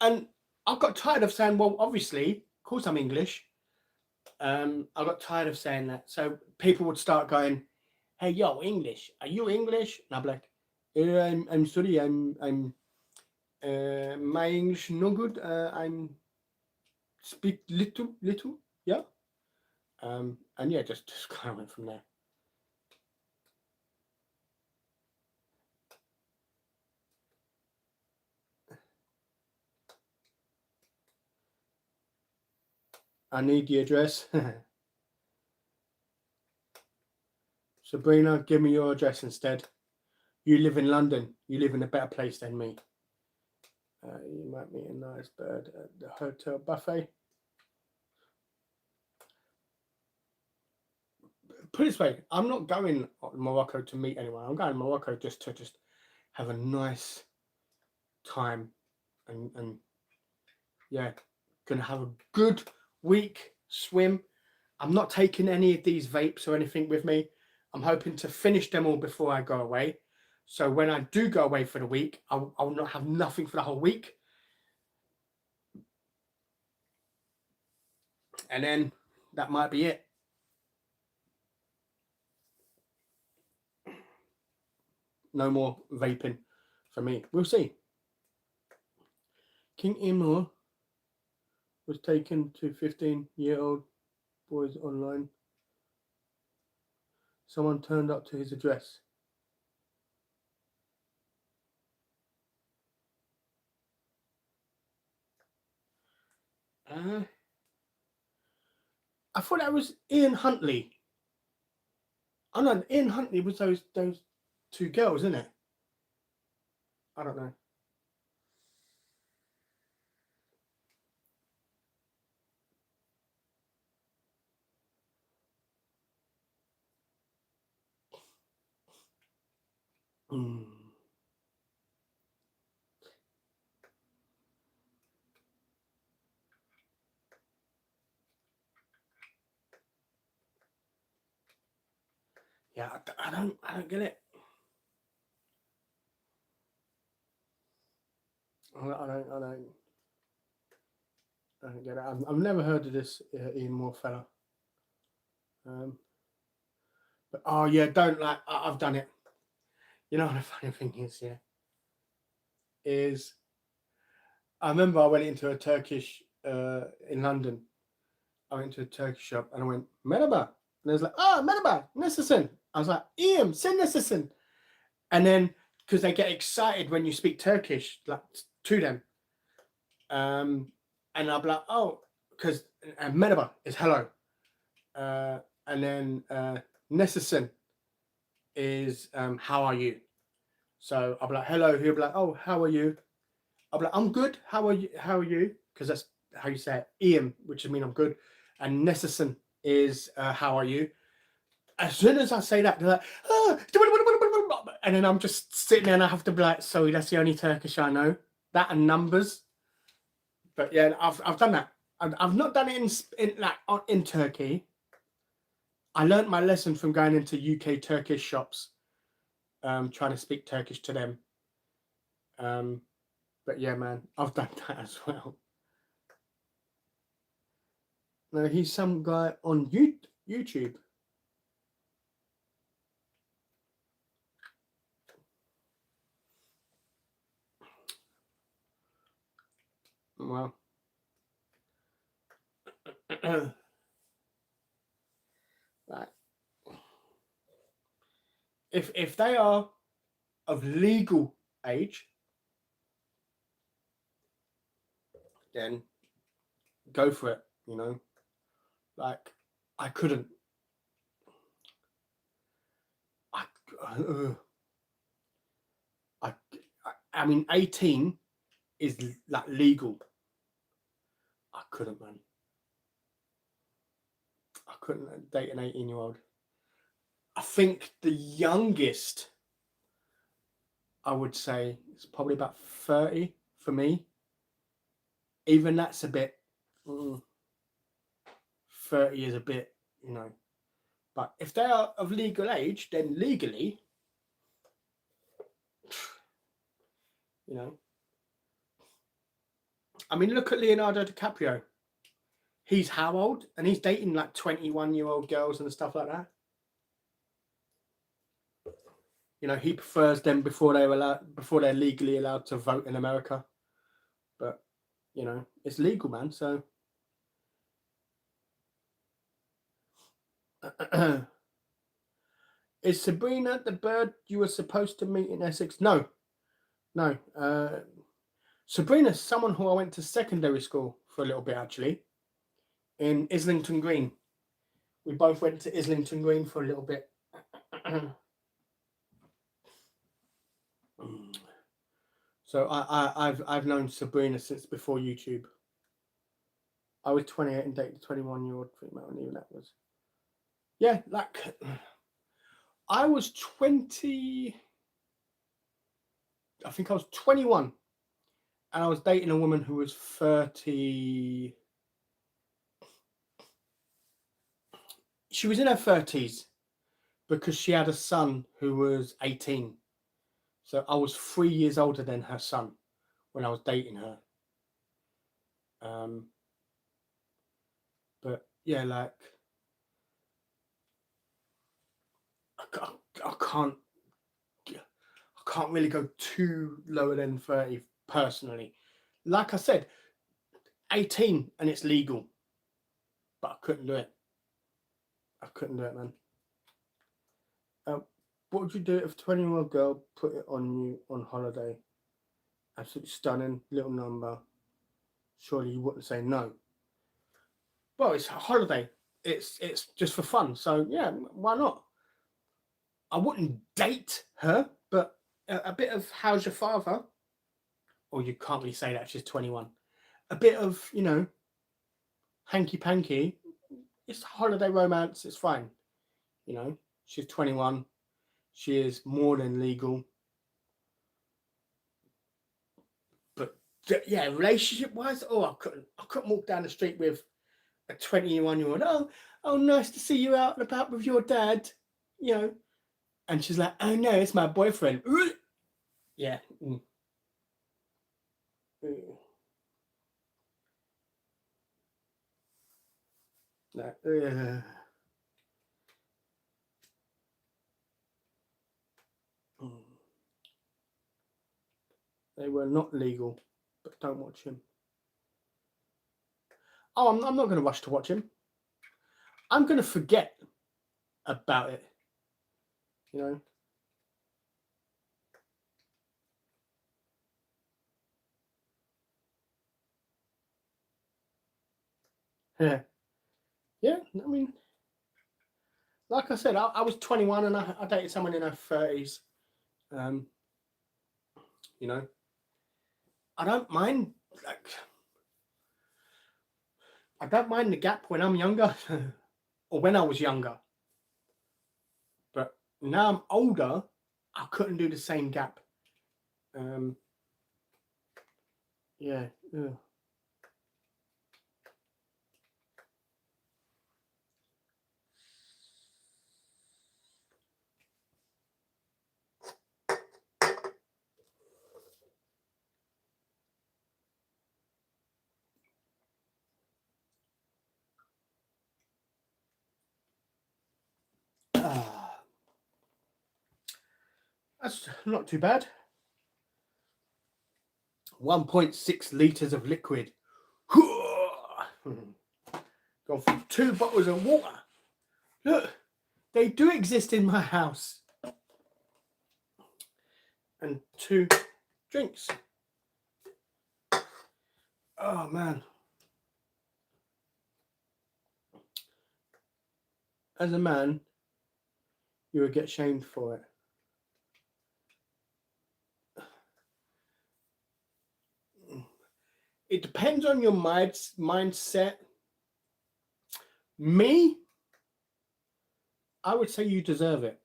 And I got tired of saying, well, obviously, of course I'm English. I got tired of saying that. So people would start going, hey, yo, English, are you English? And I'd be like, I'm sorry, I'm my English no good. I'm speak little, yeah. And yeah, just kind of went from there. I need the address. Sabrina, give me your address instead. You live in London. You live in a better place than me. You might meet a nice bird at the hotel buffet. Put it this way, I'm not going to Morocco to meet anyone. I'm going to Morocco just to have a nice time and yeah, gonna have a good week swim. I'm not taking any of these vapes or anything with me. I'm hoping to finish them all before I go away. So when I do go away for the week, I'll not have nothing for the whole week. And then that might be it. No more vaping for me. We'll see. King Imur was taken to 15-year-old boys online. Someone turned up to his address. I thought that was Ian Huntley. Oh no, Ian Huntley was those two girls, isn't it? I don't know. Yeah, I don't get it. I don't get it. I've never heard of this Ian Moore fella. But oh yeah, don't like. I've done it. You know what the funny thing is, yeah, is I remember I went into a Turkish in London. I went to a Turkish shop and I went merhaba, and I was like, merhaba, nasılsın? I was like, İyiyim, sen nasılsın? And then because they get excited when you speak Turkish, like to them. And I'll be like, oh, because merhaba is hello. And then Nesisin is how are you? So I'll be like, hello. He'll be like, oh, how are you? I'll be like, I'm good. How are you? How are you? Because that's how you say it. Ian, which means I'm good. And Nesisin is how are you? As soon as I say that, they're like, oh, and then I'm just sitting there and I have to be like, sorry, that's the only Turkish I know. That and numbers. But yeah, I've done that. I've not done it in Turkey. I learned my lesson from going into UK Turkish shops, trying to speak Turkish to them. But yeah, man, I've done that as well. No, he's some guy on YouTube. Well, like, if they are of legal age, then go for it. You know, like I couldn't. I mean, 18 is like legal. I couldn't, man. I couldn't date an 18-year-old. I think the youngest I would say is probably about 30 for me. Even that's a bit. 30 is a bit, you know. But if they are of legal age, then legally, you know. I mean, look at Leonardo DiCaprio. He's how old? And he's dating like 21-year-old girls and stuff like that. You know, he prefers them before they're legally allowed to vote in America. But, you know, it's legal, man. So is Sabrina the bird you were supposed to meet in Essex? No. Sabrina's someone who I went to secondary school for a little bit, actually, in Islington Green. We both went to Islington Green for a little bit. So I've known Sabrina since before YouTube. I was 28 and dated a 21-year-old female, and even that was, yeah, like I was 20. I think I was 21, and I was dating a woman who was 30. She was in her 30s because she had a son who was 18. So I was 3 years older than her son when I was dating her. But yeah, like I can't really go too lower than 30 personally. Like I said, 18 and it's legal, but I couldn't do it. I couldn't do it, man. What would you do if a 20-year-old girl put it on you on holiday? Absolutely stunning, little number. Surely you wouldn't say no. Well, it's a holiday. It's just for fun. So yeah, why not? I wouldn't date her, but a bit of how's your father? Or you can't really say that, she's 21. A bit of, you know, hanky panky. It's holiday romance. It's fine. You know, she's 21. She is more than legal. But yeah, relationship wise, I couldn't walk down the street with a 21-year-old. Oh, nice to see you out and about with your dad. You know, and she's like, oh no, it's my boyfriend. Yeah. No. They were not legal, but don't watch him. Oh, I'm not going to rush to watch him. I'm going to forget about it. You know. Yeah. Yeah, I mean, like I said, I was 21 and I dated someone in her 30s. You know, I don't mind, like, I don't mind the gap when I'm younger or when I was younger. But now I'm older, I couldn't do the same gap. Yeah. Yeah. That's not too bad. 1.6 litres of liquid. Gone through 2 bottles of water. Look, they do exist in my house. And 2 drinks. Oh man. As a man, you would get shamed for it. It depends on your mindset. Me, I would say you deserve it.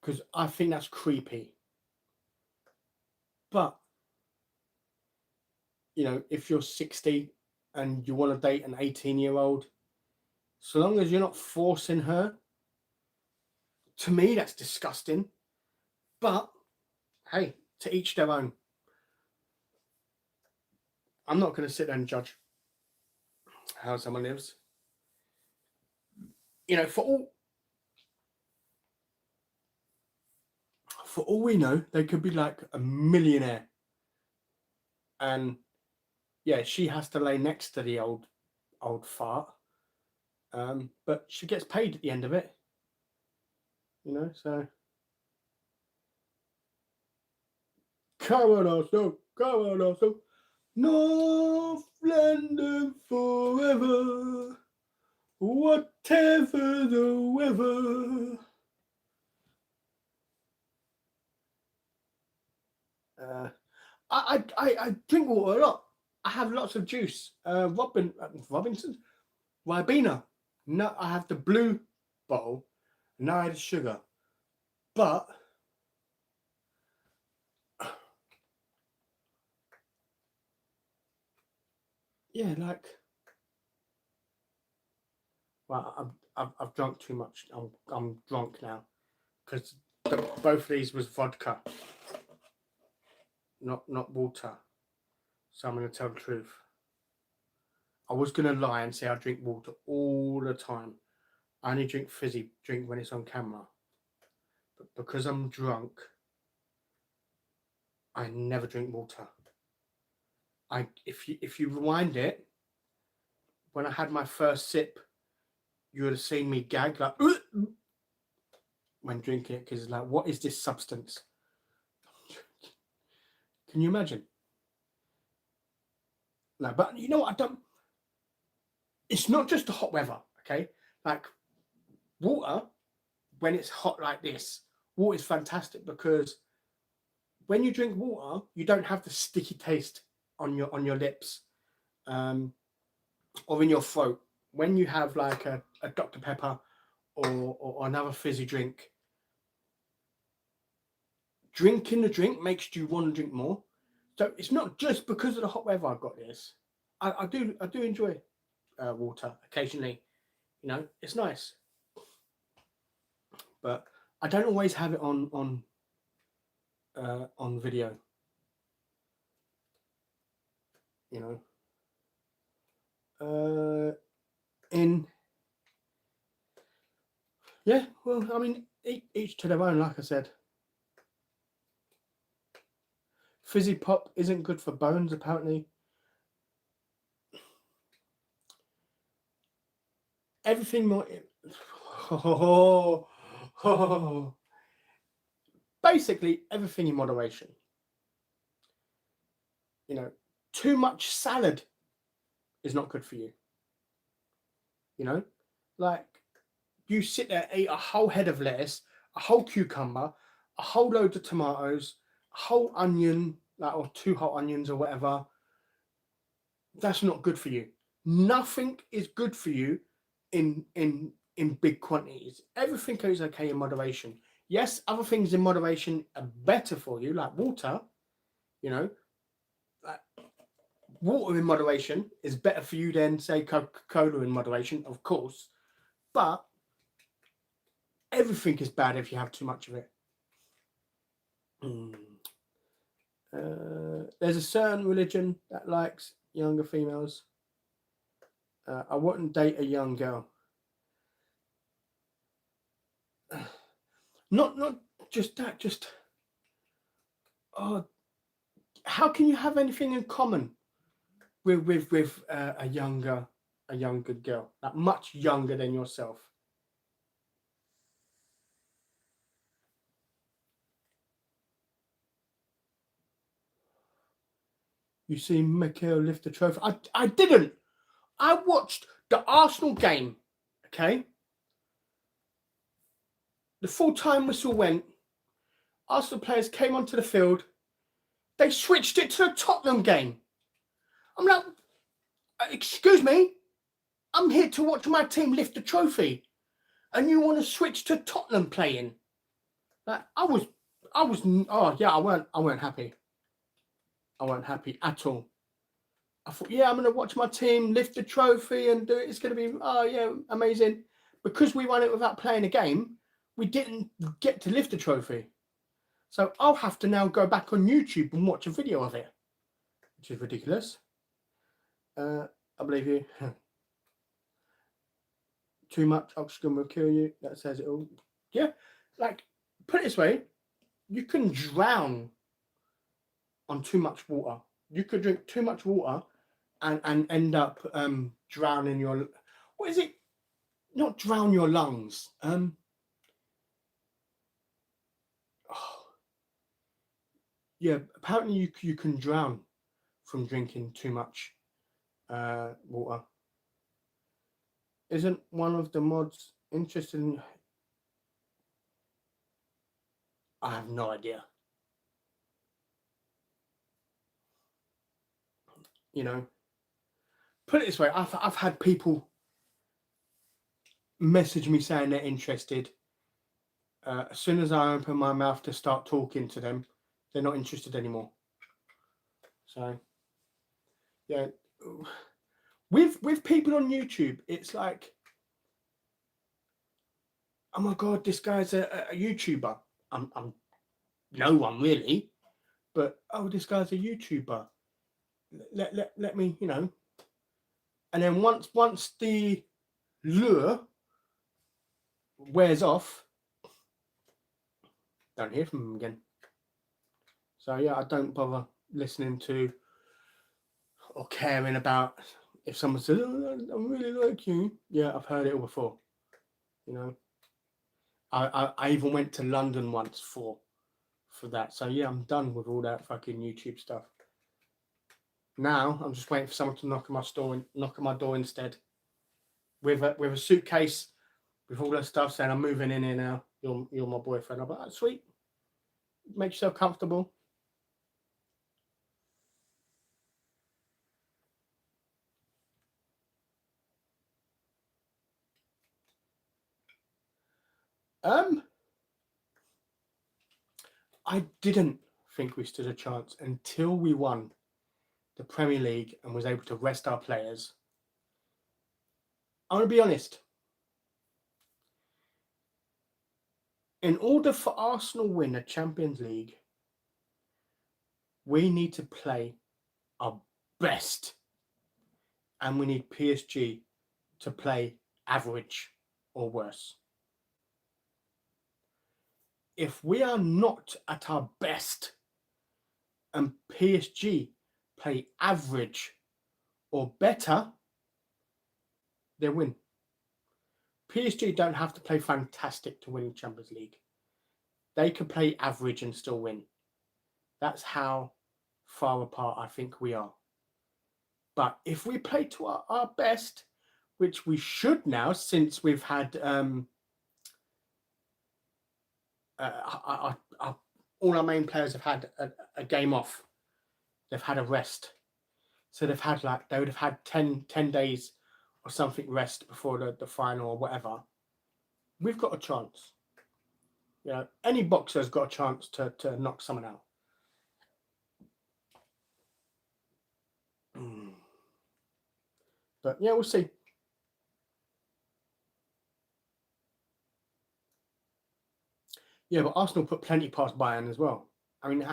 Because I think that's creepy. But, you know, if you're 60 and you want to date an 18-year-old, so long as you're not forcing her, to me, that's disgusting. But, hey, to each their own. I'm not going to sit there and judge how someone lives. You know, for all we know, they could be like a millionaire. And yeah, she has to lay next to the old fart. But she gets paid at the end of it. You know, so come on also, North London forever, whatever the weather. I drink water a lot. I have lots of juice. Robinson's Ribena. No, I have the blue bottle. No, I had sugar. But yeah, like, well, I've drunk too much. I'm drunk now because both of these was vodka, not water. So I'm going to tell the truth. I was going to lie and say I drink water all the time. I only drink fizzy drink when it's on camera. But because I'm drunk, I never drink water. If you rewind it, when I had my first sip, you would have seen me gag like when drinking it, because it's like, what is this substance? Can you imagine? No, but you know what I don't. It's not just the hot weather, okay? Like water, when it's hot like this, water is fantastic because when you drink water, you don't have the sticky taste on your lips, or in your throat. When you have like a Dr. Pepper or another fizzy drink, drinking the drink makes you want to drink more. So it's not just because of the hot weather I've got this. I do enjoy water occasionally. You know, it's nice, but I don't always have it on video. You know, in yeah. Well, I mean, each to their own. Like I said, fizzy pop isn't good for bones. Apparently, everything more. Basically, everything in moderation. You know, too much salad is not good for you. You know, like you sit there, eat a whole head of lettuce, a whole cucumber, a whole load of tomatoes, a whole onion, like, or 2 whole onions or whatever. That's not good for you. Nothing is good for you in big quantities. Everything is okay in moderation. Yes, other things in moderation are better for you, like water. You know, like water in moderation is better for you than, say, Coca-Cola in moderation, of course. But everything is bad if you have too much of it. There's a certain religion that likes younger females. I wouldn't date a young girl. Not just that. Just how can you have anything in common with a younger girl, like much younger than yourself? You see Mikel lift the trophy. I didn't. I watched the Arsenal game. Okay. The full-time whistle went. Arsenal players came onto the field. They switched it to the Tottenham game. I'm like, excuse me, I'm here to watch my team lift the trophy, and you want to switch to Tottenham playing? Like, I was, oh yeah, I weren't happy. I weren't happy at all. I thought, yeah, I'm going to watch my team lift the trophy and do it. It's going to be, oh yeah, amazing. Because we won it without playing a game, we didn't get to lift the trophy. So I'll have to now go back on YouTube and watch a video of it, which is ridiculous. I believe you. Too much oxygen will kill you. That says it all. Yeah, like, put it this way, you can drown on too much water. You could drink too much water and end up drowning your, what is it? Not drown your lungs. Yeah, apparently you can drown from drinking too much water. Isn't one of the mods interested in? I have no idea. You know, put it this way, I've had people message me saying they're interested. As soon as I open my mouth to start talking to them, they're not interested anymore. So, yeah, with people on YouTube, it's like, oh my god, this guy's a YouTuber. I'm no one really, but oh, this guy's a YouTuber. Let me, you know. And then once the lure wears off, don't hear from him again. So yeah, I don't bother listening to or caring about if someone says, oh, I really like you. Yeah, I've heard it all before. You know, I even went to London once for that. So yeah, I'm done with all that fucking YouTube stuff. Now I'm just waiting for someone to knock on my door instead, with a suitcase with all that stuff, saying I'm moving in here now. You're my boyfriend. I'm like, oh, sweet. Make yourself comfortable. I didn't think we stood a chance until we won the Premier League and was able to rest our players. I'm going to be honest. In order for Arsenal to win a Champions League, we need to play our best. And we need PSG to play average or worse. If we are not at our best and PSG play average or better, they win. PSG don't have to play fantastic to win the Champions League. They can play average and still win. That's how far apart I think we are. But if we play to our best, which we should now, since we've had all our main players have had a game off. They've had a rest. So they would have had 10 days or something rest before the final or whatever. We've got a chance. You know, any boxer's got a chance to knock someone out. But yeah, we'll see. Yeah, but Arsenal put plenty past Bayern as well. I mean,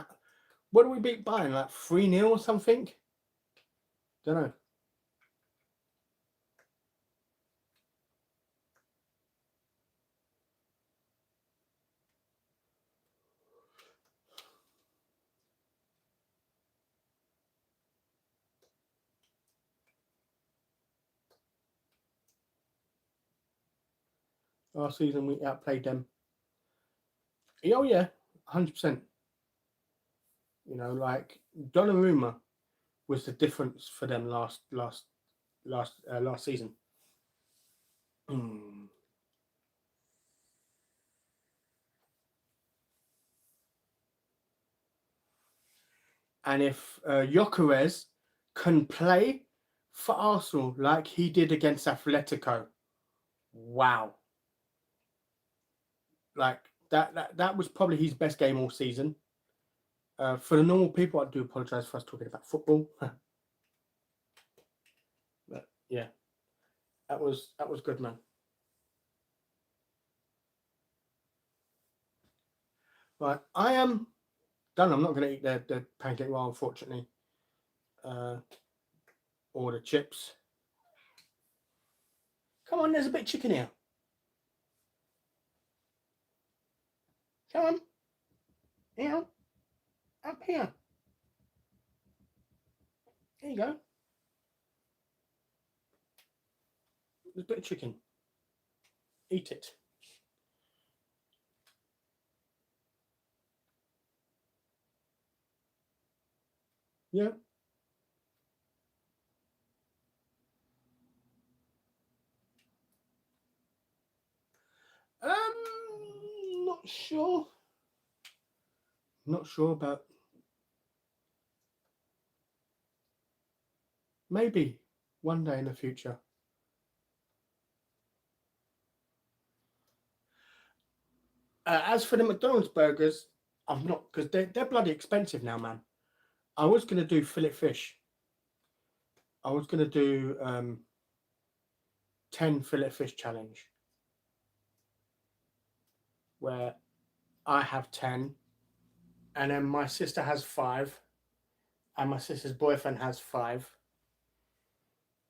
what do we beat Bayern? Like 3-0 or something? Don't know. Last season we outplayed them. Oh yeah, 100%. You know, like Donnarumma was the difference for them last season. And if Gyökeres can play for Arsenal like he did against Atletico, wow! Like that was probably his best game all season. For the normal people, I do apologise for us talking about football. But yeah, that was good, man. Right, I am done. I'm not going to eat the pancake roll, unfortunately, or the chips. Come on, there's a bit of chicken here. Come on, here, up here. There you go. There's a bit of chicken. Eat it. Yeah. Not sure. Not sure about. Maybe one day in the future. As for the McDonald's burgers, I'm not, because they're bloody expensive now, man. I was going to do fillet fish. I was going to do 10 fillet fish challenge, where I have 10, and then my sister has 5, and my sister's boyfriend has 5,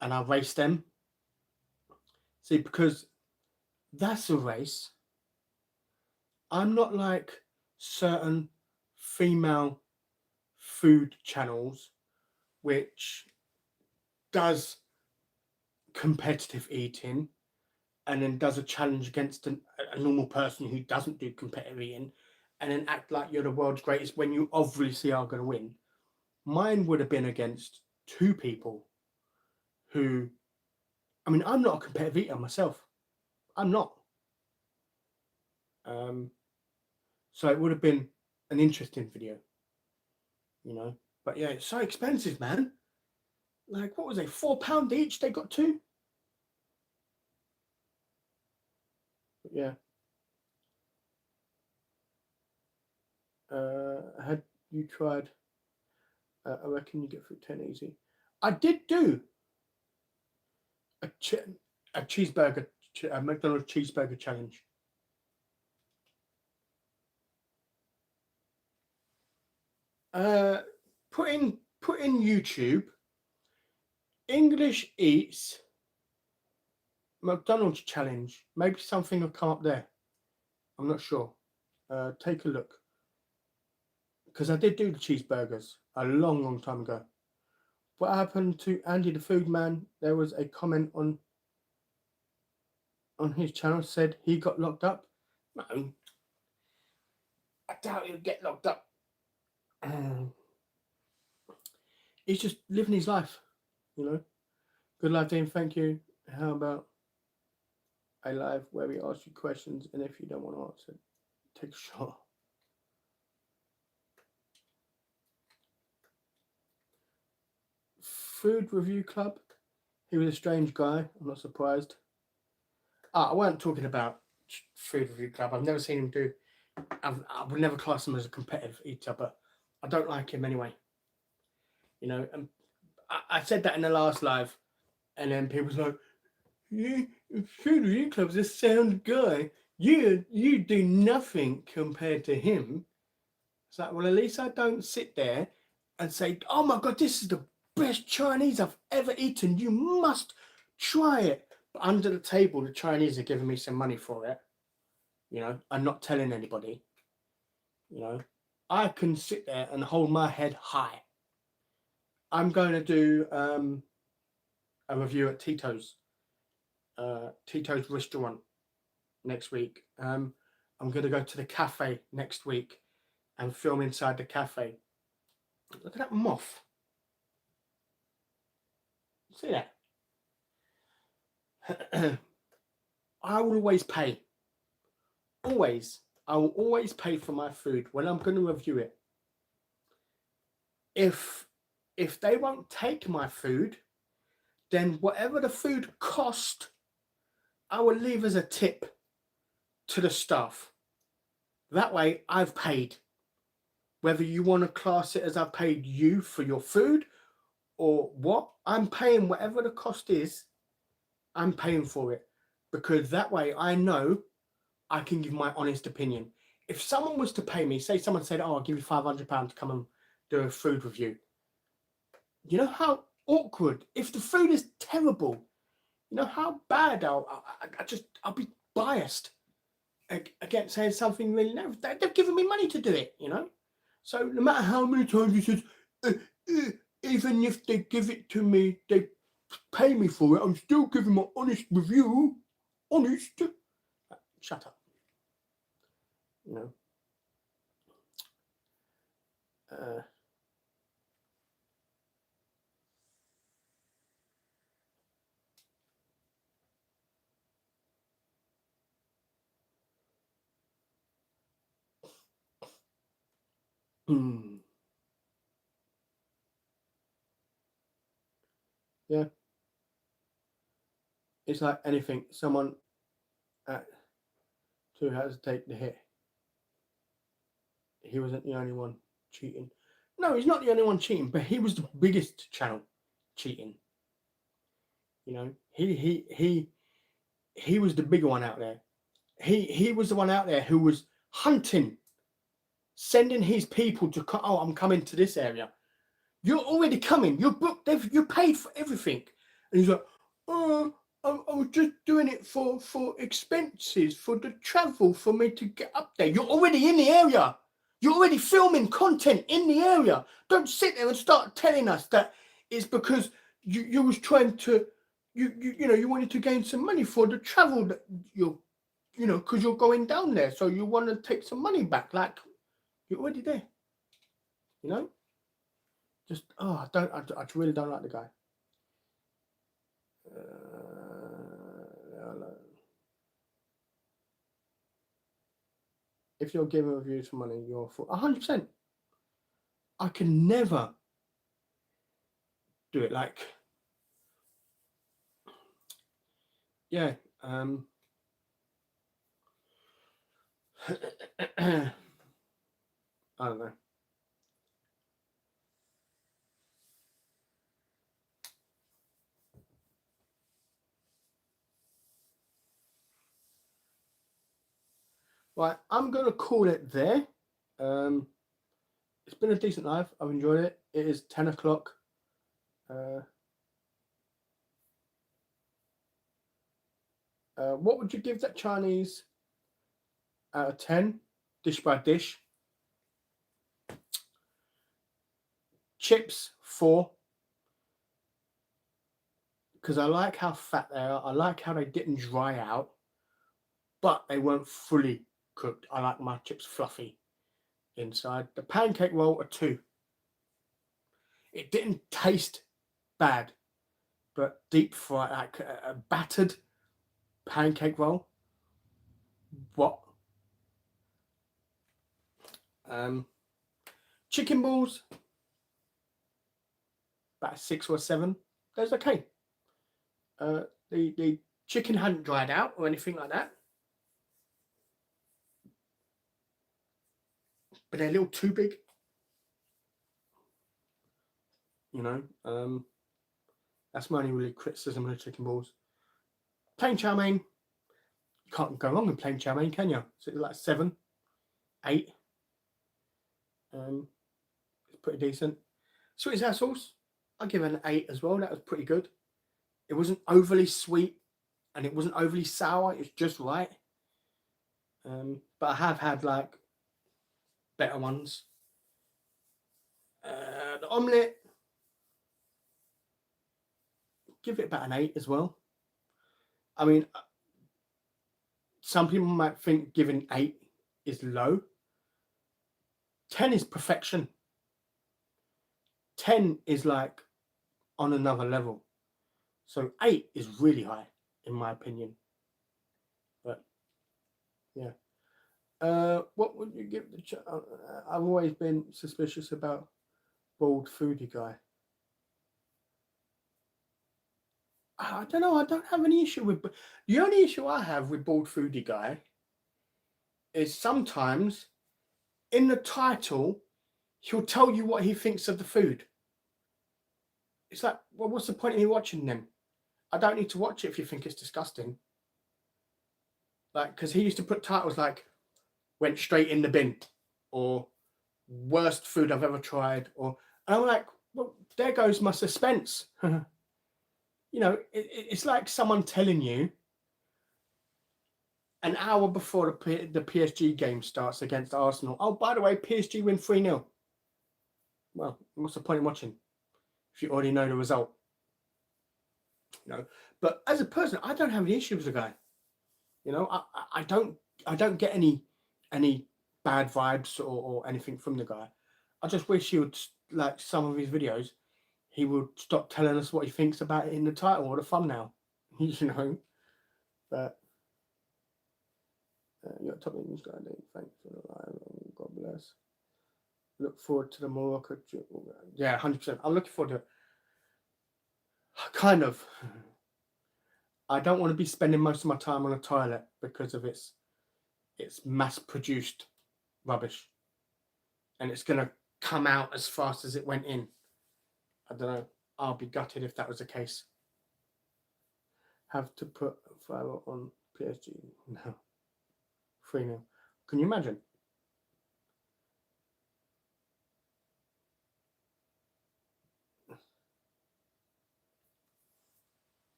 and I race them. See, because that's a race. I'm not like certain female food channels which does competitive eating and then does a challenge against a normal person who doesn't do competitive eating and then act like you're the world's greatest when you obviously are going to win. Mine would have been against 2 people who, I mean, I'm not a competitive eater myself. I'm not. So it would have been an interesting video, you know. But yeah, it's so expensive, man. Like, what was it? £4 each? They got 2. But yeah. Had you tried? I reckon you get through 10 easy. I did do a cheeseburger, a McDonald's cheeseburger challenge. Put in YouTube English eats McDonald's challenge. Maybe something will come up there. I'm not sure. Take a look, because I did do the cheeseburgers a long time ago. What happened to Andy the Food Man? There was a comment on his channel said he got locked up. No, I doubt he'll get locked up. He's just living his life. You know, good live team. Thank you. How about a live where we ask you questions, and if you don't want to answer, take a shot. Food Review Club. He was a strange guy. I'm not surprised. I weren't talking about Food Review Club. I've never seen him do. I would never class him as a competitive eater, but I don't like him anyway. You know, and I said that in the last live, and then people was like, "Yeah, Food Review Club's a sound guy. You do nothing compared to him." It's like, well, at least I don't sit there and say, "Oh my God, this is the best Chinese I've ever eaten. You must try it." But under the table, the Chinese are giving me some money for it. You know, I'm not telling anybody. You know, I can sit there and hold my head high. I'm going to do a review at Tito's restaurant next week. I'm going to go to the cafe next week and film inside the cafe. Look at that moth. See that? I will always pay. Always. I will always pay for my food when I'm going to review it. If they won't take my food, then whatever the food cost, I will leave as a tip to the staff. That way I've paid. Whether you want to class it as I've paid you for your food or what, I'm paying whatever the cost is, I'm paying for it. Because that way I know I can give my honest opinion. If someone was to pay me, say someone said, "Oh, I'll give you £500 to come and do a food review." You know how awkward, if the food is terrible, you know how bad I'll be biased against saying something really negative. They've given me money to do it, you know. So no matter how many times he says, even if they give it to me, they pay me for it, I'm still giving my honest review. Honest. Shut up. You know. Yeah. It's like anything. Someone at two has to take the hit. He wasn't the only one cheating. No, he's not the only one cheating, but he was the biggest channel cheating. You know, he was the bigger one out there. He was the one out there who was hunting, sending his people to come. Oh, I'm coming to this area. You're already coming. You're booked. You paid for everything. And he's like, "Oh, I was just doing it for expenses, for the travel, for me to get up there." You're already in the area. You're already filming content in the area. Don't sit there and start telling us that it's because you was trying to, you wanted to gain some money for the travel that because you're going down there. So you want to take some money back. Like, you're already there. You know? Just, I really don't like the guy. If you're giving reviews for money, you're for 100%. I can never do it. Like, yeah. I don't know. Right, I'm going to call it there. It's been a decent live. I've enjoyed it. It is 10 o'clock. What would you give that Chinese out of 10? Dish by dish. Chips, 4. Because I like how fat they are. I like how they didn't dry out, but they weren't fully cooked. I like my chips fluffy inside. The pancake roll, a 2. It didn't taste bad. but deep fried, like a battered pancake roll. What? Chicken balls, about 6 or 7. That's okay. The chicken hadn't dried out or anything like that, but they're a little too big. You know, that's my only really criticism of the chicken balls. Plain chow mein, you can't go wrong with plain chow mein, can you? So it's like 7, 8. It's pretty decent. Sweet and sour sauce, I'll give it an 8 as well. That was pretty good. It wasn't overly sweet and it wasn't overly sour. It's just right. But I have had like better ones. The omelette, give it about an 8 as well. I mean, some people might think giving 8 is low. 10 is perfection. 10 is like on another level. So 8 is really high, in my opinion. But yeah. What would you give the? I've always been suspicious about Bald Foodie Guy. I don't know. I don't have any issue with. The only issue I have with Bald Foodie Guy is sometimes in the title he'll tell you what he thinks of the food. It's like, well, what's the point of me watching them? I don't need to watch it if you think it's disgusting. Like, because he used to put titles like "Went straight in the bin" or "Worst food I've ever tried," and I'm like, well, there goes my suspense. You know, it's like someone telling you an hour before the PSG game starts against Arsenal, oh, by the way, PSG win 3-0. Well, what's the point in watching if you already know the result? You know, but as a person, I don't have any issue with the guy. You know, I don't get any bad vibes or anything from the guy. I just wish he would, like some of his videos, he would stop telling us what he thinks about it in the title or the thumbnail. You know, but you're top English guy. Thanks for the live. God bless. Look forward to the Morocco trip. Yeah, 100%. I'm looking forward to it. Kind of. I don't want to be spending most of my time on a toilet because of its mass-produced rubbish, and it's gonna come out as fast as it went in. I don't know. I'll be gutted if that was the case. Have to put a file on PSG. No. 3-0. Can you imagine?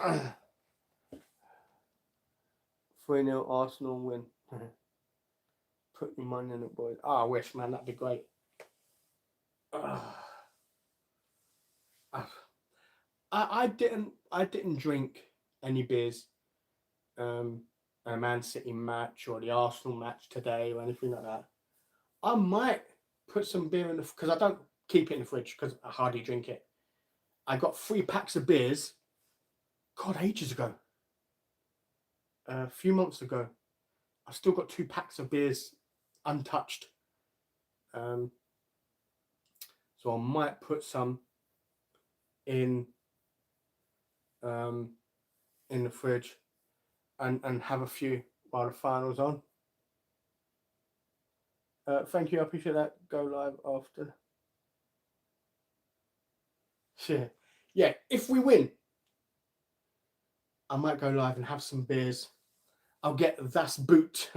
Uh, 3-0 Arsenal win. Put your money on it, boys. Oh, I wish, man, that'd be great. I didn't drink any beers. A Man City match or the Arsenal match today or anything like that. I might put some beer in the, because I don't keep it in the fridge because I hardly drink it. I got 3 packs of beers. God, ages ago. A few months ago. I've still got 2 packs of beers untouched. So I might put some in the fridge and have a few while the final's on. Thank you, I appreciate that. Go live after. Yeah, if we win, I might go live and have some beers. I'll get Das Boot.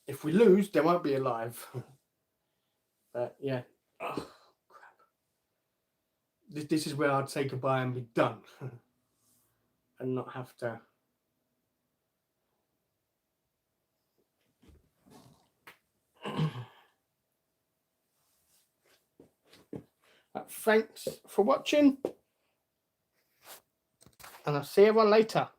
If we lose, there won't be a live. But yeah. Oh, crap. This is where I'd say goodbye and be done. And not have to. Thanks for watching, and I'll see everyone later.